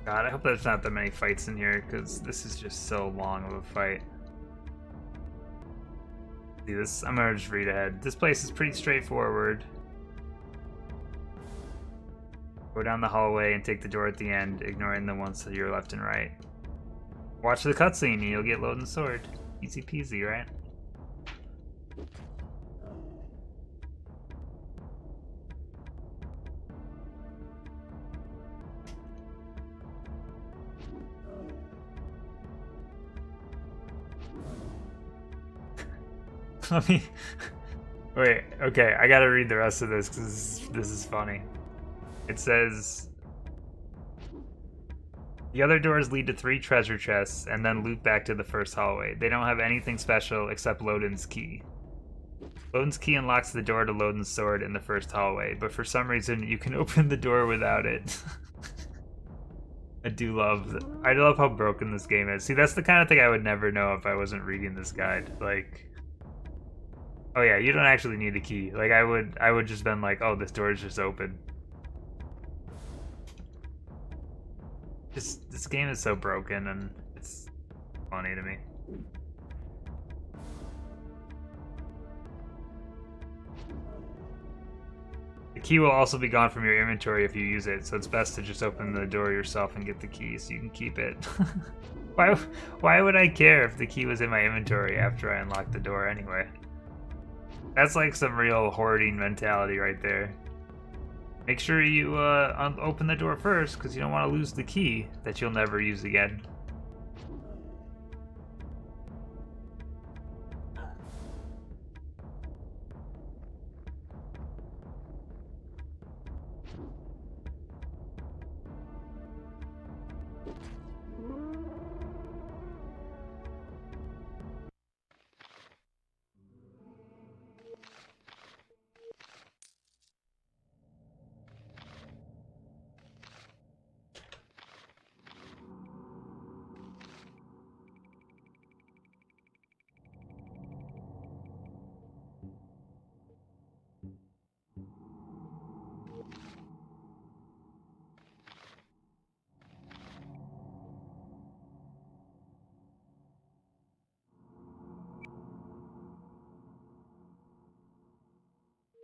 God, I hope there's not that many fights in here, because this is just so long of a fight. See this? I'm gonna just read ahead. This place is pretty straightforward. Go down the hallway and take the door at the end, ignoring the ones to your left and right. Watch the cutscene and you'll get Loden's sword. Easy peasy, right? Let me... Wait, okay, I gotta read the rest of this because this is funny. It says... The other doors lead to 3 treasure chests and then loop back to the first hallway. They don't have anything special except Loden's key. Loden's key unlocks the door to Loden's sword in the first hallway, but for some reason you can open the door without it. I love how broken this game is. See, that's the kind of thing I would never know if I wasn't reading this guide. Like, oh yeah, you don't actually need a key. Like I would just been like, oh, this door is just open. This game is so broken and it's funny to me. The key will also be gone from your inventory if you use it, so it's best to just open the door yourself and get the key so you can keep it. Why would I care if the key was in my inventory after I unlocked the door anyway? That's like some real hoarding mentality right there. Make sure you open the door first, because you don't want to lose the key that you'll never use again.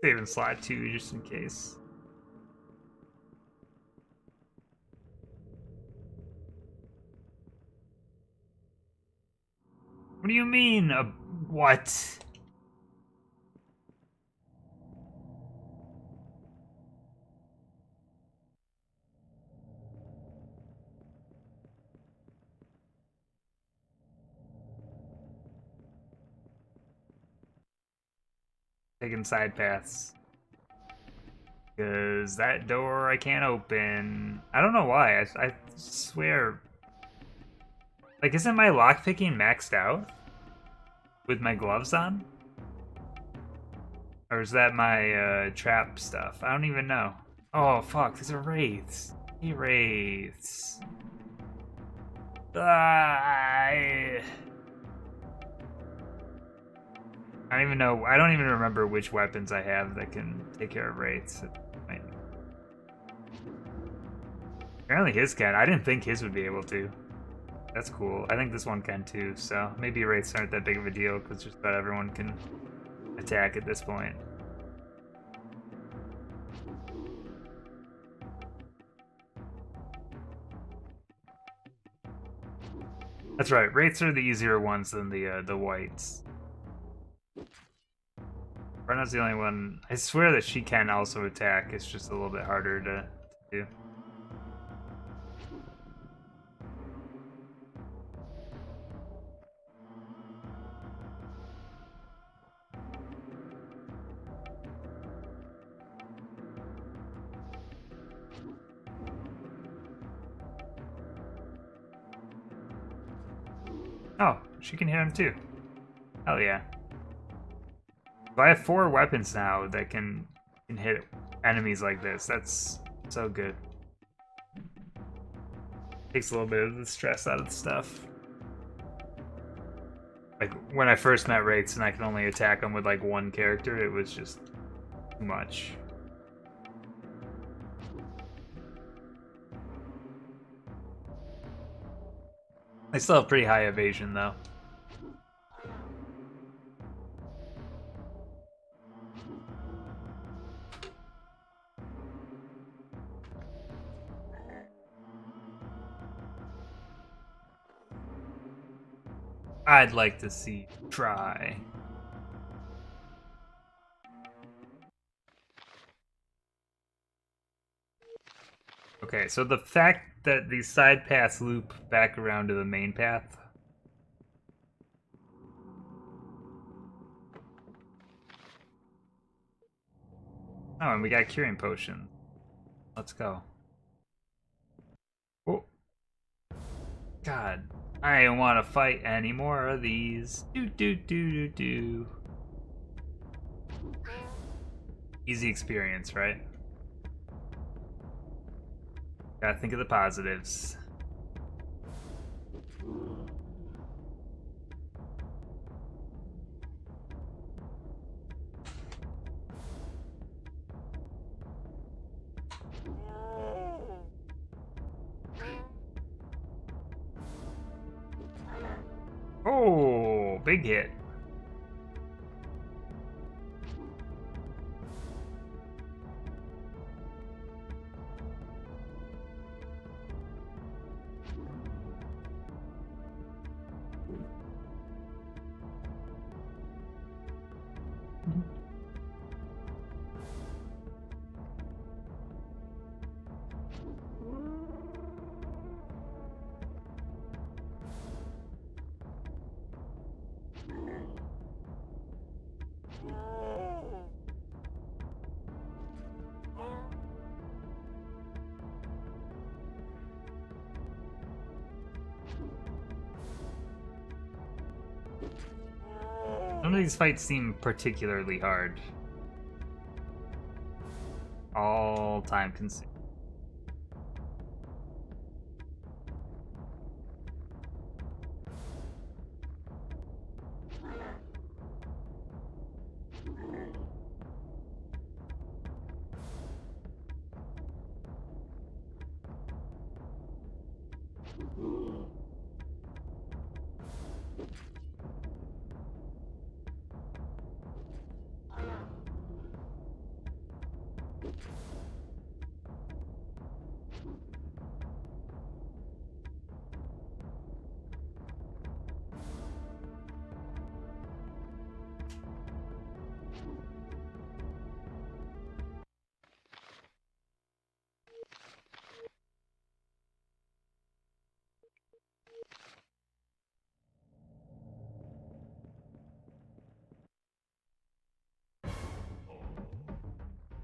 Save in slot 2 just in case. What do you mean? What? Taking side paths. Because that door I can't open. I don't know why. I swear. Like, isn't my lockpicking maxed out? With my gloves on? Or is that my trap stuff? I don't even know. Oh, fuck. These are wraiths. Hey, wraiths. I don't even know. I don't even remember which weapons I have that can take care of wraiths. Apparently his can. I didn't think his would be able to. That's cool. I think this one can too, so maybe wraiths aren't that big of a deal because just about everyone can attack at this point. That's right. Wraiths are the easier ones than the whites. Brenna's the only one. I swear that she can also attack. It's just a little bit harder to do. Oh, she can hit him too. Hell yeah. I have 4 weapons now that can hit enemies like this. That's so good. Takes a little bit of the stress out of the stuff. Like, when I first met Wraiths and I can only attack them with, like, one character, it was just too much. I still have pretty high evasion, though. I'd like to see you try. Okay, so the fact that these side paths loop back around to the main path. Oh, and we got curing potion. Let's go. Oh. God. I don't want to fight any more of these. Do. Easy experience, right? Gotta think of the positives. Oh, big hit. None of these fights seem particularly hard. All time consuming.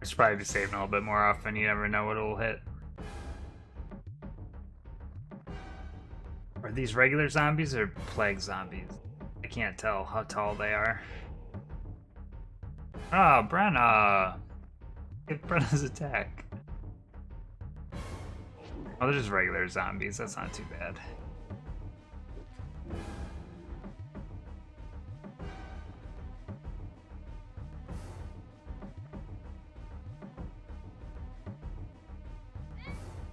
should probably be saving a little bit more often. You never know what it'll hit. Are these regular zombies or plague zombies? I can't tell how tall they are. Oh, Brenna! Get Brenna's attack. Oh, they're just regular zombies. That's not too bad.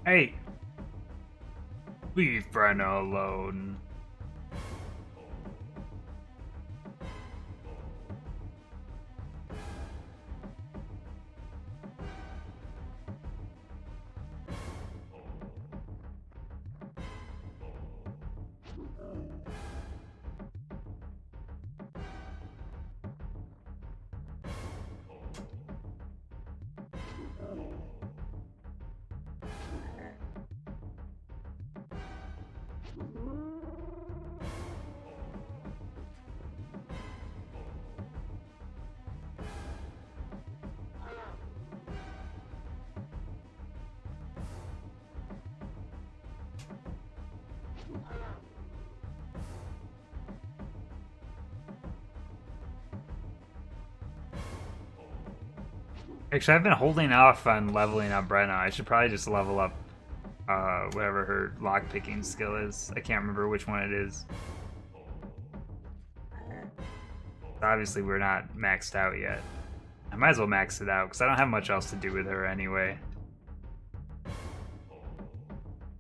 Hey! Leave Brenna alone. Actually, I've been holding off on leveling up Brenna. I should probably just level up whatever her lockpicking skill is. I can't remember which one it is. Obviously, we're not maxed out yet. I might as well max it out, because I don't have much else to do with her anyway. She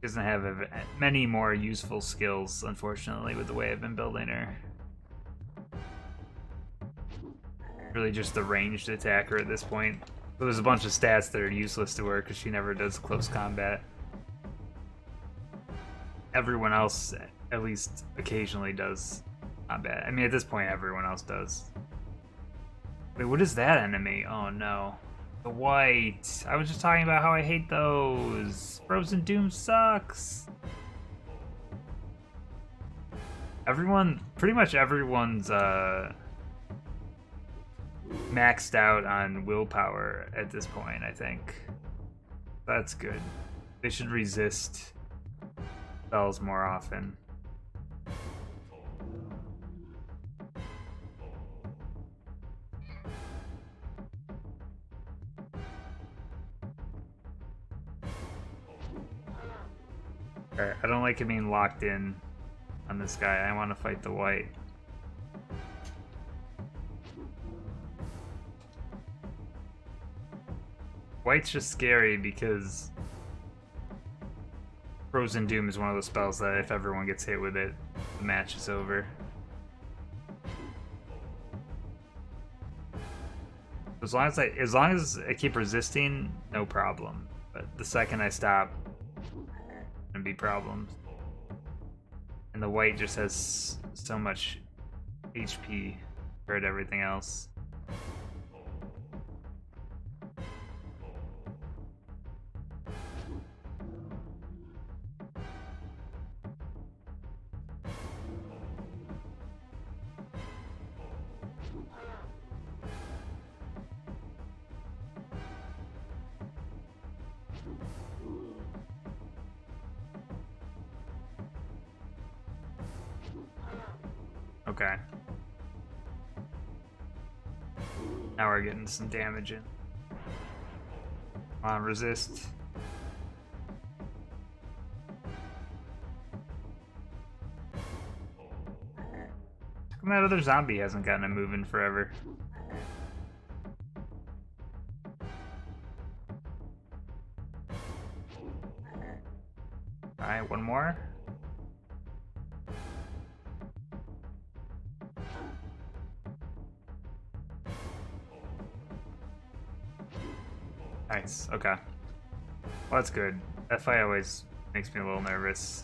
doesn't have many more useful skills, unfortunately, with the way I've been building her. Really just the ranged attacker at this point. So there's a bunch of stats that are useless to her because she never does close combat. Everyone else, at least occasionally, does combat. I mean, at this point, everyone else does. Wait, what is that enemy? Oh no. The white. I was just talking about how I hate those. Frozen Doom sucks. Pretty much everyone's maxed out on willpower at this point, I think. That's good. They should resist spells more often. Alright, I don't like it being locked in on this guy. I want to fight the white. White's just scary because Frozen Doom is one of those spells that if everyone gets hit with it, the match is over. As long as I keep resisting, no problem. But the second I stop, gonna be problems. And the white just has so much HP compared to everything else. Okay. Now we're getting some damage in. Come on, resist. How come that other zombie hasn't gotten it moving forever? Alright, one more. Nice, okay. Well, that's good. That fight always makes me a little nervous.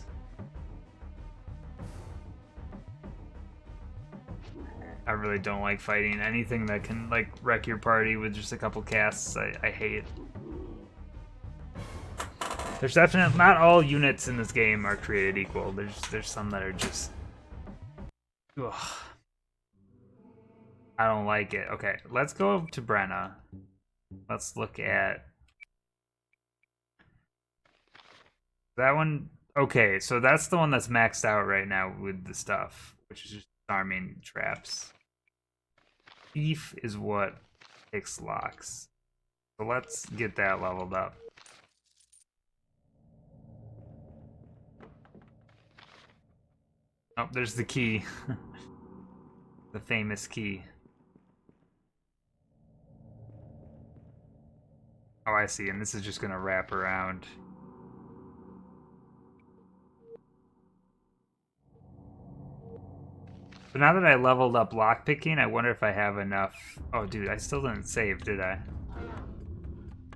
I really don't like fighting anything that can, like, wreck your party with just a couple casts. I hate. There's definitely not all units in this game are created equal. There's some that are just. Ugh. I don't like it. Okay, let's go to Brenna. Let's look at that one. Okay, so that's the one that's maxed out right now with the stuff, which is just farming traps. Thief is what picks locks. So let's get that leveled up. Oh, there's the key. The famous key. Oh, I see, and this is just gonna wrap around. So now that I leveled up lockpicking, I wonder if I have enough. Oh, dude, I still didn't save, did I?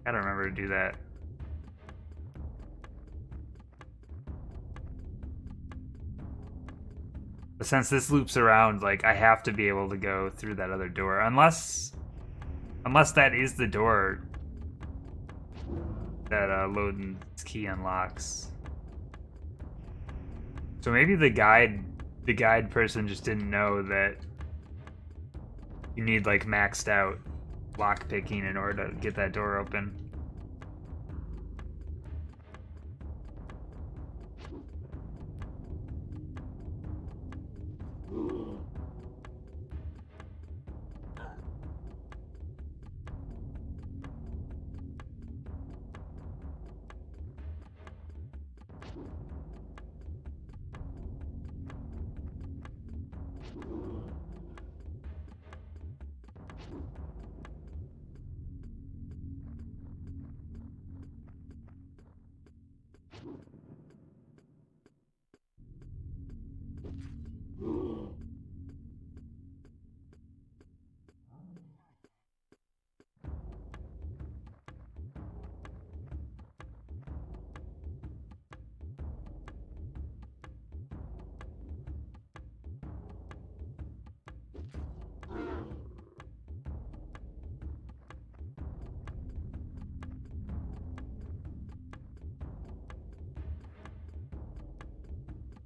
Gotta remember to do that. But since this loops around, like, I have to be able to go through that other door. Unless that is the door that Loden's key unlocks. So maybe the guide person just didn't know that you need, like, maxed out lockpicking in order to get that door open.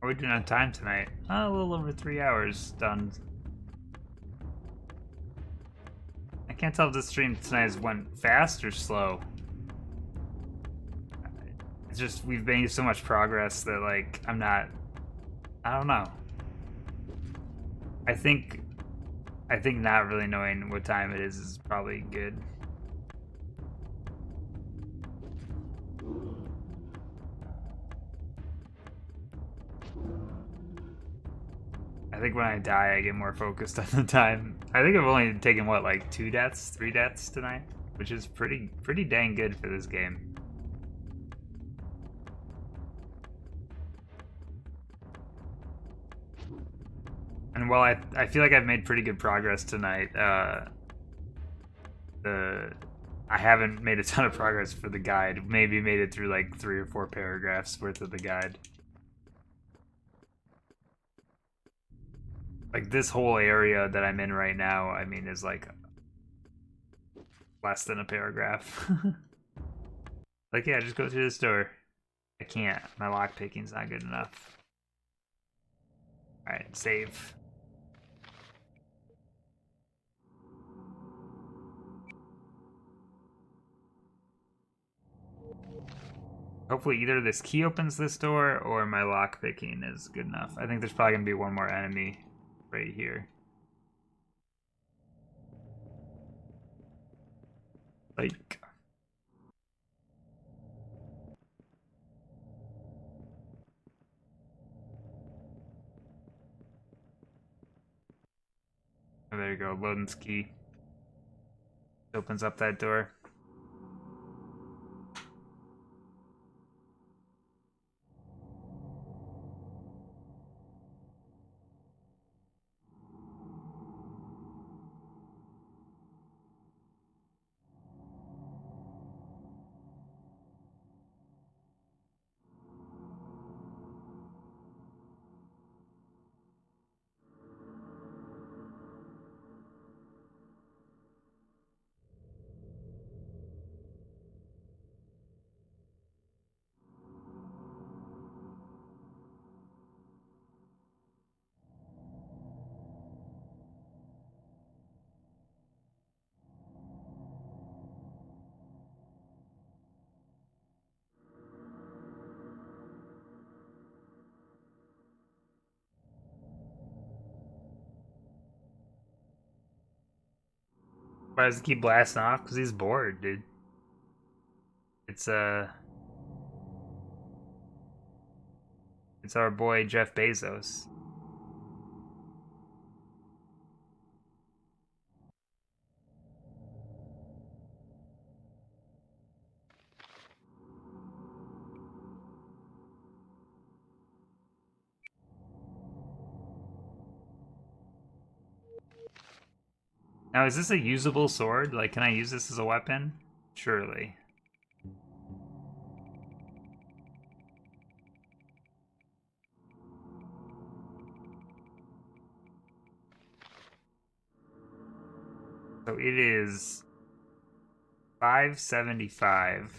Are we doing on time tonight? A little over 3 hours done. I can't tell if this stream tonight went fast or slow. It's just we've made so much progress that, like, I don't know. I think not really knowing what time it is probably good. I think when I die, I get more focused on the time. I think I've only taken, what, like 2 deaths, 3 deaths tonight? Which is pretty dang good for this game. And while I feel like I've made pretty good progress tonight, I haven't made a ton of progress for the guide. Maybe made it through like 3 or 4 paragraphs worth of the guide. Like, this whole area that I'm in right now, I mean, is like less than a paragraph. Like, yeah, just go through this door. I can't. My lockpicking's not good enough. Alright, save. Hopefully either this key opens this door or my lockpicking is good enough. I think there's probably going to be one more enemy right here. Like... Oh, there you go, Loden's key. Opens up that door. Why does he keep blasting off? Because he's bored, dude. It's our boy Jeff Bezos. Now, is this a usable sword? Like, can I use this as a weapon? Surely. So it is 575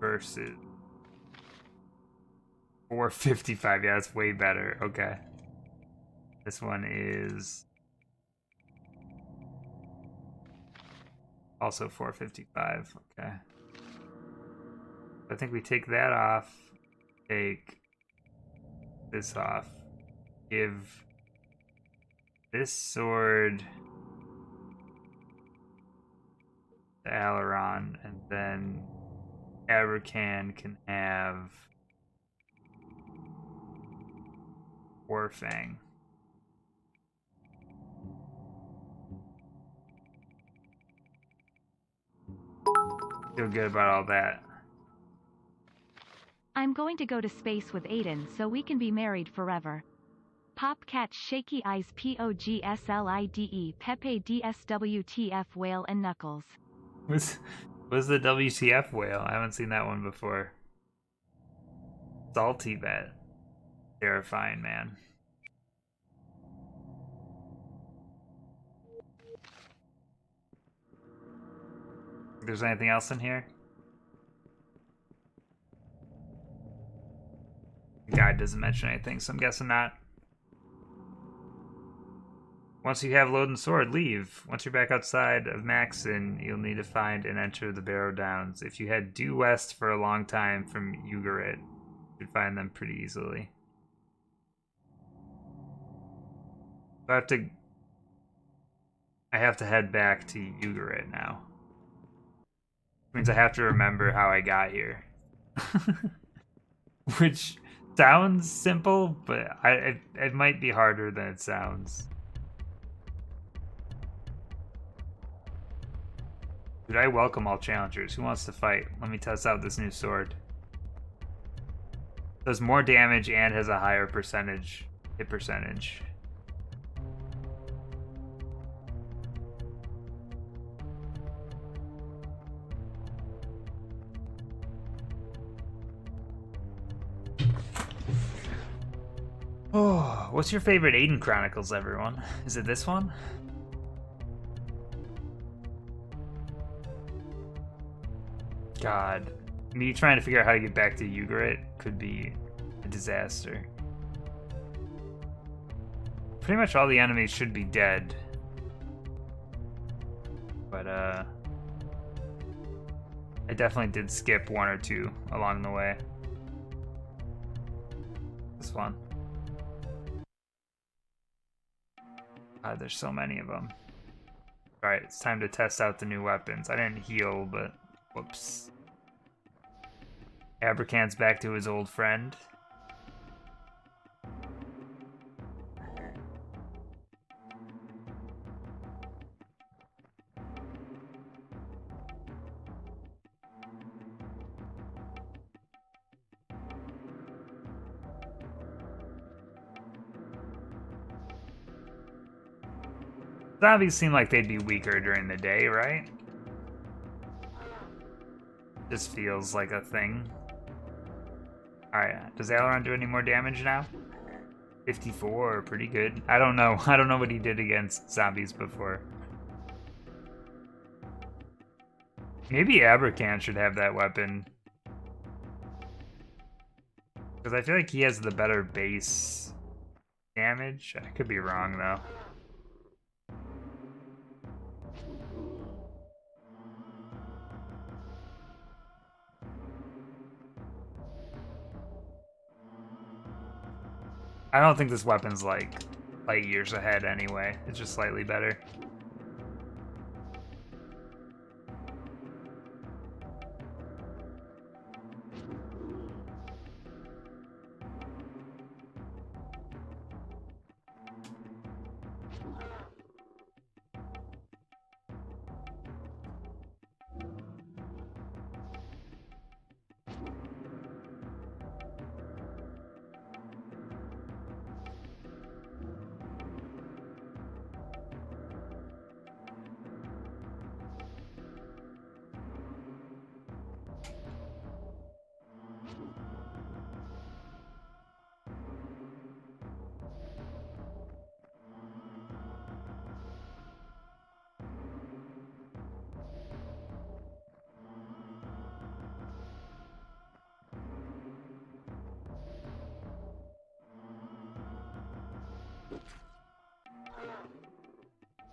versus 455. Yeah, that's way better. Okay. This one is also 455. Okay. I think we take that off, take this off, give this sword to Aileron, and then Abrakan can have Warfang. Feel good about all that. I'm going to go to space with Aidyn so we can be married forever. Popcat shaky eyes POGSLIDE Pepe DSWTF whale and Knuckles. What's the WTF whale? I haven't seen that one before. Salty bet. Terrifying, man. If there's anything else in here? The guide doesn't mention anything, so I'm guessing not. Once you have load and sword, leave. Once you're back outside of Maxon, you'll need to find and enter the Barrow Downs. If you head due west for a long time from Ugarit, you'd find them pretty easily. So I have to head back to Ugarit now. Which means I have to remember how I got here. Which sounds simple, but it might be harder than it sounds. Dude, I welcome all challengers. Who wants to fight? Let me test out this new sword. Does more damage and has a higher hit percentage. Oh, what's your favorite Aidyn Chronicles, everyone? Is it this one? God. Me trying to figure out how to get back to Ugarit could be a disaster. Pretty much all the enemies should be dead. But, I definitely did skip one or two along the way. This one. God, there's so many of them. Alright, it's time to test out the new weapons. I didn't heal, but whoops. Abrakan's back to his old friend. Zombies seem like they'd be weaker during the day, right? Just feels like a thing. Alright, does Aileron do any more damage now? 54, pretty good. I don't know. I don't know what he did against zombies before. Maybe Abrakan should have that weapon. Because I feel like he has the better base damage. I could be wrong, though. I don't think this weapon's, like, light years ahead anyway. It's just slightly better.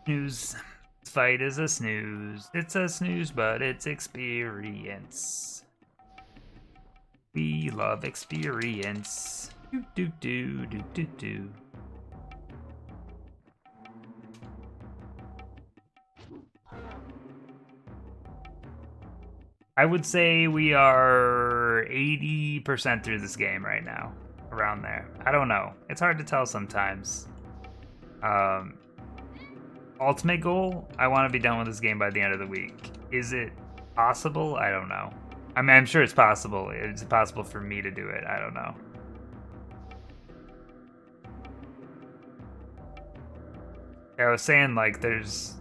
Snooze. This fight is a snooze. It's a snooze, but it's experience. We love experience. Do do do do do do. I would say we are 80% through this game right now. Around there. I don't know. It's hard to tell sometimes. Ultimate goal, I want to be done with this game by the end of the week. Is it possible? I don't know. I mean, I'm sure it's possible. It's possible for me to do it. I don't know. I was saying, like, there's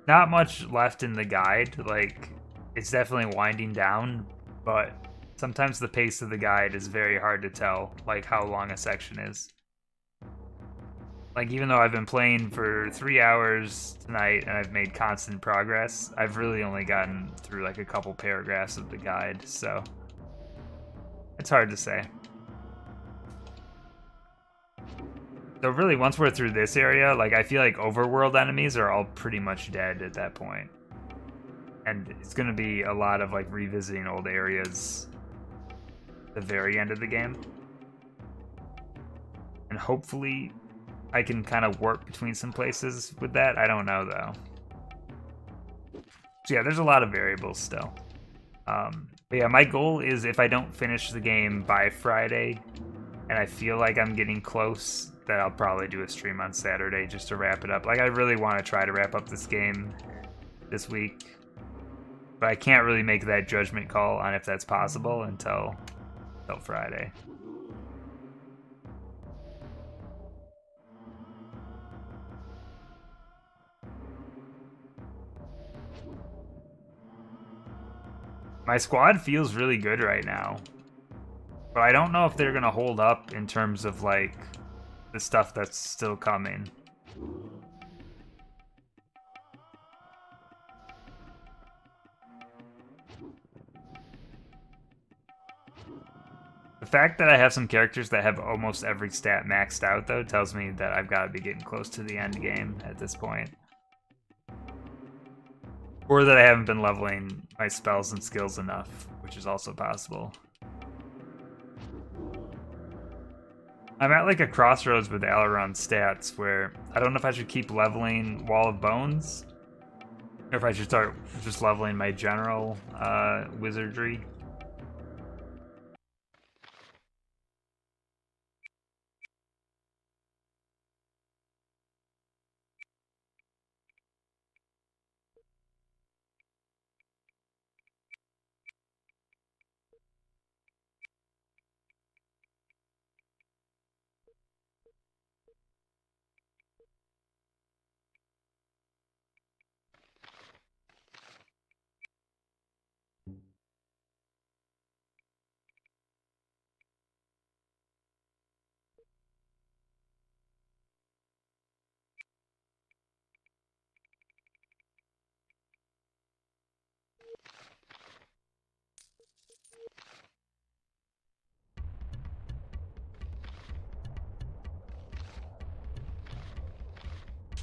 not much left in the guide. Like, it's definitely winding down, but sometimes the pace of the guide is very hard to tell, like, how long a section is. Like, even though I've been playing for 3 hours tonight and I've made constant progress, I've really only gotten through, like, a couple paragraphs of the guide, so it's hard to say. So really, once we're through this area, like, I feel like overworld enemies are all pretty much dead at that point. And it's going to be a lot of, like, revisiting old areas at the very end of the game. And hopefully I can kind of warp between some places with that. I don't know, though. So yeah, there's a lot of variables still. But yeah, my goal is if I don't finish the game by Friday, and I feel like I'm getting close, that I'll probably do a stream on Saturday just to wrap it up. Like, I really want to try to wrap up this game this week, but I can't really make that judgment call on if that's possible until Friday. My squad feels really good right now, but I don't know if they're gonna hold up in terms of, like, the stuff that's still coming. The fact that I have some characters that have almost every stat maxed out, though, tells me that I've got to be getting close to the end game at this point. Or that I haven't been leveling my spells and skills enough, which is also possible. I'm at, like, a crossroads with Aileron's stats where I don't know if I should keep leveling Wall of Bones, or if I should start just leveling my general wizardry.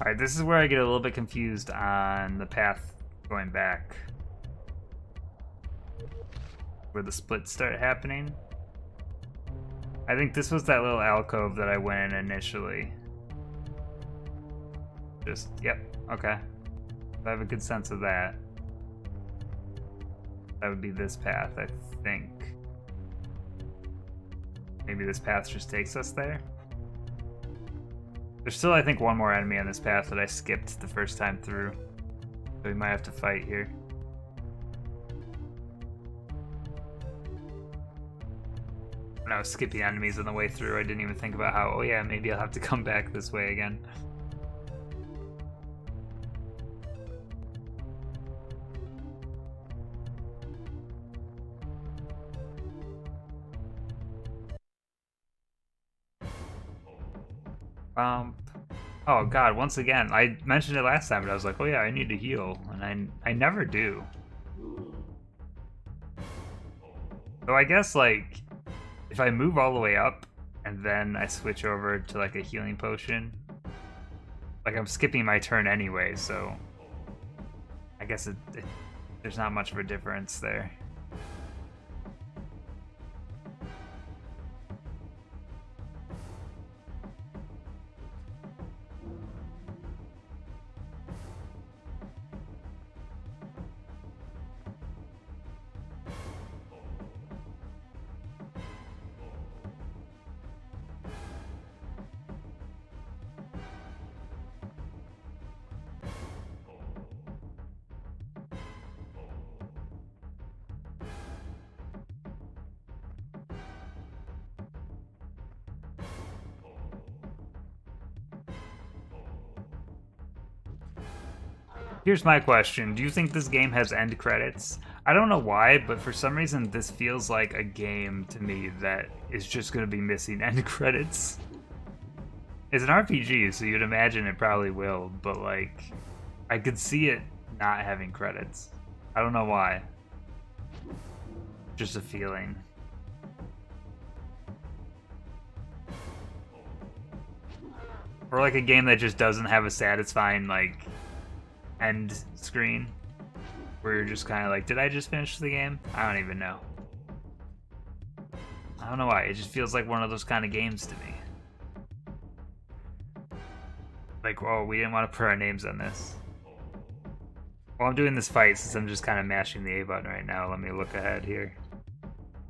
Alright, this is where I get a little bit confused on the path going back. Where the splits start happening. I think this was that little alcove that I went in initially. Just, yep, okay. I have a good sense of that. That would be this path, I think. Maybe this path just takes us there? There's still, I think, one more enemy on this path that I skipped the first time through. So we might have to fight here. When I was skipping enemies on the way through, I didn't even think about how, oh yeah, maybe I'll have to come back this way again. Oh god, once again, I mentioned it last time, but I was like, oh yeah, I need to heal, and I never do. So I guess, like, if I move all the way up, and then I switch over to, like, a healing potion, like, I'm skipping my turn anyway, so I guess there's not much of a difference there. Here's my question. Do you think this game has end credits? I don't know why, but for some reason this feels like a game to me that is just going to be missing end credits. It's an RPG, so you'd imagine it probably will, but like, I could see it not having credits. I don't know why. Just a feeling. Or like a game that just doesn't have a satisfying, like, end screen where you're just kind of like, did I just finish the game? I don't even know. I don't know why. It just feels like one of those kind of games to me. Like, oh, we didn't want to put our names on this. While I'm doing this fight, since I'm just kind of mashing the A button right now, let me look ahead here.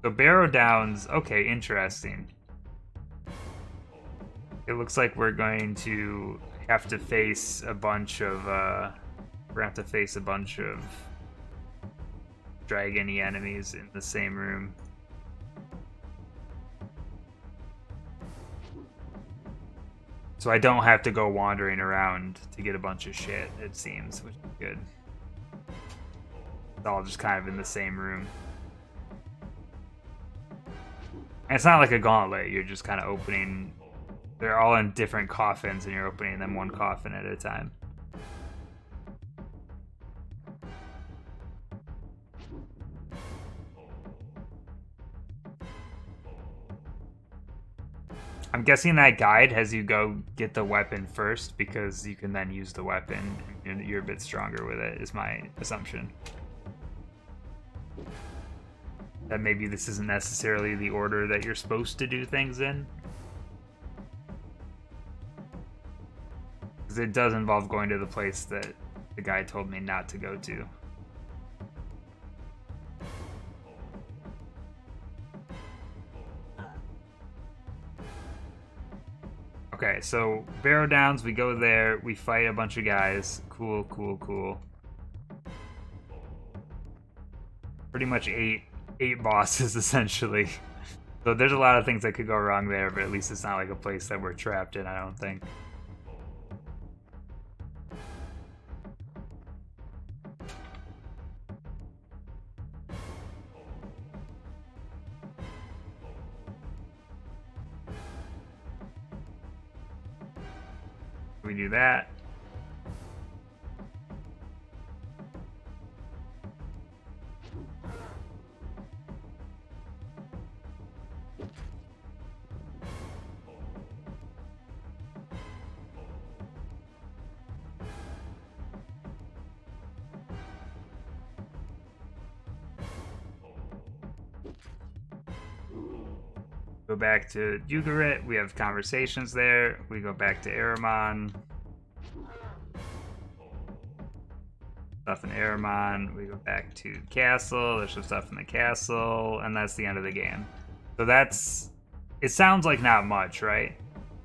So Barrow Downs, okay, interesting. It looks like we're going to have to face a bunch of dragon-y enemies in the same room. So I don't have to go wandering around to get a bunch of shit, it seems, which is good. It's all just kind of in the same room. And it's not like a gauntlet, you're just kind of opening... They're all in different coffins, and you're opening them one coffin at a time. I'm guessing that guide has you go get the weapon first, because you can then use the weapon and you're a bit stronger with it, is my assumption. That maybe this isn't necessarily the order that you're supposed to do things in. Because it does involve going to the place that the guy told me not to go to. Okay, so Barrow Downs, we go there, we fight a bunch of guys. Cool, cool, cool. Pretty much eight bosses, essentially. So there's a lot of things that could go wrong there, but at least it's not like a place that we're trapped in, I don't think. We do that. Go back to Ugarit. We have conversations there. We go back to Aramon. Stuff in Aramon. We go back to the castle. There's some stuff in the castle, and that's the end of the game. So that's. It sounds like not much, right?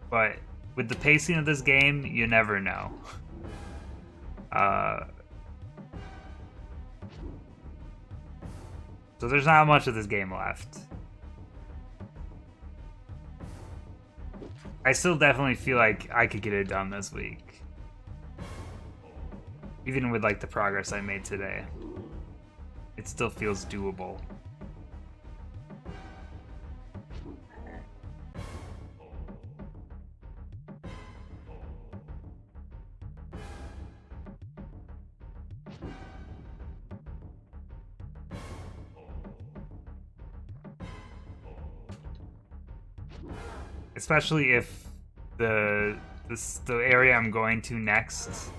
But with the pacing of this game, you never know. So there's not much of this game left. I still definitely feel like I could get it done this week. Even with like the progress I made today. It still feels doable. Especially if the area I'm going to next,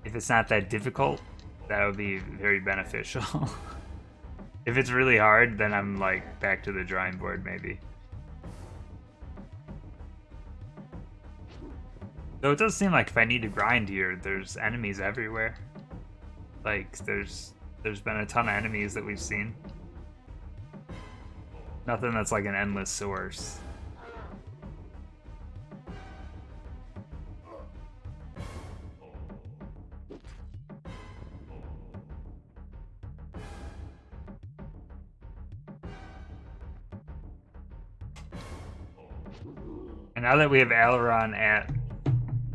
if it's not that difficult, that would be very beneficial. If it's really hard, then I'm like back to the drawing board maybe. Though it does seem like if I need to grind here, there's enemies everywhere. Like there's been a ton of enemies that we've seen. Nothing that's like an endless source. And now that we have Aileron at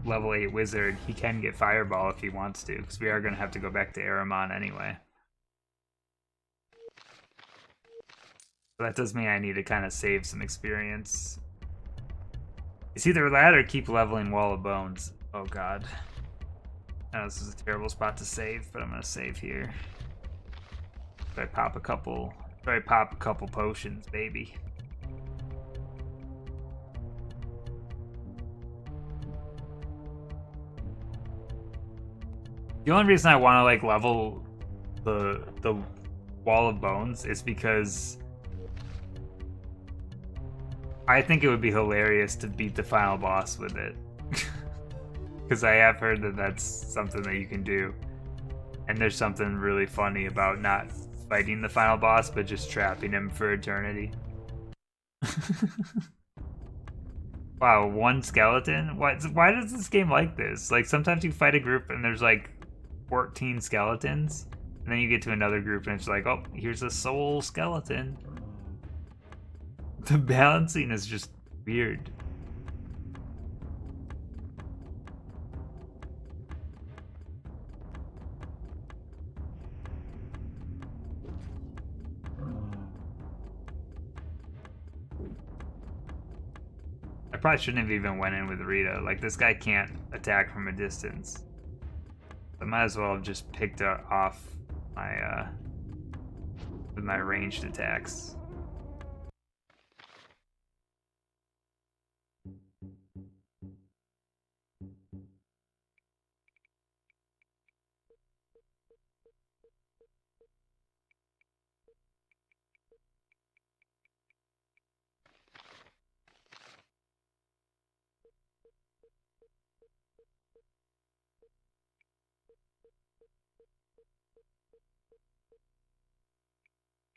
level 8 wizard, he can get Fireball if he wants to, because we are going to have to go back to Aramon anyway. So that does mean I need to kind of save some experience. It's either that or keep leveling Wall of Bones. Oh god. I know this is a terrible spot to save, but I'm going to save here. Try pop a couple potions, baby. The only reason I want to like level the Wall of Bones is because I think it would be hilarious to beat the final boss with it. Because I have heard that that's something that you can do. And there's something really funny about not fighting the final boss, but just trapping him for eternity. Wow, one skeleton? Why does this game like this? Like, sometimes you fight a group and there's like 14 skeletons, and then you get to another group and it's like, oh, here's a soul skeleton. The balancing is just weird. I probably shouldn't have even went in with Rita. Like, this guy can't attack from a distance. I might as well have just picked off my with my ranged attacks.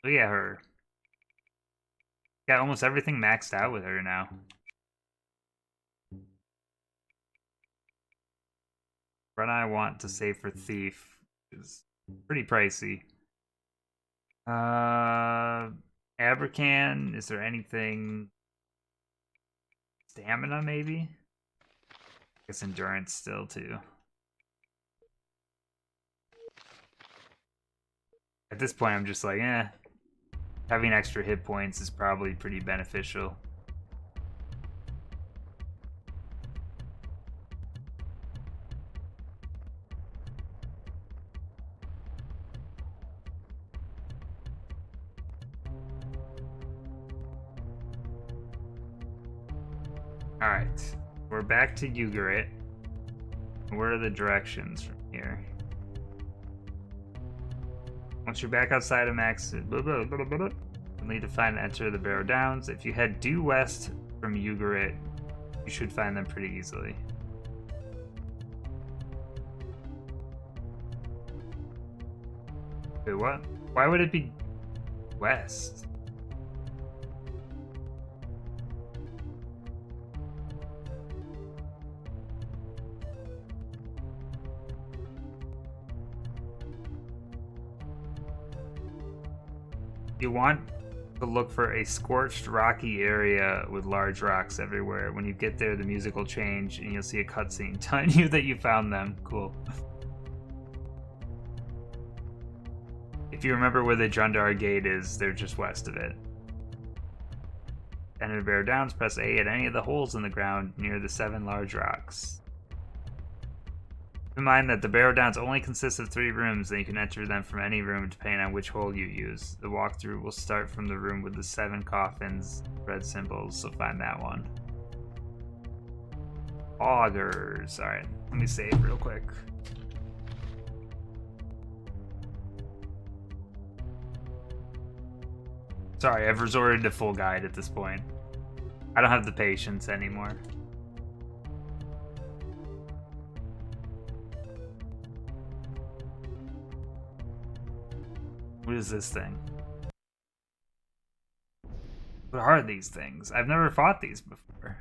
Look at her. Got almost everything maxed out with her now. But I want to save for Thief. Is pretty pricey. Abracan, is there anything? Stamina, maybe? I guess endurance still, too. At this point, I'm just like, eh. Having extra hit points is probably pretty beneficial. Alright, we're back to Ugarit. What are the directions from here? Once you're back outside of max... You need to find and enter the Barrow Downs. If you head due west from Ugarit, you should find them pretty easily. Wait, what? Why would it be west? You want to look for a scorched rocky area with large rocks everywhere. When you get there, the music will change and you'll see a cutscene telling you that you found them. Cool. If you remember where the Jundar Gate is, they're just west of it. Enter the Barrow Downs, press A at any of the holes in the ground near the 7 large rocks. Keep in mind that the Barrow Downs only consists of 3 rooms, and you can enter them from any room depending on which hole you use. The walkthrough will start from the room with the 7 coffins, red symbols, so find that one. Augers. Alright, let me save real quick. Sorry, I've resorted to full guide at this point. I don't have the patience anymore. What is this thing? What are these things? I've never fought these before.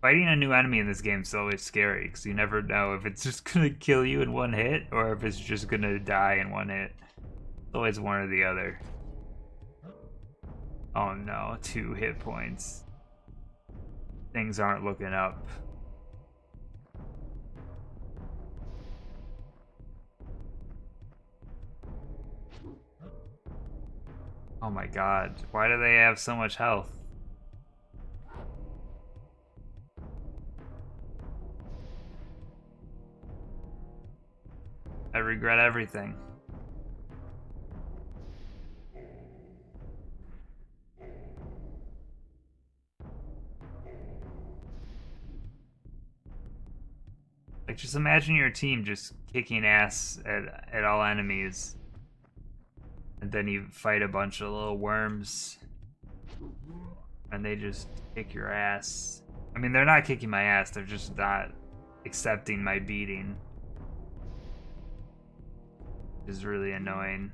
Fighting a new enemy in this game is always scary because you never know if it's just gonna kill you in one hit or if it's just gonna die in one hit. It's always one or the other. Oh no, 2 hit points. Things aren't looking up. Oh my god, why do they have so much health? I regret everything. Like, just imagine your team just kicking ass at all enemies. And then you fight a bunch of little worms. And they just kick your ass. I mean, they're not kicking my ass, they're just not accepting my beating. Which is really annoying.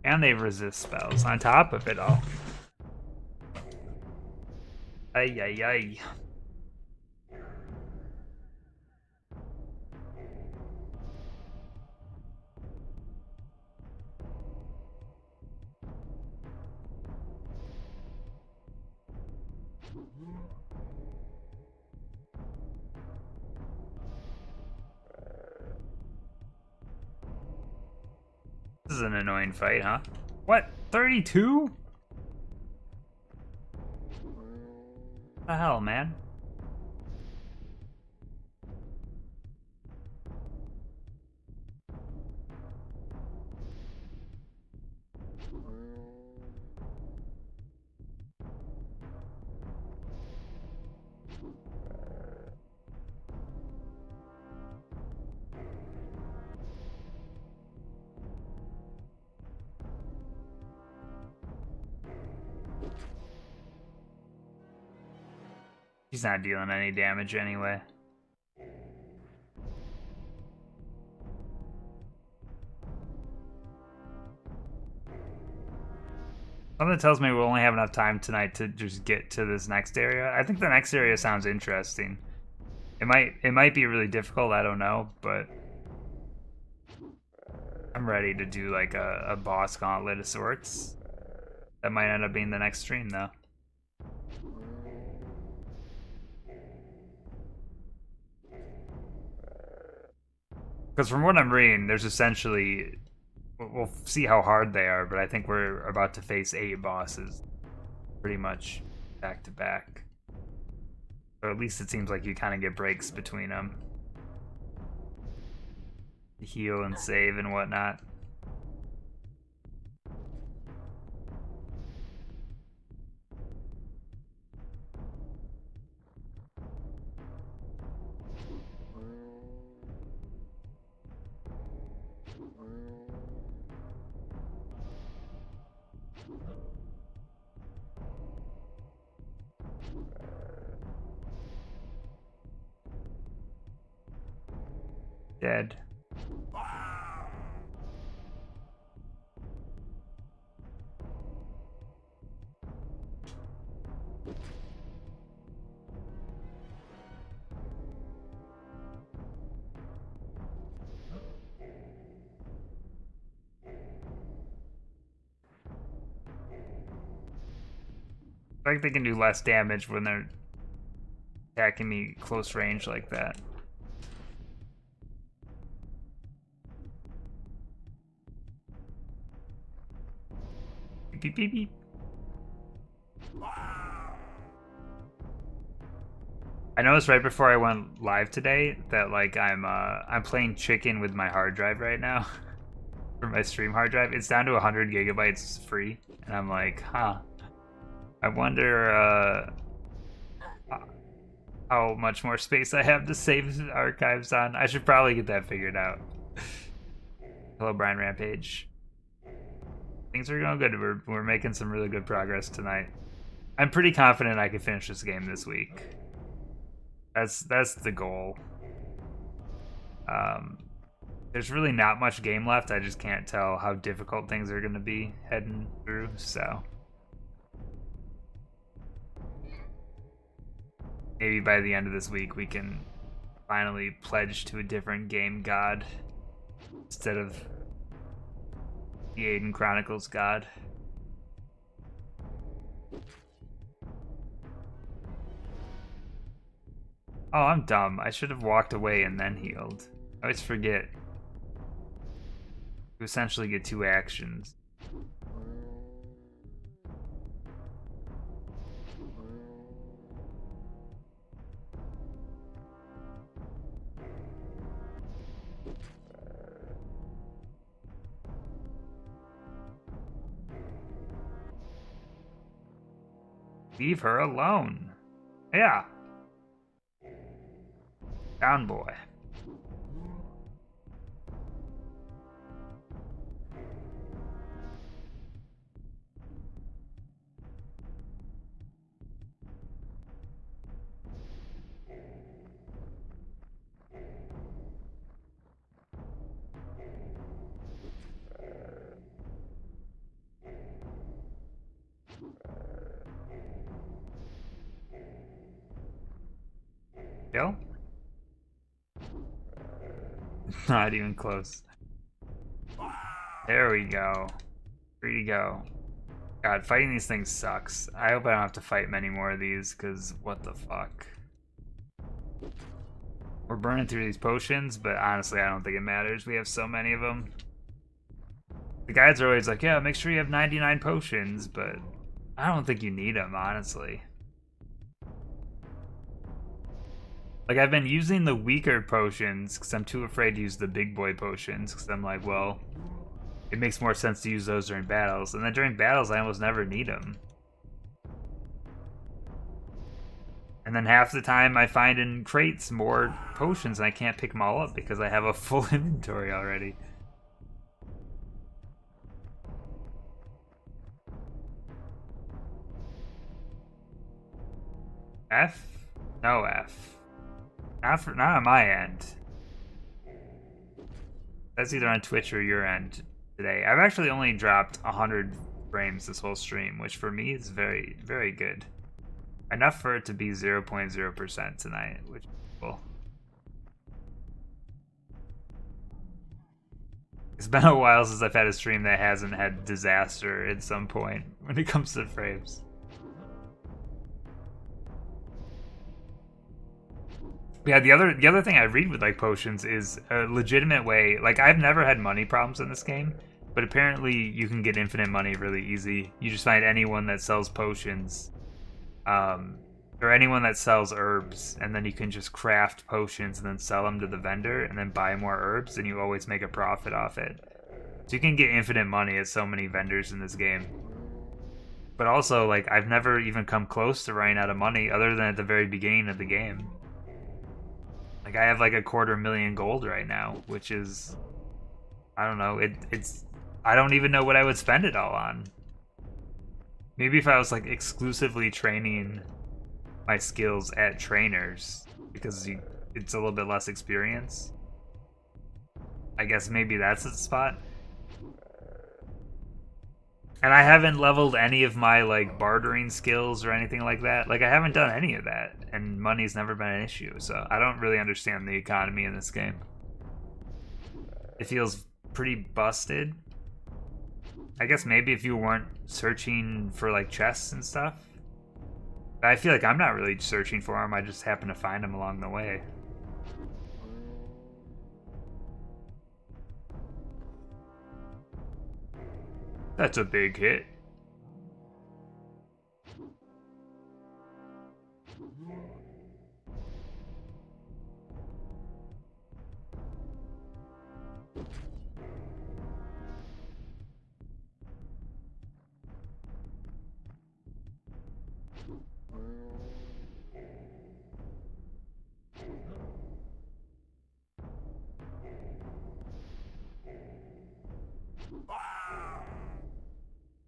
And they resist spells on top of it all. Ay, ay, ay. This is an annoying fight, huh? What? 32? What the hell, man? He's not dealing any damage anyway. Something tells me we'll only have enough time tonight to just get to this next area. I think the next area sounds interesting. It might be really difficult, I don't know, but I'm ready to do like a boss gauntlet of sorts. That might end up being the next stream though. Because from what I'm reading, there's essentially... We'll see how hard they are, but I think we're about to face 8 bosses. Pretty much back to back. Or at least it seems like you kind of get breaks between them. heal and save and whatnot. Dead. I think they can do less damage when they're attacking me close range like that. Beep, beep, beep. I noticed right before I went live today that like I'm playing chicken with my hard drive right now for my stream hard drive. It's down to 100 gigabytes free, and I'm like, huh. I wonder how much more space I have to save archives on. I should probably get that figured out. Hello, Brian Rampage. Things are going good. We're making some really good progress tonight. I'm pretty confident I can finish this game this week. That's the goal. There's really not much game left. I just can't tell how difficult things are going to be heading through, so maybe by the end of this week we can finally pledge to a different game god instead of the Aidyn Chronicles god. Oh, I'm dumb. I should have walked away and then healed. I always forget. You essentially get 2 actions. Leave her alone. Yeah. Down, boy. Kill? Not even close. There we go. Free to go. God, fighting these things sucks. I hope I don't have to fight many more of these, because what the fuck. We're burning through these potions, but honestly, I don't think it matters. We have so many of them. The guides are always like, yeah, make sure you have 99 potions, but I don't think you need them, honestly. Like, I've been using the weaker potions because I'm too afraid to use the big boy potions because I'm like, well, it makes more sense to use those during battles. And then during battles, I almost never need them. And then half the time I find in crates more potions and I can't pick them all up because I have a full inventory already. F? No F. Not on my end. That's either on Twitch or your end today. I've actually only dropped 100 frames this whole stream, which for me is very, very good. Enough for it to be 0.0% tonight, which is cool. It's been a while since I've had a stream that hasn't had disaster at some point when it comes to frames. Yeah, the other thing I read with like potions is a legitimate way. Like, I've never had money problems in this game, but apparently you can get infinite money really easy. You just find anyone that sells potions, Or anyone that sells herbs, and then you can just craft potions and then sell them to the vendor and then buy more herbs, and you always make a profit off it. So you can get infinite money at so many vendors in this game. But also, like, I've never even come close to running out of money other than at the very beginning of the game. Like, I have like 250,000 gold right now, which is, I don't know, it's I don't even know what I would spend it all on. Maybe if I was like exclusively training my skills at trainers, because it's a little bit less experience. I guess maybe that's the spot. And I haven't leveled any of my like bartering skills or anything like that. Like I haven't done any of that, and money's never been an issue. So I don't really understand the economy in this game. It feels pretty busted. I guess maybe if you weren't searching for like chests and stuff. I feel like I'm not really searching for them. I just happen to find them along the way. That's a big hit.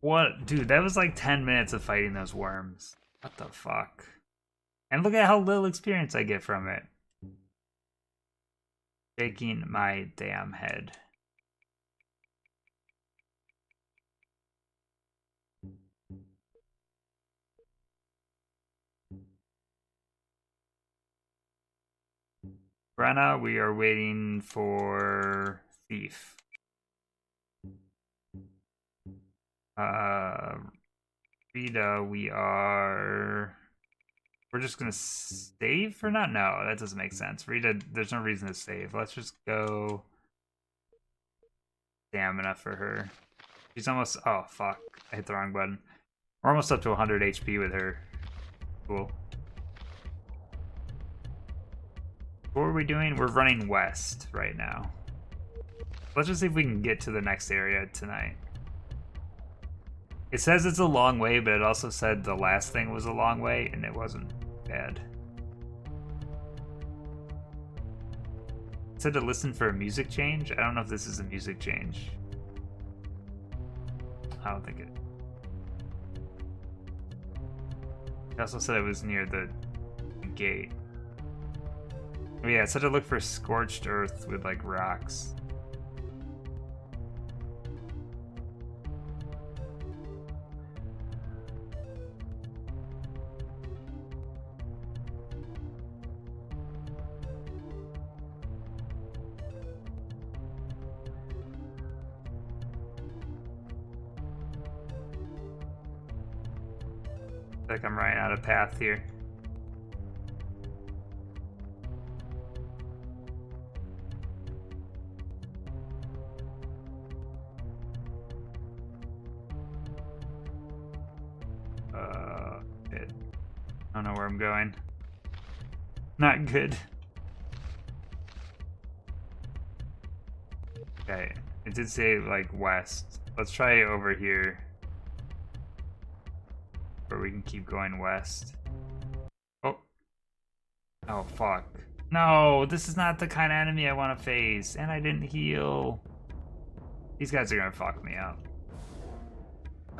What? Dude, that was like 10 minutes of fighting those worms. What the fuck? And look at how little experience I get from it. Shaking my damn head. Brenna, we are waiting for Thief. Rita, we're just gonna save for now? No, that doesn't make sense. Rita, there's no reason to save. Let's just go stamina for her. She's almost, oh fuck, I hit the wrong button. We're almost up to 100 HP with her. Cool. What are we doing? We're running west right now. Let's just see if we can get to the next area tonight. It says it's a long way, but it also said the last thing was a long way, and it wasn't bad. It said to listen for a music change. I don't know if this is a music change. I don't think it. It also said it was near the gate. Oh yeah, it said to look for scorched earth with like rocks. Like I'm running out of path here. I don't know where I'm going. Not good. Okay, it did say like west. Let's try over here. Where we can keep going west. Oh. Oh, fuck. No, this is not the kind of enemy I want to face. And I didn't heal. These guys are gonna fuck me up.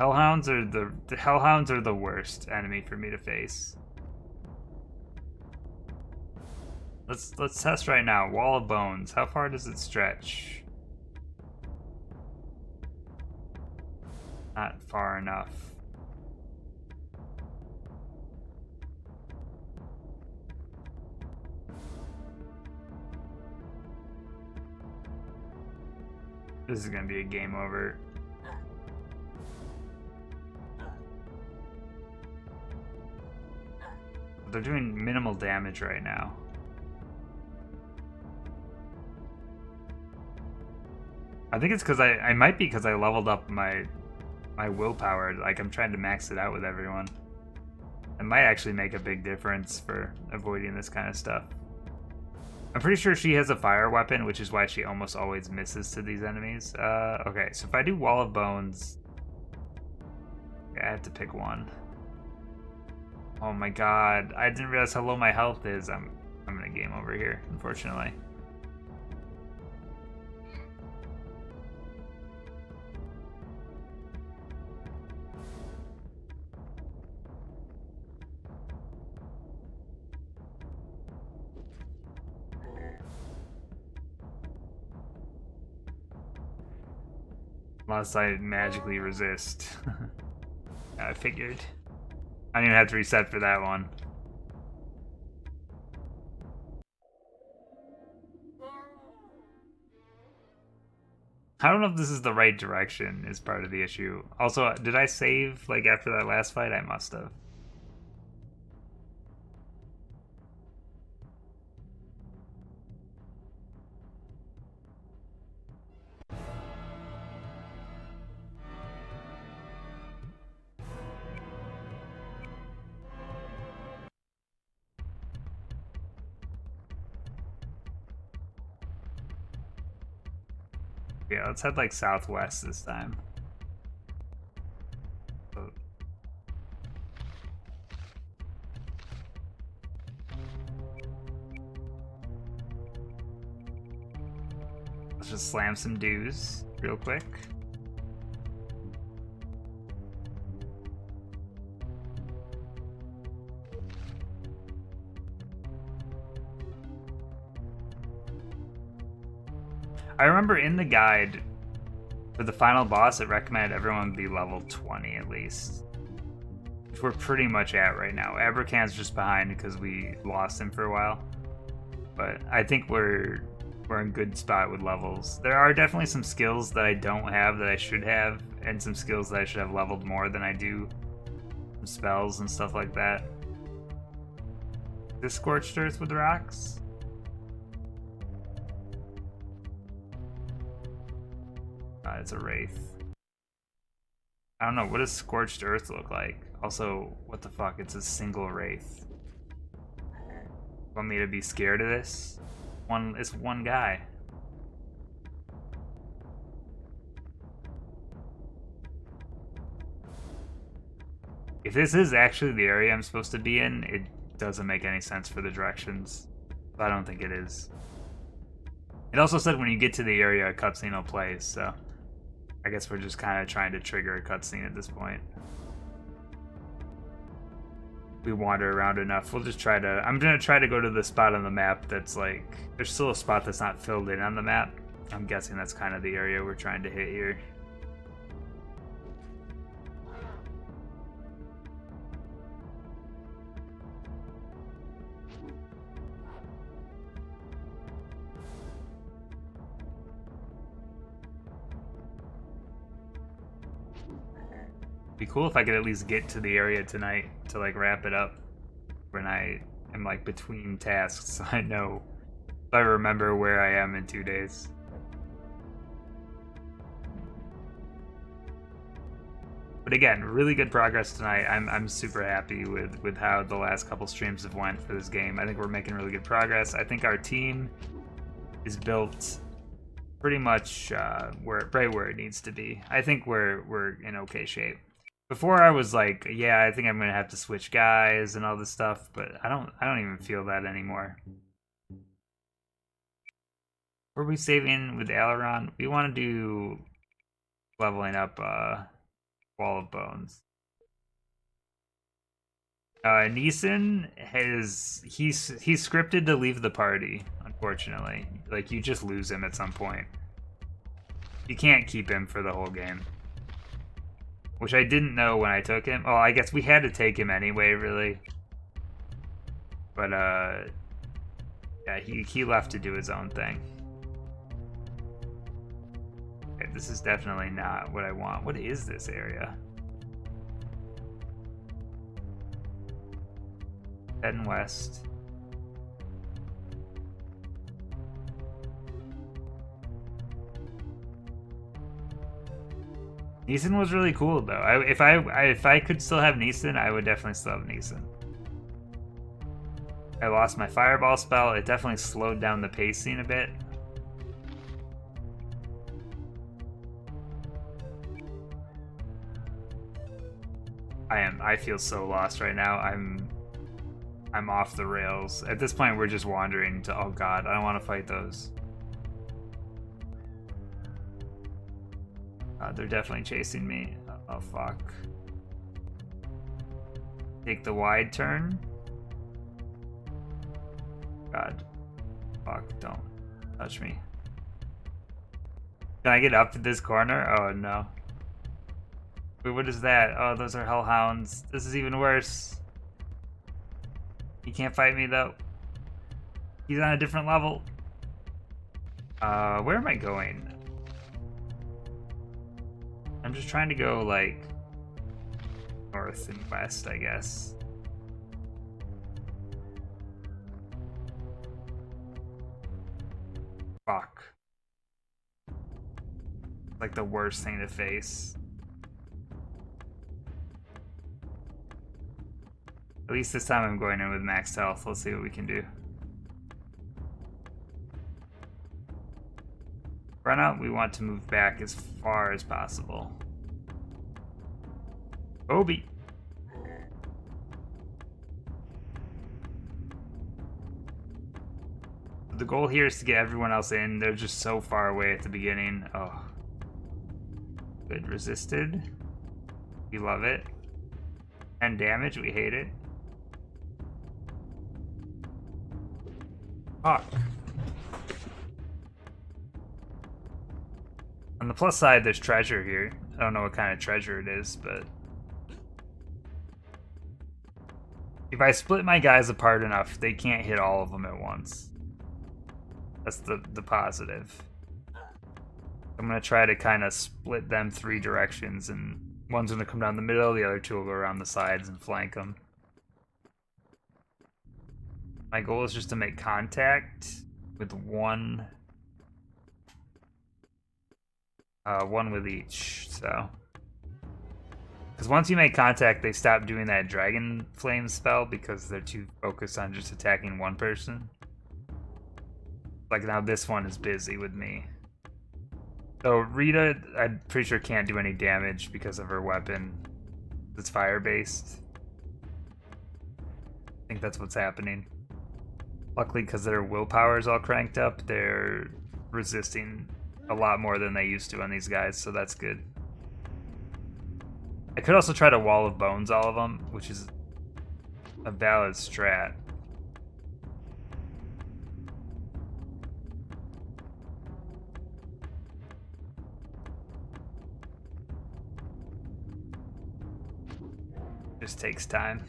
Hellhounds are the Hellhounds are the worst enemy for me to face. Let's test right now. Wall of Bones. How far does it stretch? Not far enough. This is gonna be a game over. They're doing minimal damage right now. I think it's because I might be because I leveled up my willpower. Like I'm trying to max it out with everyone. It might actually make a big difference for avoiding this kind of stuff. I'm pretty sure she has a fire weapon, which is why she almost always misses to these enemies. Okay, so if I do Wall of Bones... I have to pick one. Oh my god, I didn't realize how low my health is. I'm gonna game over here, unfortunately. Unless I magically resist. I figured. I don't even have to reset for that one. I don't know if this is the right direction is part of the issue. Also, did I save like after that last fight? I must have. Yeah, let's head like southwest this time. Let's just slam some dues real quick. I remember in the guide for the final boss, it recommended everyone be level 20 at least. Which we're pretty much at right now. Abrakan's just behind because we lost him for a while. But I think we're in good spot with levels. There are definitely some skills that I don't have that I should have, and some skills that I should have leveled more than I do. Some spells and stuff like that. This Scorched Earth with rocks? It's a Wraith. I don't know, what does Scorched Earth look like? Also, what the fuck, it's a single Wraith. Want me to be scared of this? It's one guy. If this is actually the area I'm supposed to be in, it doesn't make any sense for the directions. But I don't think it is. It also said when you get to the area, a cutscene will play, so I guess we're just kind of trying to trigger a cutscene at this point. We wander around enough. We'll just try to... I'm going to try to go to the spot on the map that's like... There's still a spot that's not filled in on the map. I'm guessing that's kind of the area we're trying to hit here. Be cool if I could at least get to the area tonight to like wrap it up when I am like between tasks, so I know if I remember where I am in 2 days. But again, really good progress tonight. I'm super happy with how the last couple streams have went for this game. I think we're making really good progress. I think our team is built pretty much right where it needs to be. I think we're in okay shape. Before I was like, yeah, I think I'm gonna have to switch guys and all this stuff, but I don't even feel that anymore. Were we saving with Aileron? We want to do leveling up Wall of Bones. Neeson he's scripted to leave the party, unfortunately. Like, you just lose him at some point. You can't keep him for the whole game. Which I didn't know when I took him. Oh, I guess we had to take him anyway, really. But, yeah, he left to do his own thing. Okay, this is definitely not what I want. What is this area? Heading west. Neeson was really cool though. If I could still have Neeson, I would definitely still have Neeson. I lost my fireball spell. It definitely slowed down the pacing a bit. I feel so lost right now. I'm off the rails. At this point, we're just wandering to, oh god, I don't want to fight those. They're definitely chasing me. Oh fuck. Take the wide turn. God. Fuck, don't touch me. Can I get up to this corner? Oh no. Wait, what is that? Oh, those are hellhounds. This is even worse. He can't fight me though. He's on a different level. Where am I going? I'm just trying to go like north and west, I guess. Fuck. Like the worst thing to face. At least this time I'm going in with max health. Let's see what we can do. Run out, we want to move back as far as possible. Obi! The goal here is to get everyone else in. They're just so far away at the beginning. Oh. Good. Resisted. We love it. 10 damage, we hate it. Fuck. On the plus side, there's treasure here. I don't know what kind of treasure it is, but... if I split my guys apart enough, they can't hit all of them at once. That's the positive. I'm going to try to kind of split them 3 directions, and one's going to come down the middle, the other 2 will go around the sides and flank them. My goal is just to make contact with one with each, so. Because once you make contact, they stop doing that dragon flame spell because they're too focused on just attacking one person. Like now this one is busy with me. So Rita, I'm pretty sure can't do any damage because of her weapon. It's fire-based. I think that's what's happening. Luckily, because their willpower is all cranked up, they're resisting a lot more than they used to on these guys, so that's good. I could also try to Wall of Bones all of them, which is a valid strat. Just takes time.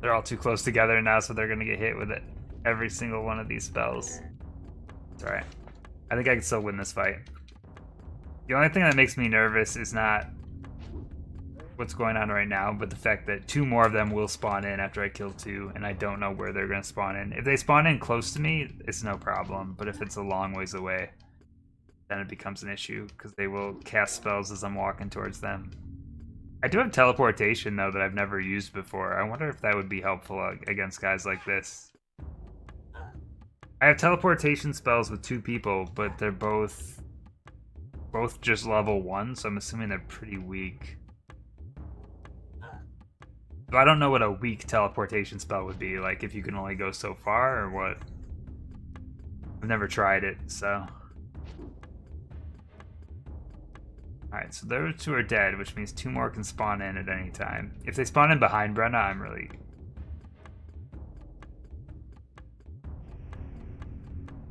They're all too close together now, so they're gonna get hit with it. Every single one of these spells. It's alright. I think I can still win this fight. The only thing that makes me nervous is not what's going on right now, but the fact that 2 more of them will spawn in after I kill 2, and I don't know where they're gonna spawn in. If they spawn in close to me, it's no problem, but if it's a long ways away, then it becomes an issue, because they will cast spells as I'm walking towards them. I do have teleportation, though, that I've never used before. I wonder if that would be helpful against guys like this. I have teleportation spells with 2 people, but they're both just level 1, so I'm assuming they're pretty weak. So I don't know what a weak teleportation spell would be, like if you can only go so far, or what. I've never tried it, so... Alright, so those 2 are dead, which means 2 more can spawn in at any time. If they spawn in behind Brenna, I'm really...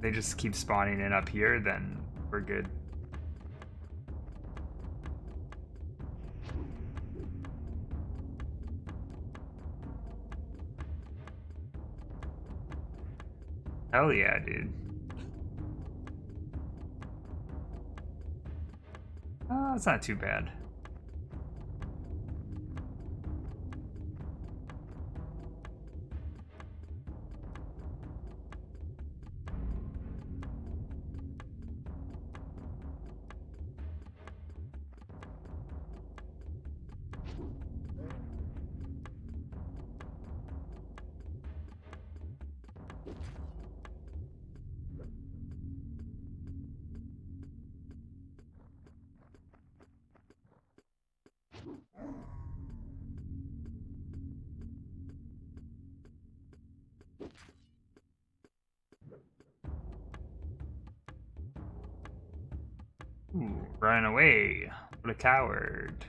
they just keep spawning in up here, then we're good. Hell yeah, dude. Oh, that's not too bad. Run away. What a coward.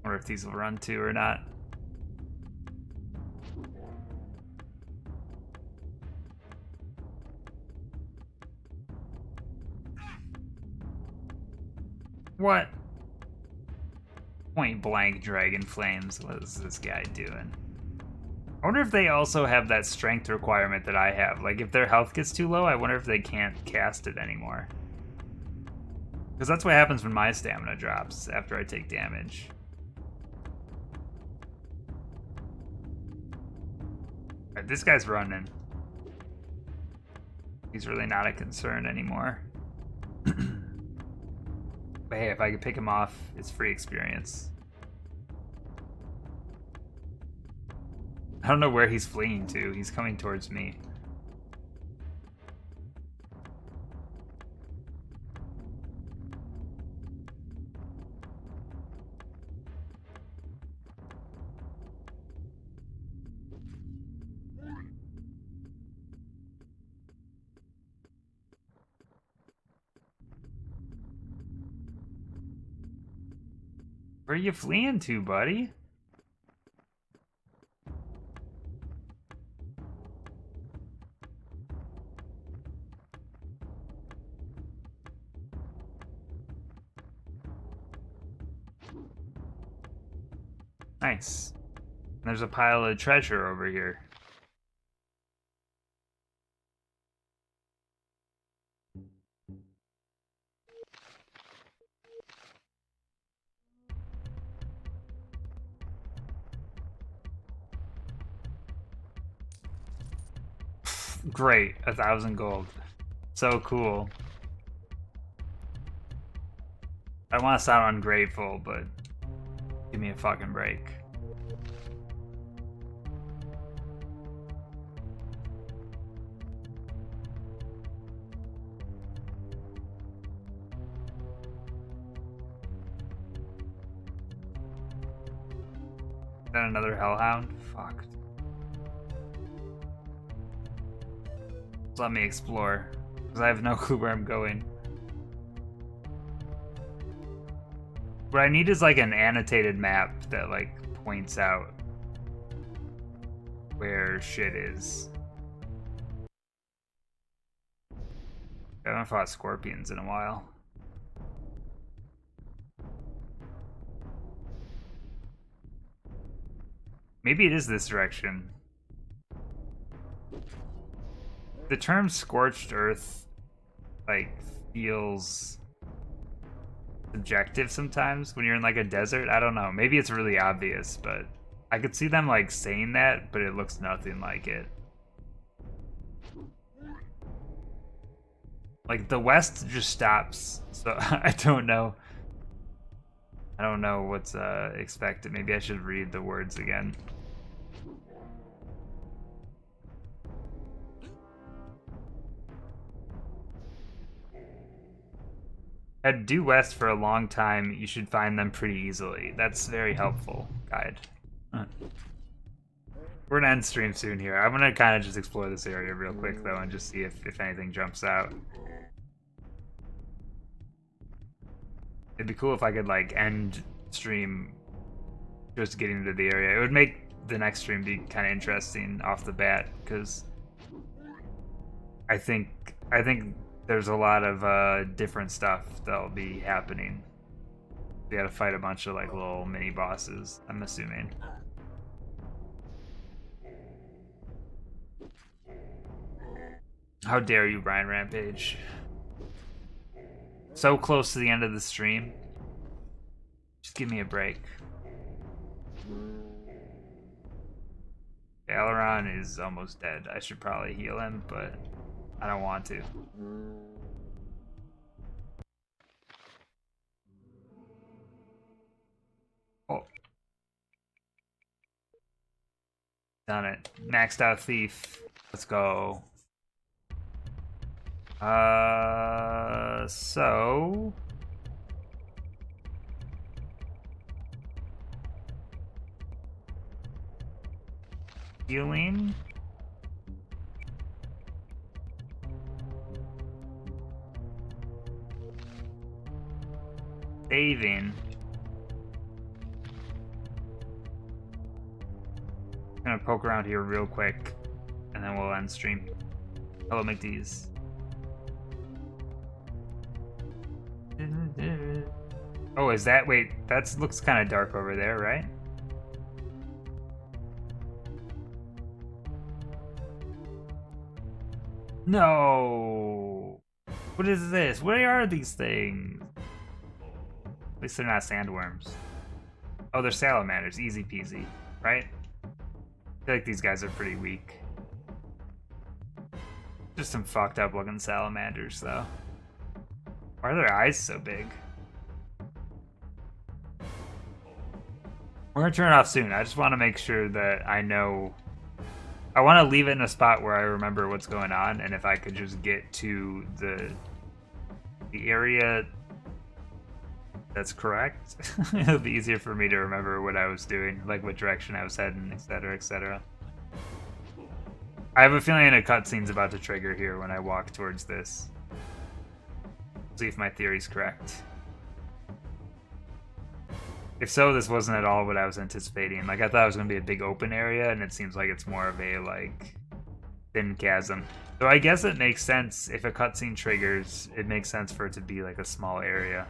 Wonder if these will run too or not. What? Point blank dragon flames. What is this guy doing? I wonder if they also have that strength requirement that I have. Like, if their health gets too low, I wonder if they can't cast it anymore. Because that's what happens when my stamina drops after I take damage. Alright, this guy's running. He's really not a concern anymore. But hey, if I could pick him off, it's free experience. I don't know where he's fleeing to. He's coming towards me. Where are you fleeing to, buddy? Nice. There's a pile of treasure over here. Great, 1,000 gold. So cool. I don't want to sound ungrateful, but give me a fucking break. Is that another hellhound? Fuck. Let me explore, because I have no clue where I'm going. What I need is like an annotated map that like points out where shit is. I haven't fought scorpions in a while. Maybe it is this direction. The term scorched earth like feels subjective sometimes when you're in like a desert. I don't know. Maybe it's really obvious, but I could see them like saying that, but it looks nothing like it. Like the west just stops, so I don't know. I don't know what's expected. Maybe I should read the words again. Head due west for a long time. You should find them pretty easily. That's very helpful guide. We're gonna end stream soon here. I'm gonna kind of just explore this area real quick though and just see if anything jumps out. It'd be cool if I could like end stream just getting into the area. It would make the next stream be kind of interesting off the bat because I think there's a lot of different stuff that'll be happening. We gotta fight a bunch of like little mini bosses, I'm assuming. How dare you, Brian Rampage? So close to the end of the stream. Just give me a break. Aileron is almost dead. I should probably heal him, but I don't want to. Oh. Done it. Maxed out thief. Let's go. So healing. saving. I'm gonna poke around here real quick, and then we'll end stream. Hello, McDee's. Oh, is that... Wait, that looks kind of dark over there, right? No! What is this? What are these things? At least they're not sandworms. Oh, they're salamanders. Easy peasy, right? I feel like these guys are pretty weak. Just some fucked up looking salamanders, though. Why are their eyes so big? We're gonna turn it off soon. I just want to make sure that I know. I want to leave it in a spot where I remember what's going on, and if I could just get to the area that's correct, it'll be easier for me to remember what I was doing, like what direction I was heading, etc., etc. I have a feeling a cutscene's about to trigger here when I walk towards this. See if my theory's correct. If so, this wasn't at all what I was anticipating. Like, I thought it was going to be a big open area, and it seems like it's more of a, like, thin chasm. So I guess it makes sense. If a cutscene triggers, it makes sense for it to be, like, a small area.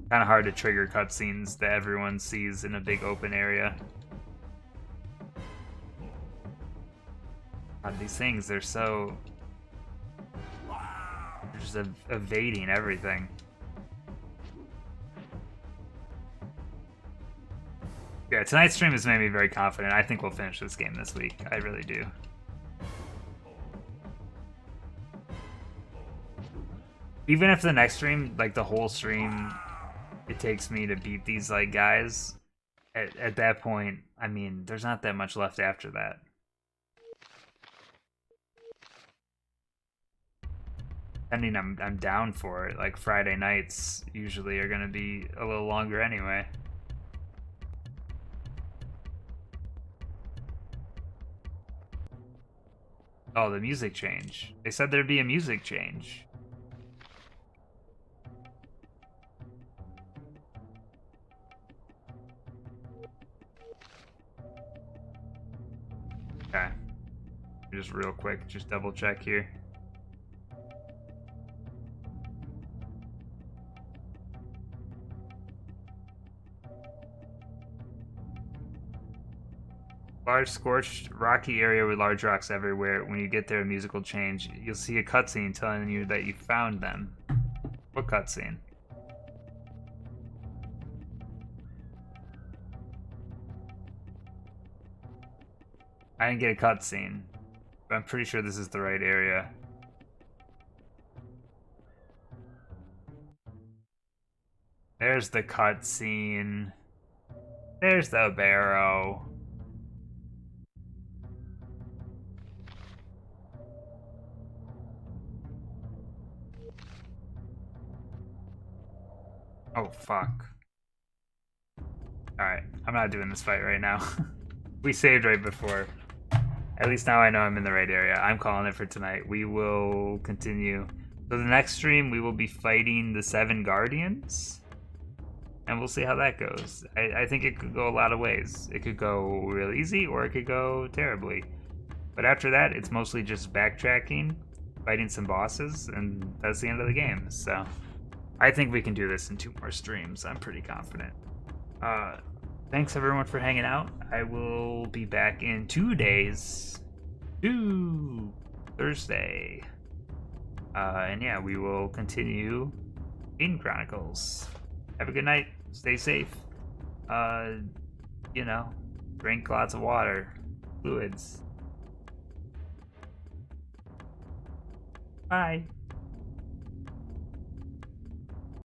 Kind of hard to trigger cutscenes that everyone sees in a big open area. God, these things, they're so... They're just evading everything. Yeah, tonight's stream has made me very confident. I think we'll finish this game this week. I really do. Even if the next stream, like the whole stream, it takes me to beat these like guys, at that point, I mean, there's not that much left after that. Depending, I'm down for it. Like Friday nights usually are gonna be a little longer anyway. Oh, the music change. They said there'd be a music change. Okay. Just real quick, just double check here. Large scorched rocky area with large rocks everywhere. When you get there, a musical change. You'll see a cutscene telling you that you found them. What cutscene? I didn't get a cutscene, but I'm pretty sure this is the right area. There's the cutscene. There's the barrow. Oh, fuck. Alright, I'm not doing this fight right now. We saved right before. At least now I know I'm in the right area. I'm calling it for tonight. We will continue. So the next stream, we will be fighting the 7 Guardians. And we'll see how that goes. I think it could go a lot of ways. It could go real easy, or it could go terribly. But after that, it's mostly just backtracking, fighting some bosses, and that's the end of the game. So I think we can do this in 2 more streams. I'm pretty confident. Thanks everyone for hanging out. I will be back in 2 days. Thursday. And yeah, we will continue Aidyn Chronicles. Have a good night. Stay safe. You know, drink lots of water, fluids. Bye.